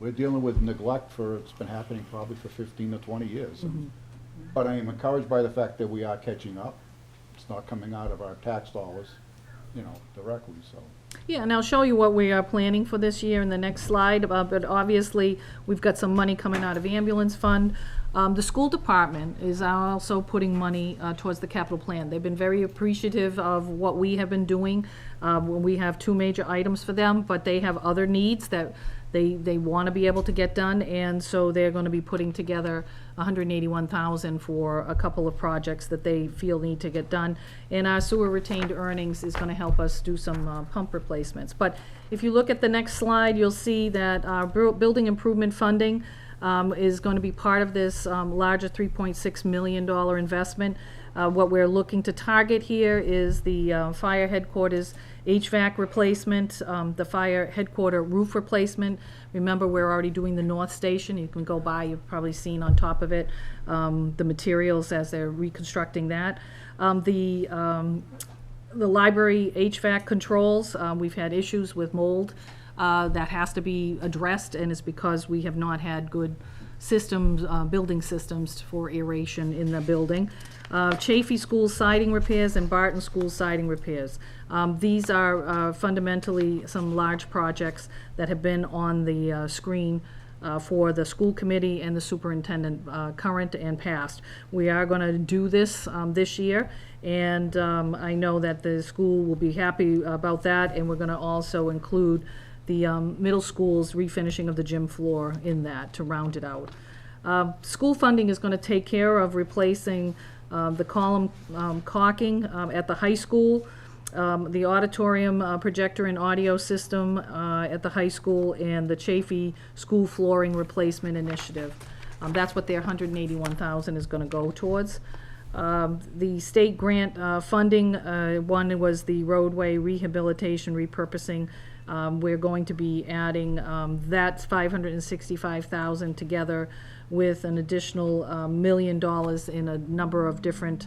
we're dealing with neglect it's been happening probably for 15 to 20 years. But I am encouraged by the fact that we are catching up. It's not coming out of our tax dollars, you know, directly, so. Yeah, and I'll show you what we are planning for this year in the next slide, but obviously, we've got some money coming out of ambulance fund. The school department is also putting money towards the capital plan. They've been very appreciative of what we have been doing. We have 2 major items for them, but they have other needs that they want to be able to get done, and so they're going to be putting together $181,000 for a couple of projects that they feel need to get done. And our sewer retained earnings is going to help us do some pump replacements. But if you look at the next slide, you'll see that our building improvement funding is going to be part of this larger $3.6 million investment. What we're looking to target here is the fire headquarters HVAC replacement, the fire headquarter roof replacement. Remember, we're already doing the North Station. You can go by, you've probably seen on top of it the materials as they're reconstructing that. The library HVAC controls, we've had issues with mold. That has to be addressed, and it's because we have not had good systems, building systems for aeration in the building. Chafee School siding repairs and Barton School siding repairs. These are fundamentally some large projects that have been on the screen for the school committee and the superintendent, current and past. We are going to do this this year, and I know that the school will be happy about that, and we're going to also include the middle school's refinishing of the gym floor in that to round it out. School funding is going to take care of replacing the column caulking at the high school, the auditorium projector and audio system at the high school, and the Chafee school flooring replacement initiative. That's what their $181,000 is going to go towards. The state grant funding, one was the roadway rehabilitation repurposing We're going to be adding, that's $565,000 together with an additional $1 million in a number of different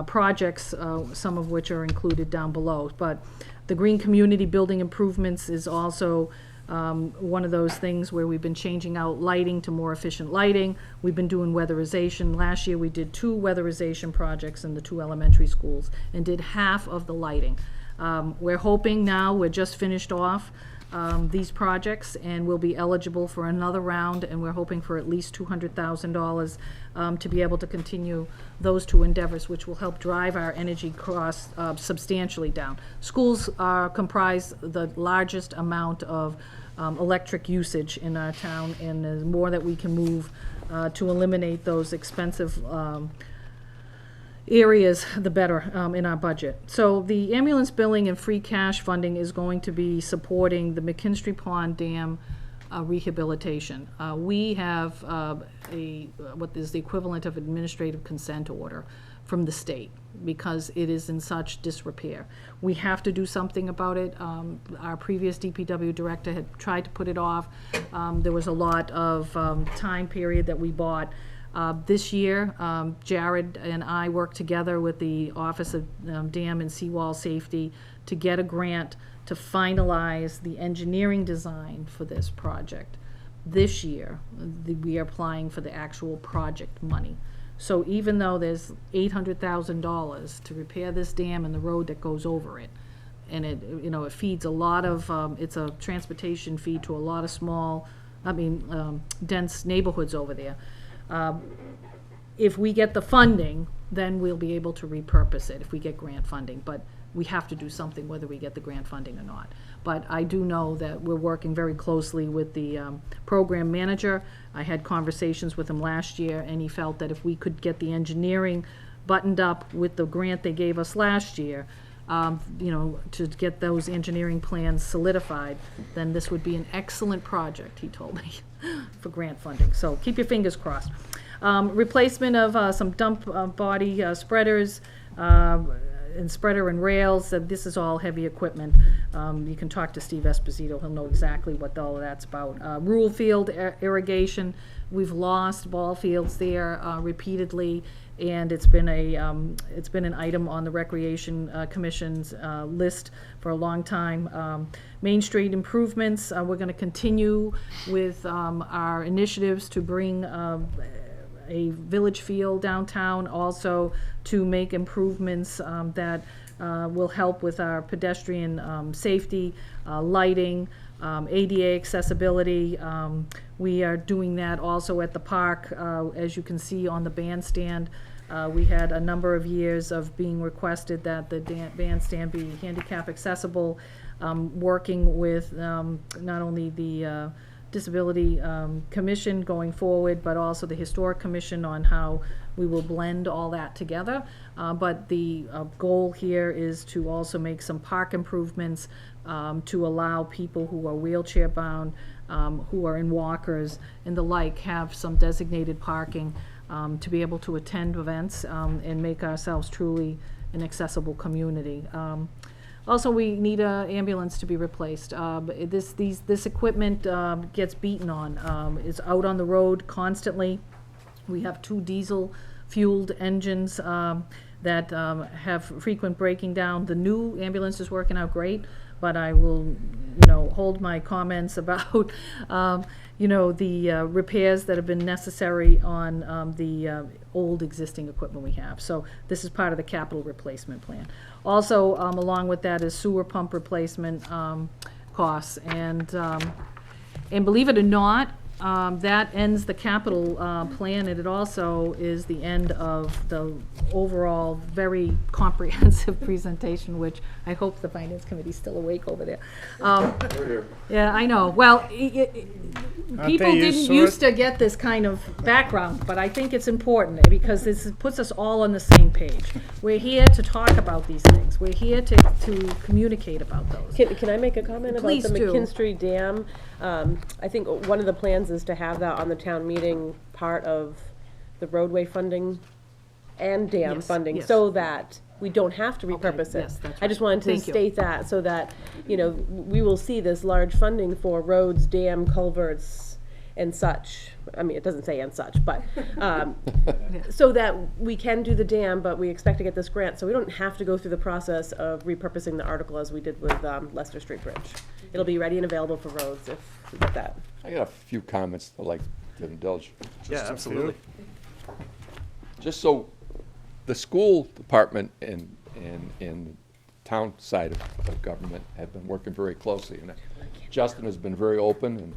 projects, some of which are included down below. But the green community building improvements is also one of those things where we've been changing out lighting to more efficient lighting. We've been doing weatherization. Last year, we did 2 weatherization projects in the 2 elementary schools and did half of the lighting. We're hoping now, we're just finished off these projects, and we'll be eligible for another round, and we're hoping for at least $200,000 to be able to continue those 2 endeavors, which will help drive our energy costs substantially down. Schools comprise the largest amount of electric usage in our town, and the more that we can move to eliminate those expensive areas, the better in our budget. So the ambulance billing and free cash funding is going to be supporting the McKinstry Pond Dam rehabilitation. We have what is the equivalent of administrative consent order from the state because it is in such disrepair. We have to do something about it. Our previous DPW director had tried to put it off. There was a lot of time period that we bought. This year, Jared and I worked together with the Office of Dam and Seawall Safety to get a grant to finalize the engineering design for this project. This year, we are applying for the actual project money. So even though there's $800,000 to repair this dam and the road that goes over it, and it feeds a lot of, it's a transportation feed to a lot of small, dense neighborhoods over there. If we get the funding, then we'll be able to repurpose it if we get grant funding, but we have to do something whether we get the grant funding or not. But I do know that we're working very closely with the program manager. I had conversations with him last year, and he felt that if we could get the engineering buttoned up with the grant they gave us last year, to get those engineering plans solidified, then this would be an excellent project, he told me, for grant funding. So keep your fingers crossed. Replacement of some dump body spreaders and spreader and rails. This is all heavy equipment. You can talk to Steve Esposito. He'll know exactly what all of that's about. Rural field irrigation. We've lost ball fields there repeatedly, and it's been an item on the Recreation Commission's list for a long time. Main Street improvements. We're going to continue with our initiatives to bring a village feel downtown, also to make improvements that will help with our pedestrian safety, lighting, ADA accessibility. We are doing that also at the park. As you can see on the bandstand, we had a number of years of being requested that the bandstand be handicap accessible, working with not only the Disability Commission going forward, but also the Historic Commission on how we will blend all that together. But the goal here is to also make some park improvements to allow people who are wheelchair bound, who are in walkers and the like, have some designated parking to be able to attend events and make ourselves truly an accessible community. Also, we need an ambulance to be replaced. This equipment gets beaten on. It's out on the road constantly. We have 2 diesel-fueled engines that have frequent breaking down. The new ambulance is working out great, but I will, hold my comments about, the repairs that have been necessary on the old existing equipment we have. So this is part of the capital replacement plan. Also, along with that is sewer pump replacement costs. And believe it or not, that ends the capital plan, and it also is the end of the overall very comprehensive presentation, which I hope the Finance Committee's still awake over there. Yeah, I know. Well, people didn't used to get this kind of background, but I think it's important because this puts us all on the same page. We're here to talk about these things. We're here to communicate about those. Can I make a comment Please about the do. McKinstry Dam? I think one of the plans is to have that on the town meeting part of the roadway funding and dam Yes, funding, yes. so that we don't have to Okay, repurpose it. yes, that's I just right. wanted to Thank you. state that, so that, we will see this large funding for roads, dam, culverts, and such. I mean, it doesn't say and such, but, so that we can do the dam, but we expect to get this grant, so we don't have to go through the process of repurposing the article as we did with, Leicester Street Bridge. It'll be ready and available for roads if we get that. I got a few comments I'd like to indulge. Yeah, absolutely. Just so, the school department and town side of government have been working very closely. And Justin has been very open, and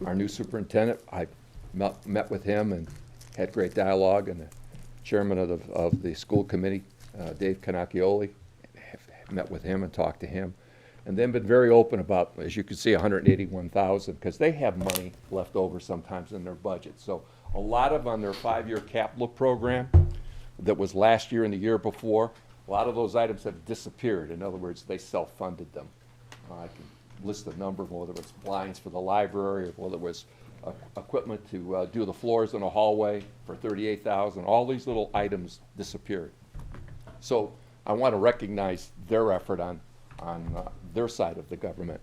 our new superintendent, I met with him and had great dialogue, and the chairman of the school committee, Dave Canacchioli, met with him and talked to him. And they've been very open about, as you can see, 181,000, because they have money left over sometimes in their budget. So a lot of on their 5-year capital program that was last year and the year before, a lot of those items have disappeared. In other words, they self-funded them. I can list a number, whether it's blinds for the library, or whether it was equipment to do the floors in a hallway for 38,000. All these little items disappeared. So I want to recognize their effort on their side of the government.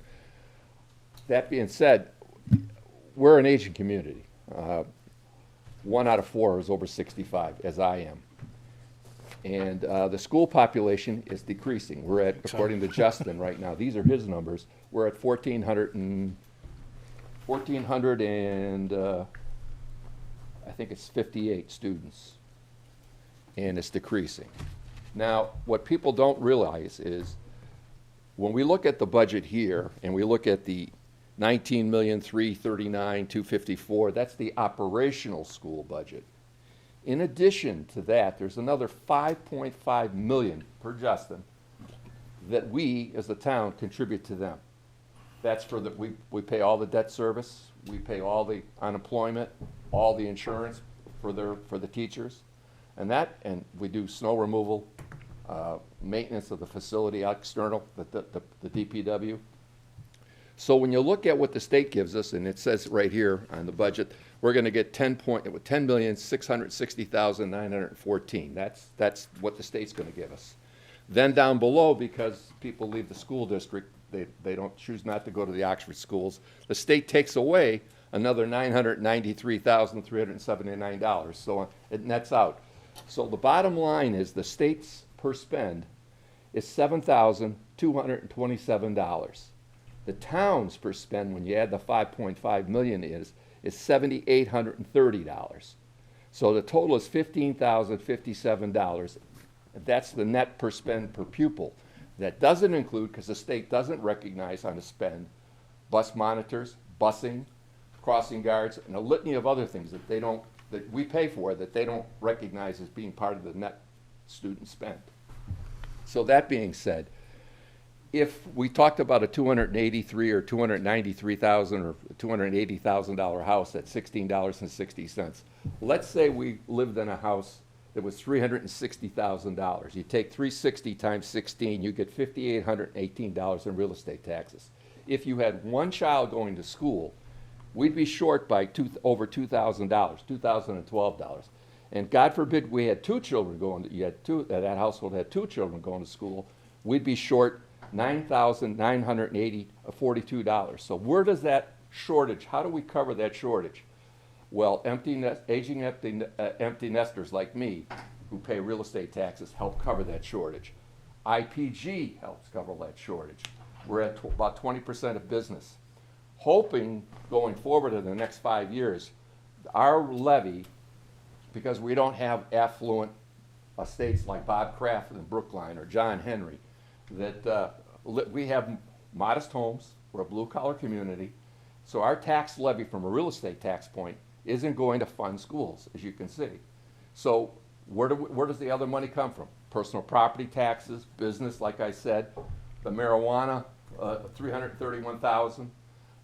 That being said, we're an aging community. 1 out of 4 is over 65, as I am. And the school population is decreasing. We're at, according to Justin right now, these are his numbers, we're at 1,400 and I think it's 58 students. And it's decreasing. Now, what people don't realize is when we look at the budget here and we look at the 19,339,254, that's the operational school budget. In addition to that, there's another 5.5 million per Justin that we, as the town, contribute to them. That's for we pay all the debt service, we pay all the unemployment, all the insurance for the teachers, and we do snow removal, maintenance of the facility external, the DPW. So when you look at what the state gives us, and it says right here on the budget, we're going to get 10,660,914. That's what the state's going to give us. Then down below, because people leave the school district, they don't choose not to go to the Oxford schools, the state takes away another $993,379. So it nets out. So the bottom line is the state's per spend is $7,227. The town's per spend, when you add the 5.5 million is $7,830. So the total is $15,057. That's the net per spend per pupil. That doesn't include, because the state doesn't recognize on the spend, bus monitors, busing, crossing guards, and a litany of other things that that we pay for that they don't recognize as being part of the net student spend. So that being said, if we talked about a $283,000 or $293,000 or $280,000 house at $16.60, let's say we lived in a house that was $360,000. You take 360 times 16, you get $5,818 in real estate taxes. If you had one child going to school, we'd be short by over $2,000, $2,012. And God forbid we had two children going, that household had two children going to school, we'd be short $9,942. So where does that shortage, how do we cover that shortage? Well, aging empty nesters like me, who pay real estate taxes, help cover that shortage. IPG helps cover that shortage. We're at about 20% of business. Hoping, going forward in the next 5 years, our levy, because we don't have affluent estates like Bob Kraft in Brookline or John Henry, that we have modest homes, we're a blue-collar community, so our tax levy from a real estate tax point isn't going to fund schools, as you can see. So where does the other money come from? Personal property taxes, business, like I said, the marijuana, 331,000,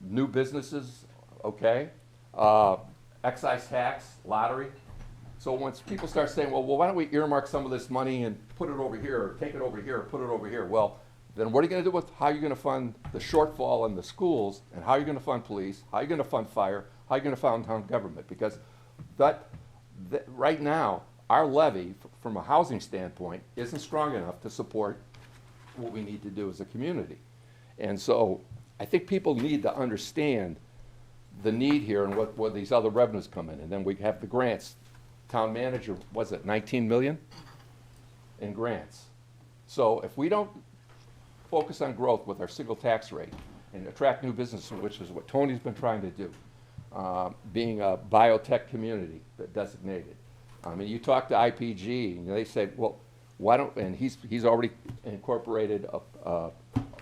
new businesses, okay, excise tax, lottery. So once people start saying, well, why don't we earmark some of this money and put it over here, or take it over here, or put it over here? Well, then what are you going to do with how you're going to fund the shortfall in the schools, and how you're going to fund police, how you're going to fund fire, how you're going to fund town government? Because right now, our levy from a housing standpoint, isn't strong enough to support what we need to do as a community. And so I think people need to understand the need here and what these other revenues come in. And then we have the grants. Town manager, was it 19 million in grants? So if we don't focus on growth with our single tax rate and attract new business, which is what Tony's been trying to do, being a biotech community that designated. I mean, you talk to IPG and they say, well, why don't, and he's already incorporated a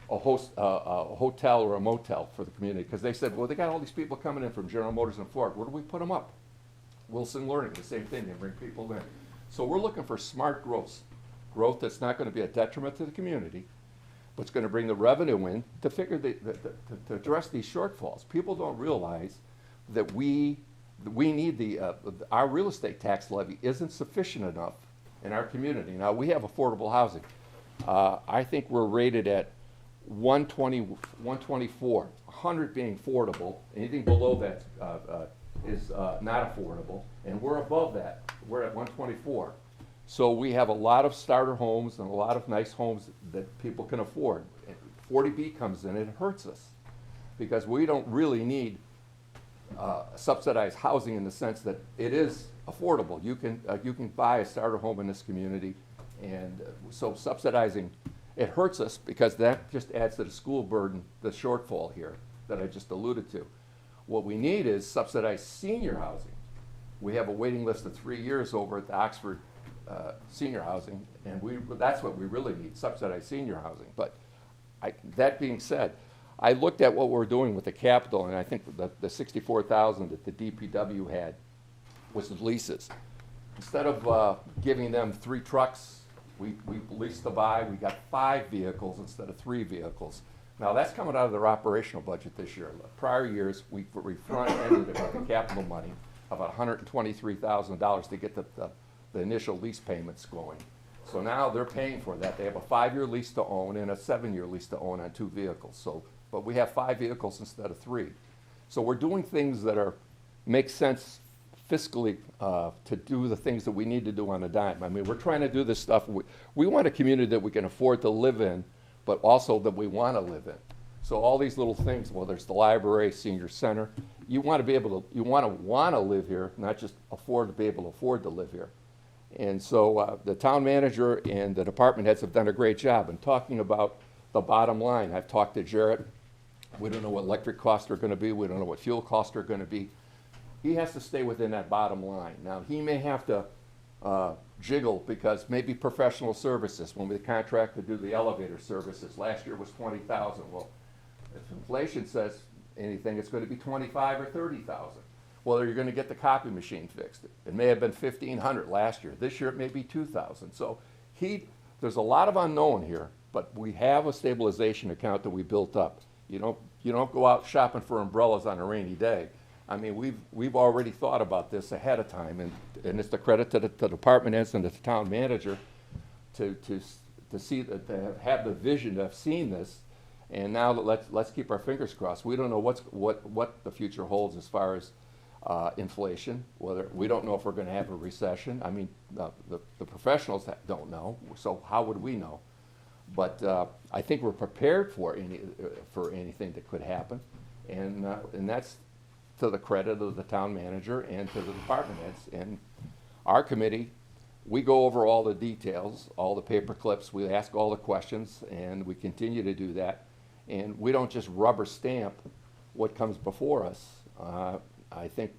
hotel or a motel for the community, because they said, well, they got all these people coming in from General Motors and Ford. Where do we put them up? Wilson Learning, the same thing. They bring people in. So we're looking for smart growth that's not going to be a detriment to the community, but it's going to bring the revenue in to figure to address these shortfalls. People don't realize that we need our real estate tax levy isn't sufficient enough in our community. Now, we have affordable housing. I think we're rated at 120, 124, 100 being affordable. Anything below that is not affordable, and we're above that. We're at 124. So we have a lot of starter homes and a lot of nice homes that people can afford. 40B comes in, it hurts us, because we don't really need subsidized housing in the sense that it is affordable. You can buy a starter home in this community, and so subsidizing, it hurts us because that just adds to the school burden, the shortfall here that I just alluded to. What we need is subsidized senior housing. We have a waiting list of 3 years over at the Oxford senior housing, and that's what we really need, subsidized senior housing. But that being said, I looked at what we're doing with the capital, and I think the 64,000 that the DPW had was leases. Instead of giving them 3 trucks, we leased to buy. We got 5 vehicles instead of 3 vehicles. Now that's coming out of their operational budget this year. Prior years, we front-ended it with the capital money, about $123,000 to get the initial lease payments going. So now they're paying for that. They have a 5-year lease to own and a 7-year lease to own on 2 vehicles. So, but we have 5 vehicles instead of 3. So we're doing things that make sense fiscally to do the things that we need to do on a dime. I mean, we're trying to do this stuff. We want a community that we can afford to live in, but also that we want to live in. So all these little things, whether it's the library, senior center, you want to be able to, you want to live here, not just be able to afford to live here. And so the town manager and the department heads have done a great job in talking about the bottom line. I've talked to Jarrett. We don't know what electric costs are going to be. We don't know what fuel costs are going to be. He has to stay within that bottom line. Now, he may have to jiggle because maybe professional services, when we contract to do the elevator services, last year was $20,000. Well, if inflation says anything, it's going to be $25,000 or $30,000. Well, you're going to get the copy machine fixed. It may have been $1,500 last year. This year it may be $2,000. So there's a lot of unknown here, but we have a stabilization account that we built up. You don't go out shopping for umbrellas on a rainy day. I mean, we've already thought about this ahead of time, and it's the credit to the department heads and the town manager to see that they have the vision to have seen this. And now let's keep our fingers crossed. We don't know what the future holds as far as inflation. We don't know if we're going to have a recession. I mean, the professionals don't know. So how would we know? But I think we're prepared for anything that could happen, and that's to the credit of the town manager and to the department heads. And our committee, we go over all the details, all the paper clips, we ask all the questions, and we continue to do that. And we don't just rubber stamp what comes before us. I think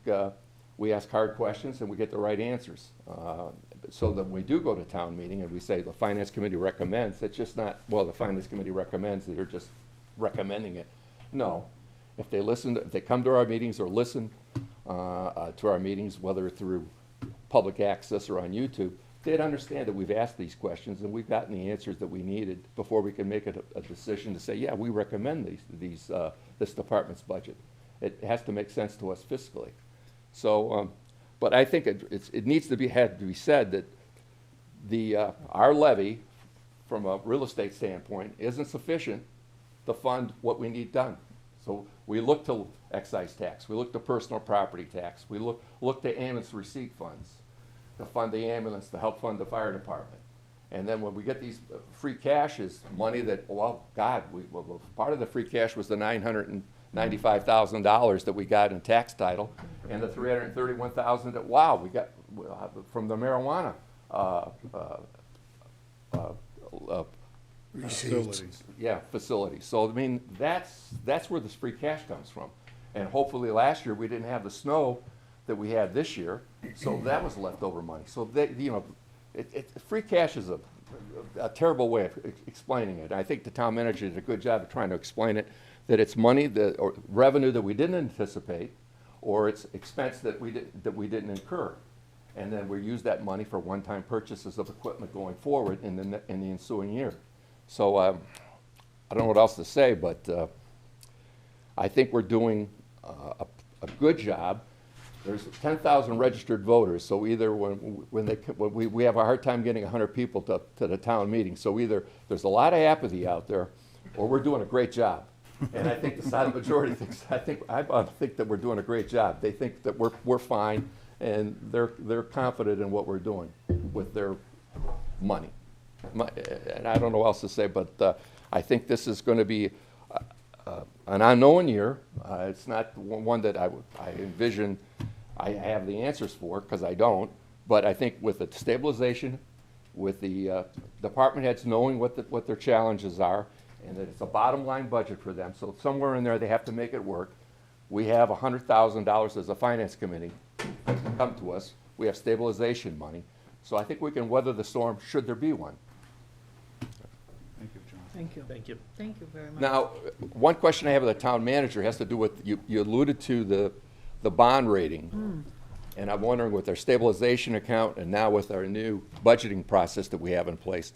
we ask hard questions and we get the right answers. So that when we do go to town meeting and we say the finance committee recommends, it's just not, well, the finance committee recommends, they're just recommending it. No. If they come to our meetings or listen to our meetings, whether through public access or on YouTube, they'd understand that we've asked these questions and we've gotten the answers that we needed before we can make a decision to say, yeah, we recommend this department's budget. It has to make sense to us fiscally. So, but I think it needs to be said that our levy, from a real estate standpoint, isn't sufficient to fund what we need done. So we look to excise tax, we look to personal property tax, we look to ambulance receipt funds. to fund the ambulance, to help fund the fire department. And then when we get these free cash is money that, well, God, part of the free cash was the $995,000 that we got in tax title, and the $331,000 that, wow, we got from the marijuana Facilities. facility. So, I mean, that's where this free cash comes from. And hopefully last year, we didn't have the snow that we had this year, so that was leftover money. So, free cash is a terrible way of explaining it. I think the town manager did a good job of trying to explain it, that it's money or revenue that we didn't anticipate, or it's expense that we didn't incur. And then we use that money for one-time purchases of equipment going forward in the ensuing year. So I don't know what else to say, but I think we're doing a good job. There's 10,000 registered voters, so either when we have a hard time getting 100 people to the town meeting, so either there's a lot of apathy out there, or we're doing a great job. And I think the silent majority thinks, I think that we're doing a great job. They think that we're fine, and they're confident in what we're doing with their money. And I don't know what else to say, but I think this is going to be an unknown year. It's not one that I envision I have the answers for, because I don't. But I think with the stabilization, with the department heads knowing what their challenges are, and that it's a bottom line budget for them, so somewhere in there they have to make it work. We have $100,000 as a finance committee to come to us. We have stabilization money. So I think we can weather the storm should there be one. Thank you, John. Thank you. Thank you. Thank you very much. Now, one question I have of the town manager has to do with, you alluded to the bond rating. And I'm wondering with our stabilization account and now with our new budgeting process that we have in place,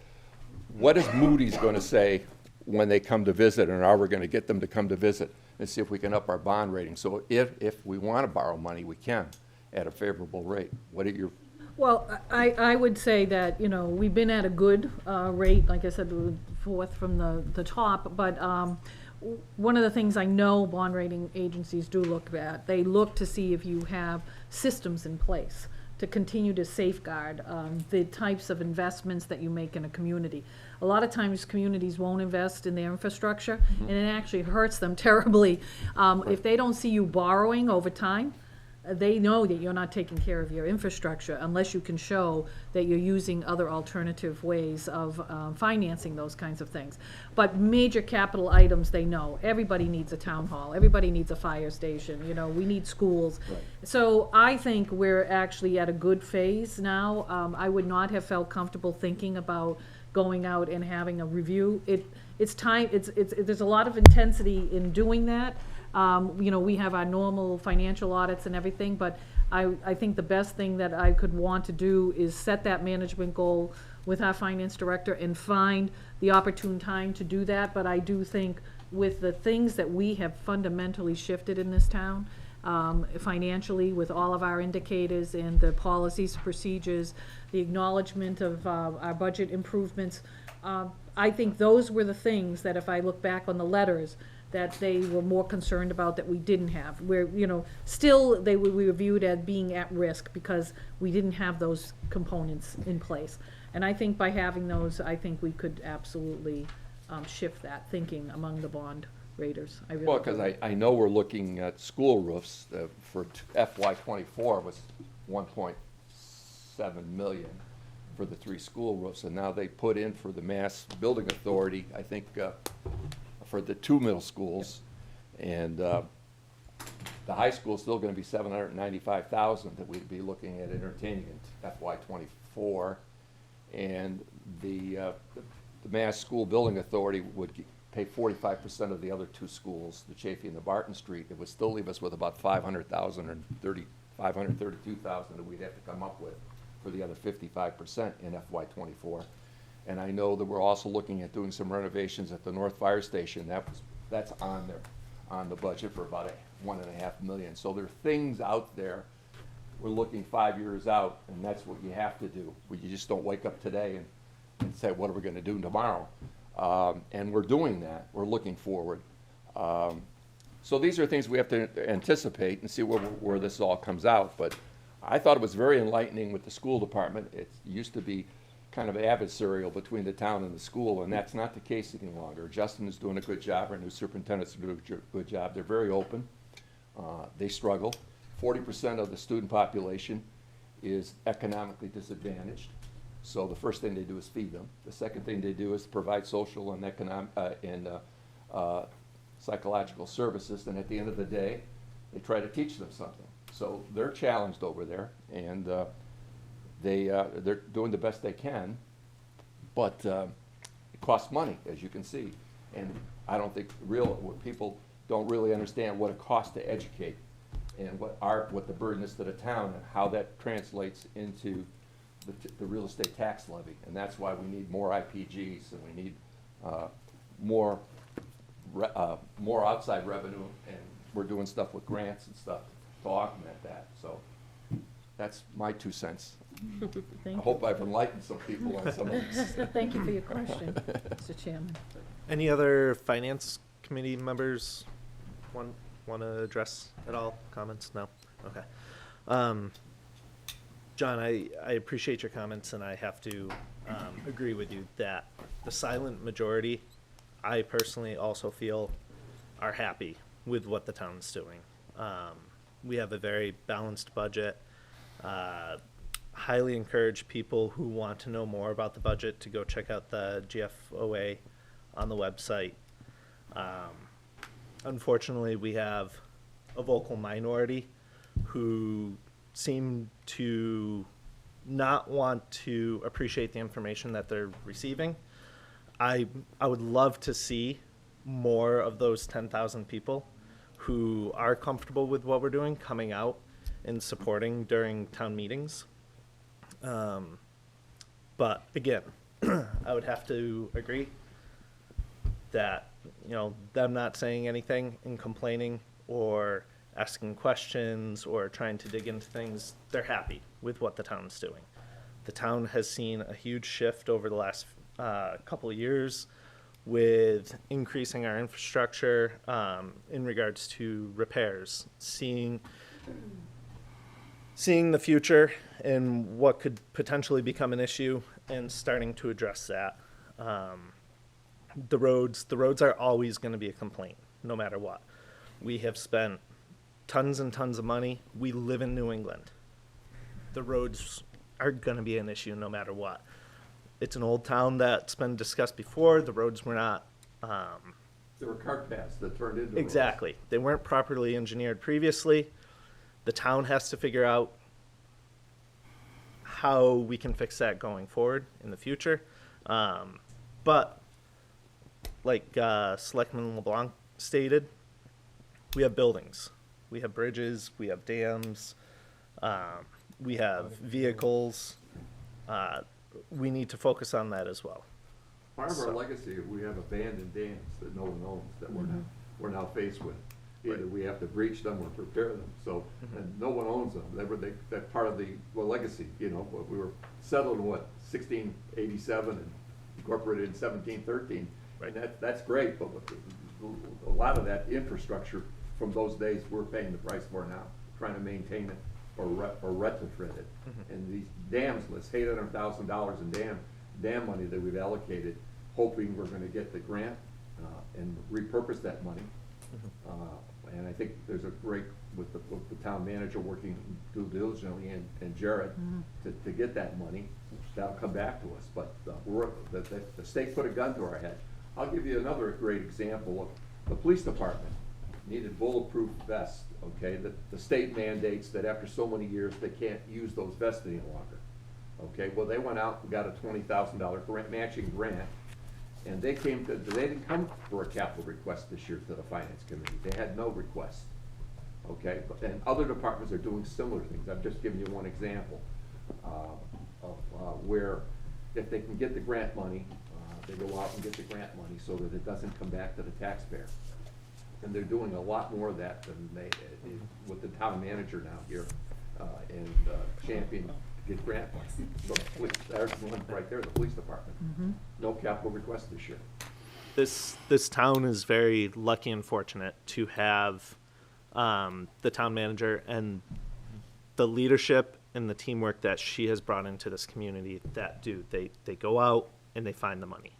what is Moody's going to say when they come to visit, and are we going to get them to come to visit and see if we can up our bond rating? So if we want to borrow money, we can at a favorable rate. What are your Well, I would say that, we've been at a good rate, like I said, the fourth from the top, but one of the things I know bond rating agencies do look at, they look to see if you have systems in place to continue to safeguard the types of investments that you make in a community. A lot of times, communities won't invest in their infrastructure, and it actually hurts them terribly. If they don't see you borrowing over time, they know that you're not taking care of your infrastructure unless you can show that you're using other alternative ways of financing those kinds of things. But major capital items, they know. Everybody needs a town hall. Everybody needs a fire station. We need schools. Right. So I think we're actually at a good phase now. I would not have felt comfortable thinking about going out and having a review. It's time. There's a lot of intensity in doing that. We have our normal financial audits and everything, but I think the best thing that I could want to do is set that management goal with our finance director and find the opportune time to do that. But I do think with the things that we have fundamentally shifted in this town, financially, with all of our indicators and the policies, procedures, the acknowledgement of our budget improvements, I think those were the things that if I look back on the letters, that they were more concerned about that we didn't have. Where, still we were viewed as being at risk because we didn't have those components in place. And I think by having those, I think we could absolutely shift that thinking among the bond raters. I really Well, do. because I know we're looking at school roofs for FY '24 was 1.7 million for the 3 school roofs, and now they put in for the Mass Building Authority, I think, for the 2 middle schools, and the high school is still going to be $795,000 that we'd be looking at entertaining in FY '24, and the Mass School Building Authority would pay 45% of the other 2 schools, the Chafee and the Barton Street. It would still leave us with about $500,000 or $532,000 that we'd have to come up with for the other 55% in FY '24. And I know that we're also looking at doing some renovations at the North Fire Station. That's on the budget for about $1.5 million. So there are things out there. We're looking 5 years out, and that's what you have to do. You just don't wake up today and say, what are we going to do tomorrow? And we're doing that. We're looking forward. So these are things we have to anticipate and see where this all comes out. But I thought it was very enlightening with the school department. It used to be kind of adversarial between the town and the school, and that's not the case any longer. Justin is doing a good job, our new superintendent's doing a good job. They're very open. They struggle. 40% of the student population is economically disadvantaged. So the first thing they do is feed them. The second thing they do is provide social and psychological services. And at the end of the day, they try to teach them something. So they're challenged over there, and they're doing the best they can. But it costs money, as you can see. And I don't think people don't really understand what it costs to educate, and what the burden is to the town, and how that translates into the real estate tax levy. And that's why we need more IPGs, and we need more outside revenue, and we're doing stuff with grants and stuff to augment that. So that's my 2 cents. I Thank you. hope I've enlightened some people on some of this. Thank you for your question, Mr. Chairman. Any other finance committee members want to address at all? Comments? No? Okay. John, I appreciate your comments, and I have to agree with you that the silent majority, I personally also feel, are happy with what the town's doing. We have a very balanced budget. Highly encourage people who want to know more about the budget to go check out the GFOA on the website. Unfortunately, we have a vocal minority who seem to not want to appreciate the information that they're receiving. I would love to see more of those 10,000 people who are comfortable with what we're doing coming out and supporting during town meetings. But again, I would have to agree that, them not saying anything and complaining or asking questions or trying to dig into things, they're happy with what the town's doing. The town has seen a huge shift over the last couple of years with increasing our infrastructure in regards to repairs, seeing the future and what could potentially become an issue and starting to address that. The roads are always going to be a complaint, no matter what. We have spent tons and tons of money. We live in New England. The roads are going to be an issue no matter what. It's an old town that's been discussed before. The roads were not There were cart paths that turned into roads. exactly. They weren't properly engineered previously. The town has to figure out how we can fix that going forward in the future. But like Selectman LeBlanc stated, we have buildings, we have bridges, we have dams, we have vehicles. We need to focus on that as well. Part of our So- legacy, we have abandoned dams that no one owns, that we're now faced with. Either we have to breach them or repair them, so, and no one owns them. They're part of the legacy, we were settled in 1687 and incorporated in 1713. Right. And that's great, but a lot of that infrastructure from those days, we're paying the price for now, trying to maintain it or retrofit it. And these dams, this $800,000 in dam money that we've allocated, hoping we're gonna get the grant and repurpose that money. And I think there's a great, with the town manager working due diligently and Jared to get that money, that'll come back to us. But the state put a gun to our head. I'll give you another great example of the police department needed bulletproof vests, okay? The state mandates that after so many years, they can't use those vests any longer. Okay, well, they went out and got a $20,000 matching grant, and they didn't come for a capital request this year to the finance committee. They had no request. Okay, and other departments are doing similar things. I'm just giving you one example of where if they can get the grant money, they go out and get the grant money so that it doesn't come back to the taxpayer. And they're doing a lot more of that than with the town manager now here and Champion to get grant money. So there's one right there, the police department. No capital request this year. This town is very lucky and fortunate to have the town manager and the leadership and the teamwork that she has brought into this community they go out and they find the money.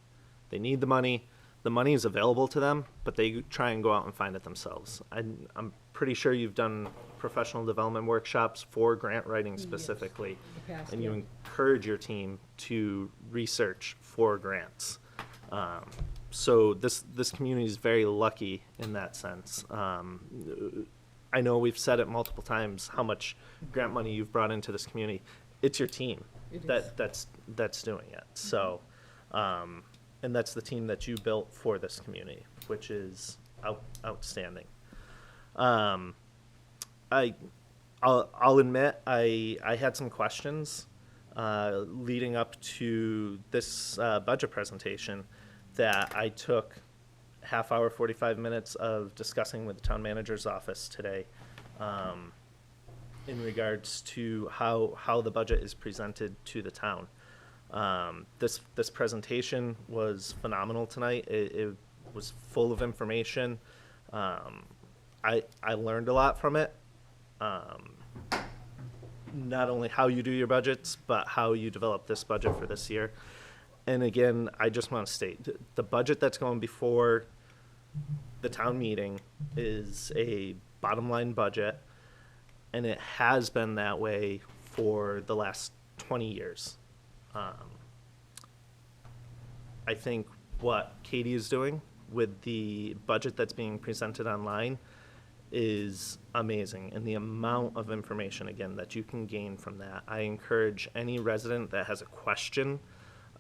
They need the money. The money is available to them, but they try and go out and find it themselves. I'm pretty sure you've done professional development workshops for grant writing specifically, the past, and you yeah. encourage your team to research for grants. So this community is very lucky in that sense. I know we've said it multiple times how much grant money you've brought into this community. It's your team It is. that's doing it. So, and that's the team that you built for this community, which is outstanding. I'll admit I had some questions leading up to this budget presentation that I took half hour, 45 minutes of discussing with the town manager's office today in regards to how the budget is presented to the town. This presentation was phenomenal tonight. It was full of information. I learned a lot from it. Not only how you do your budgets, but how you develop this budget for this year. And again, I just want to state, the budget that's going before the town meeting is a bottom line budget, and it has been that way for the last 20 years. I think what Katie is doing with the budget that's being presented online is amazing, and the amount of information, again, that you can gain from that. I encourage any resident that has a question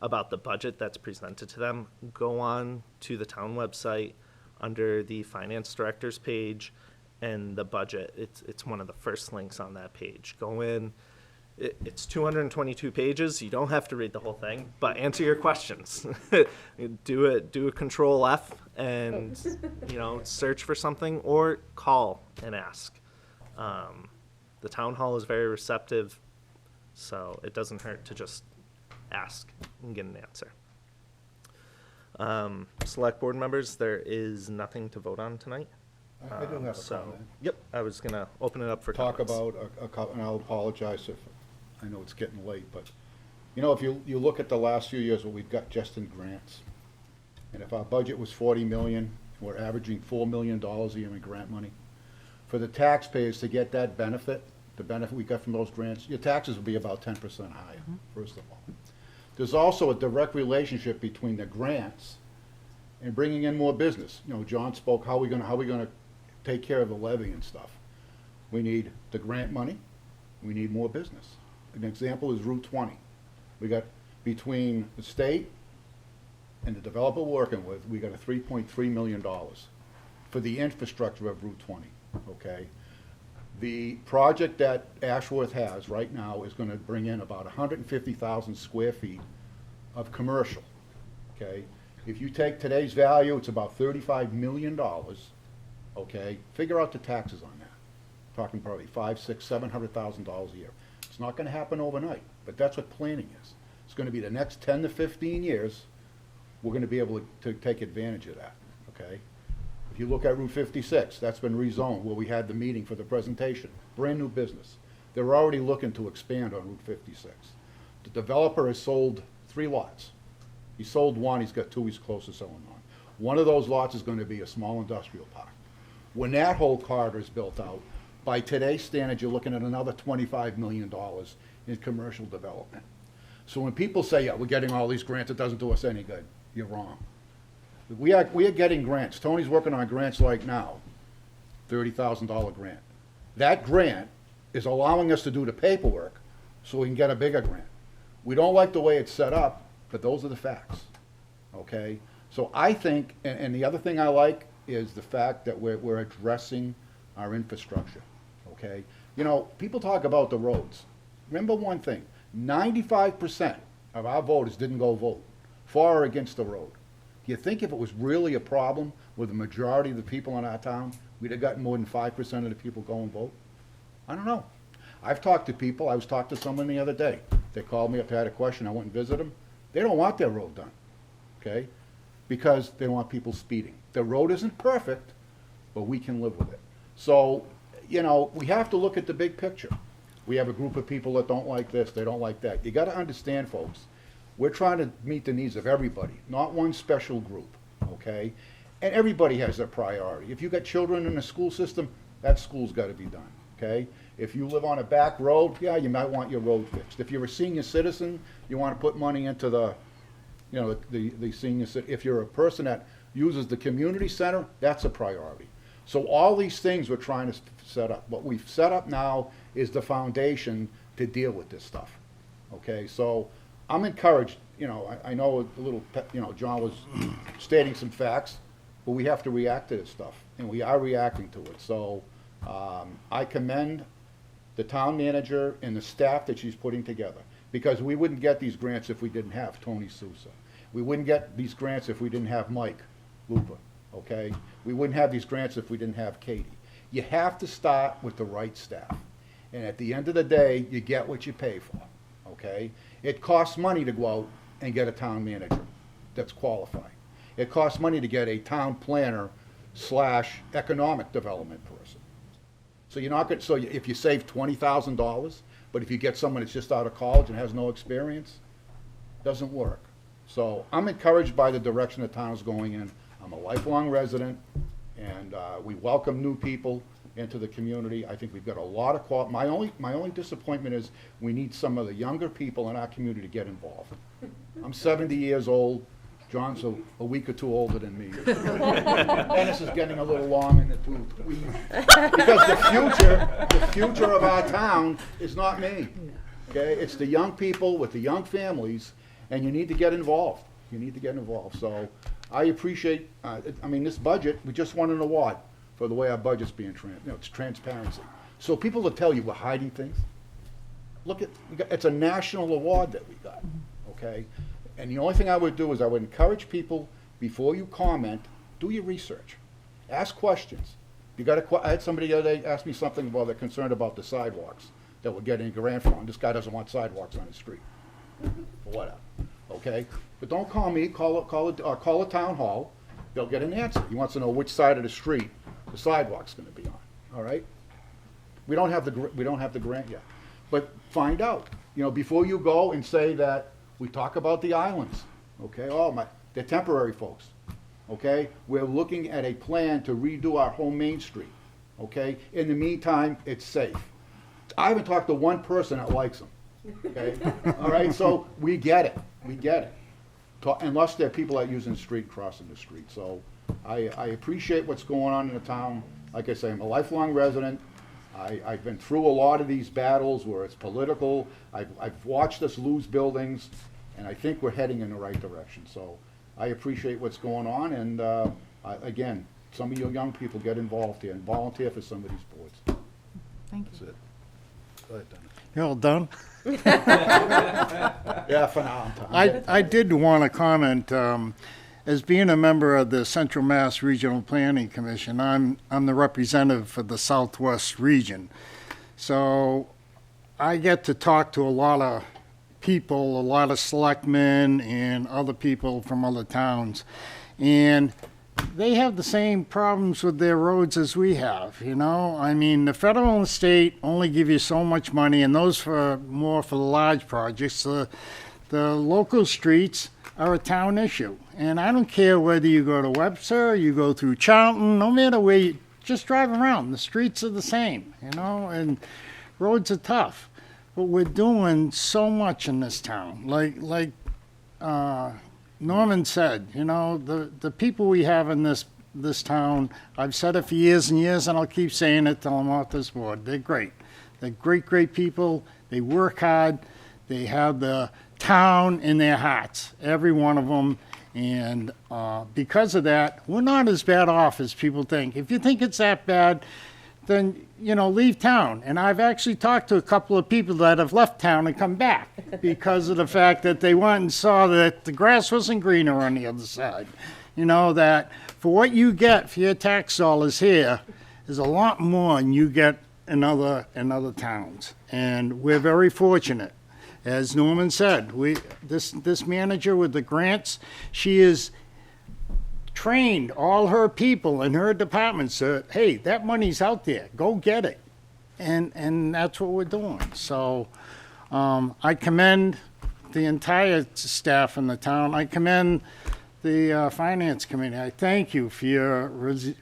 about the budget that's presented to them, go on to the town website under the finance director's page and the budget. It's one of the first links on that page. Go in. It's 222 pages. You don't have to read the whole thing, but answer your questions. Do a Control F and search for something, or call and ask. The town hall is very receptive, so it doesn't hurt to just ask and get an answer. Select board members, there is nothing to vote on tonight. I do have a So, comment. yep, I was gonna open it up for Talk comments. about a couple, and I'll apologize if, I know it's getting late, but, if you look at the last few years, what we've got just in grants, and if our budget was 40 million, we're averaging $4 million a year in grant money. For the taxpayers to get that benefit, the benefit we got from those grants, your taxes will be about 10% higher, first of all. There's also a direct relationship between the grants and bringing in more business. John spoke, how we gonna take care of the levy and stuff. We need the grant money, we need more business. An example is Route 20. We got, between the state and the developer we're working with, we got a $3.3 million for the infrastructure of Route 20, okay? The project that Ashworth has right now is gonna bring in about 150,000 square feet of commercial, okay? If you take today's value, it's about $35 million, okay? Figure out the taxes on that. Talking probably $500,000, $600,000, $700,000 a year. It's not gonna happen overnight, but that's what planning is. It's gonna be the next 10 to 15 years, we're gonna be able to take advantage of that, okay? If you look at Route 56, that's been rezoned, where we had the meeting for the presentation. Brand new business. They're already looking to expand on Route 56. The developer has sold 3 lots. He sold 1, he's got 2 he's close to selling on. One of those lots is gonna be a small industrial park. When that whole corridor is built out, by today's standards, you're looking at another $25 million in commercial development. So when people say, yeah, we're getting all these grants, it doesn't do us any good, you're wrong. We are getting grants. Tony's working on grants like now, $30,000 grant. That grant is allowing us to do the paperwork so we can get a bigger grant. We don't like the way it's set up, but those are the facts, okay? So I think, and the other thing I like is the fact that we're addressing our infrastructure, okay? People talk about the roads. Remember one thing, 95% of our voters didn't go vote, for or against the road. Do you think if it was really a problem with the majority of the people in our town, we'd have gotten more than 5% of the people go and vote? I don't know. I've talked to people, I was talking to someone the other day. They called me up, they had a question, I went and visited them. They don't want their road done, okay? Because they don't want people speeding. The road isn't perfect, but we can live with it. So, we have to look at the big picture. We have a group of people that don't like this, they don't like that. You gotta understand, folks, we're trying to meet the needs of everybody, not one special group, okay? And everybody has their priority. If you got children in the school system, that school's gotta be done, okay? If you live on a back road, yeah, you might want your road fixed. If you're a senior citizen, you wanna put money into the, you know, the senior, if you're a person that uses the community center, that's a priority. So all these things we're trying to set up. What we've set up now is the foundation to deal with this stuff, okay? So I'm encouraged, you know, I know a little, you know, John was stating some facts, but we have to react to this stuff, and we are reacting to it. So I commend the town manager and the staff that she's putting together, because we wouldn't get these grants if we didn't have Tony Sousa. We wouldn't get these grants if we didn't have Mike Lupa, okay? We wouldn't have these grants if we didn't have Katie. You have to start with the right staff. And at the end of the day, you get what you pay for, okay? It costs money to go out and get a town manager that's qualified. It costs money to get a town planner / economic development person. So you're not gonna, so if you save $20,000, but if you get someone that's just out of college and has no experience, doesn't work. So I'm encouraged by the direction the town is going in. I'm a lifelong resident, and we welcome new people into the community. I think we've got a lot of my only disappointment is we need some of the younger people in our community to get involved. I'm 70 years old. John's a week or two older than me. Dennis is getting a little long in the tooth. Because the future of our town is not me. Okay, it's the young people with the young families, and you need to get involved. You need to get involved. So I appreciate. I mean, this budget. We just won an award for the way our budget's being it's transparency. So people that tell you we're hiding things, look at, it's a national award that we got, okay? And the only thing I would do is I would encourage people, before you comment, do your research. Ask questions. You got I had somebody the other day ask me something about they're concerned about the sidewalks that we're getting a grant from. This guy doesn't want sidewalks on his street. Whatever, okay? But don't call me, call a town hall. They'll get an answer. He wants to know which side of the street the sidewalk's gonna be on, all right? We don't have the grant yet, but find out, you know, before you go and say that we talk about the islands, okay? They're temporary folks, okay? We're looking at a plan to redo our whole Main Street, okay? In the meantime, it's safe. I haven't talked to one person that likes them, okay? All right, so we get it. Unless they're people that are using the street, crossing the street. So I appreciate what's going on in the town. Like I say, I'm a lifelong resident. I've been through a lot of these battles where it's political. I've watched us lose buildings, and I think we're heading in the right direction. So I appreciate what's going on, and again, some of you young people get involved here and volunteer for some of these boards. Thank you. That's it. Go ahead, Dennis. You all done? Yeah, for now. I did want to comment, as being a member of the Central Mass Regional Planning Commission, I'm the representative for the Southwest region. So I get to talk to a lot of people, a lot of selectmen and other people from other towns. And they have the same problems with their roads as we have, you know? I mean, the federal and state only give you so much money, and those more for the large projects. The local streets are a town issue. And I don't care whether you go to Webster, you go through Charlton, no matter where you just drive around. The streets are the same, you know, and roads are tough. But we're doing so much in this town. Like Norman said, you know, the people we have in this town, I've said it for years and years, and I'll keep saying it till I'm off this board. They're great. They're great people. They work hard. They have the town in their hearts, every one of them. And because of that, we're not as bad off as people think. If you think it's that bad, then, you know, leave town. And I've actually talked to a couple of people that have left town and come back because of the fact that they went and saw that the grass wasn't greener on the other side. You know, that for what you get for your tax dollars here is a lot more than you get in other towns. And we're very fortunate. As Norman said, this manager with the grants, she is trained all her people in her departments. Hey, that money's out there. Go get it. and that's what we're doing. So I commend the entire staff in the town. I commend the Finance Committee. I thank you for your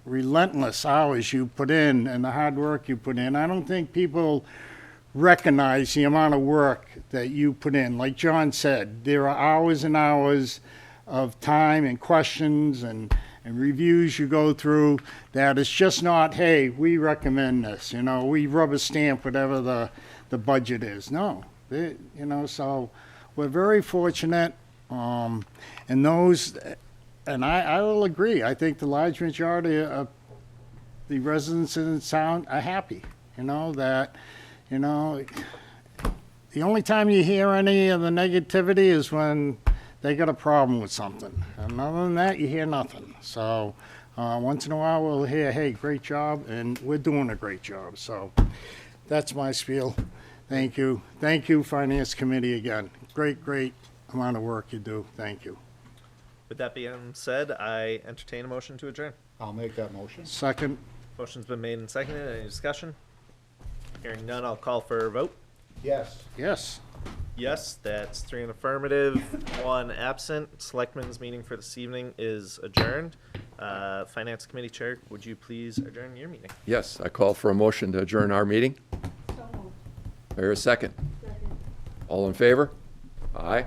relentless hours you put in and the hard work you put in. I don't think people recognize the amount of work that you put in. Like John said, there are hours and hours of time and questions and reviews you go through that it's just not, hey, we recommend this, we rubber stamp whatever the budget is. No, so we're very fortunate. And I will agree. I think the large majority of the residents in the town are happy, that, the only time you hear any of the negativity is when they got a problem with something. And other than that, you hear nothing. So once in a while, we'll hear, hey, great job, and we're doing a great job. So that's my spiel. Thank you. Thank you, Finance Committee, again. Great amount of work you do. Thank you. With that being said, I entertain a motion to adjourn. I'll make that motion. Second. Motion's been made and seconded. Any discussion? Hearing none, I'll call for a vote. Yes. Yes. Yes, that's 3 in affirmative, 1 absent. Selectmen's meeting for this evening is adjourned. Finance Committee Chair, would you please adjourn your meeting? Yes, I call for a motion to adjourn our meeting. Or a second? All in favor? Aye.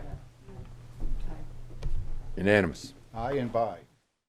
Unanimous. Aye and bye.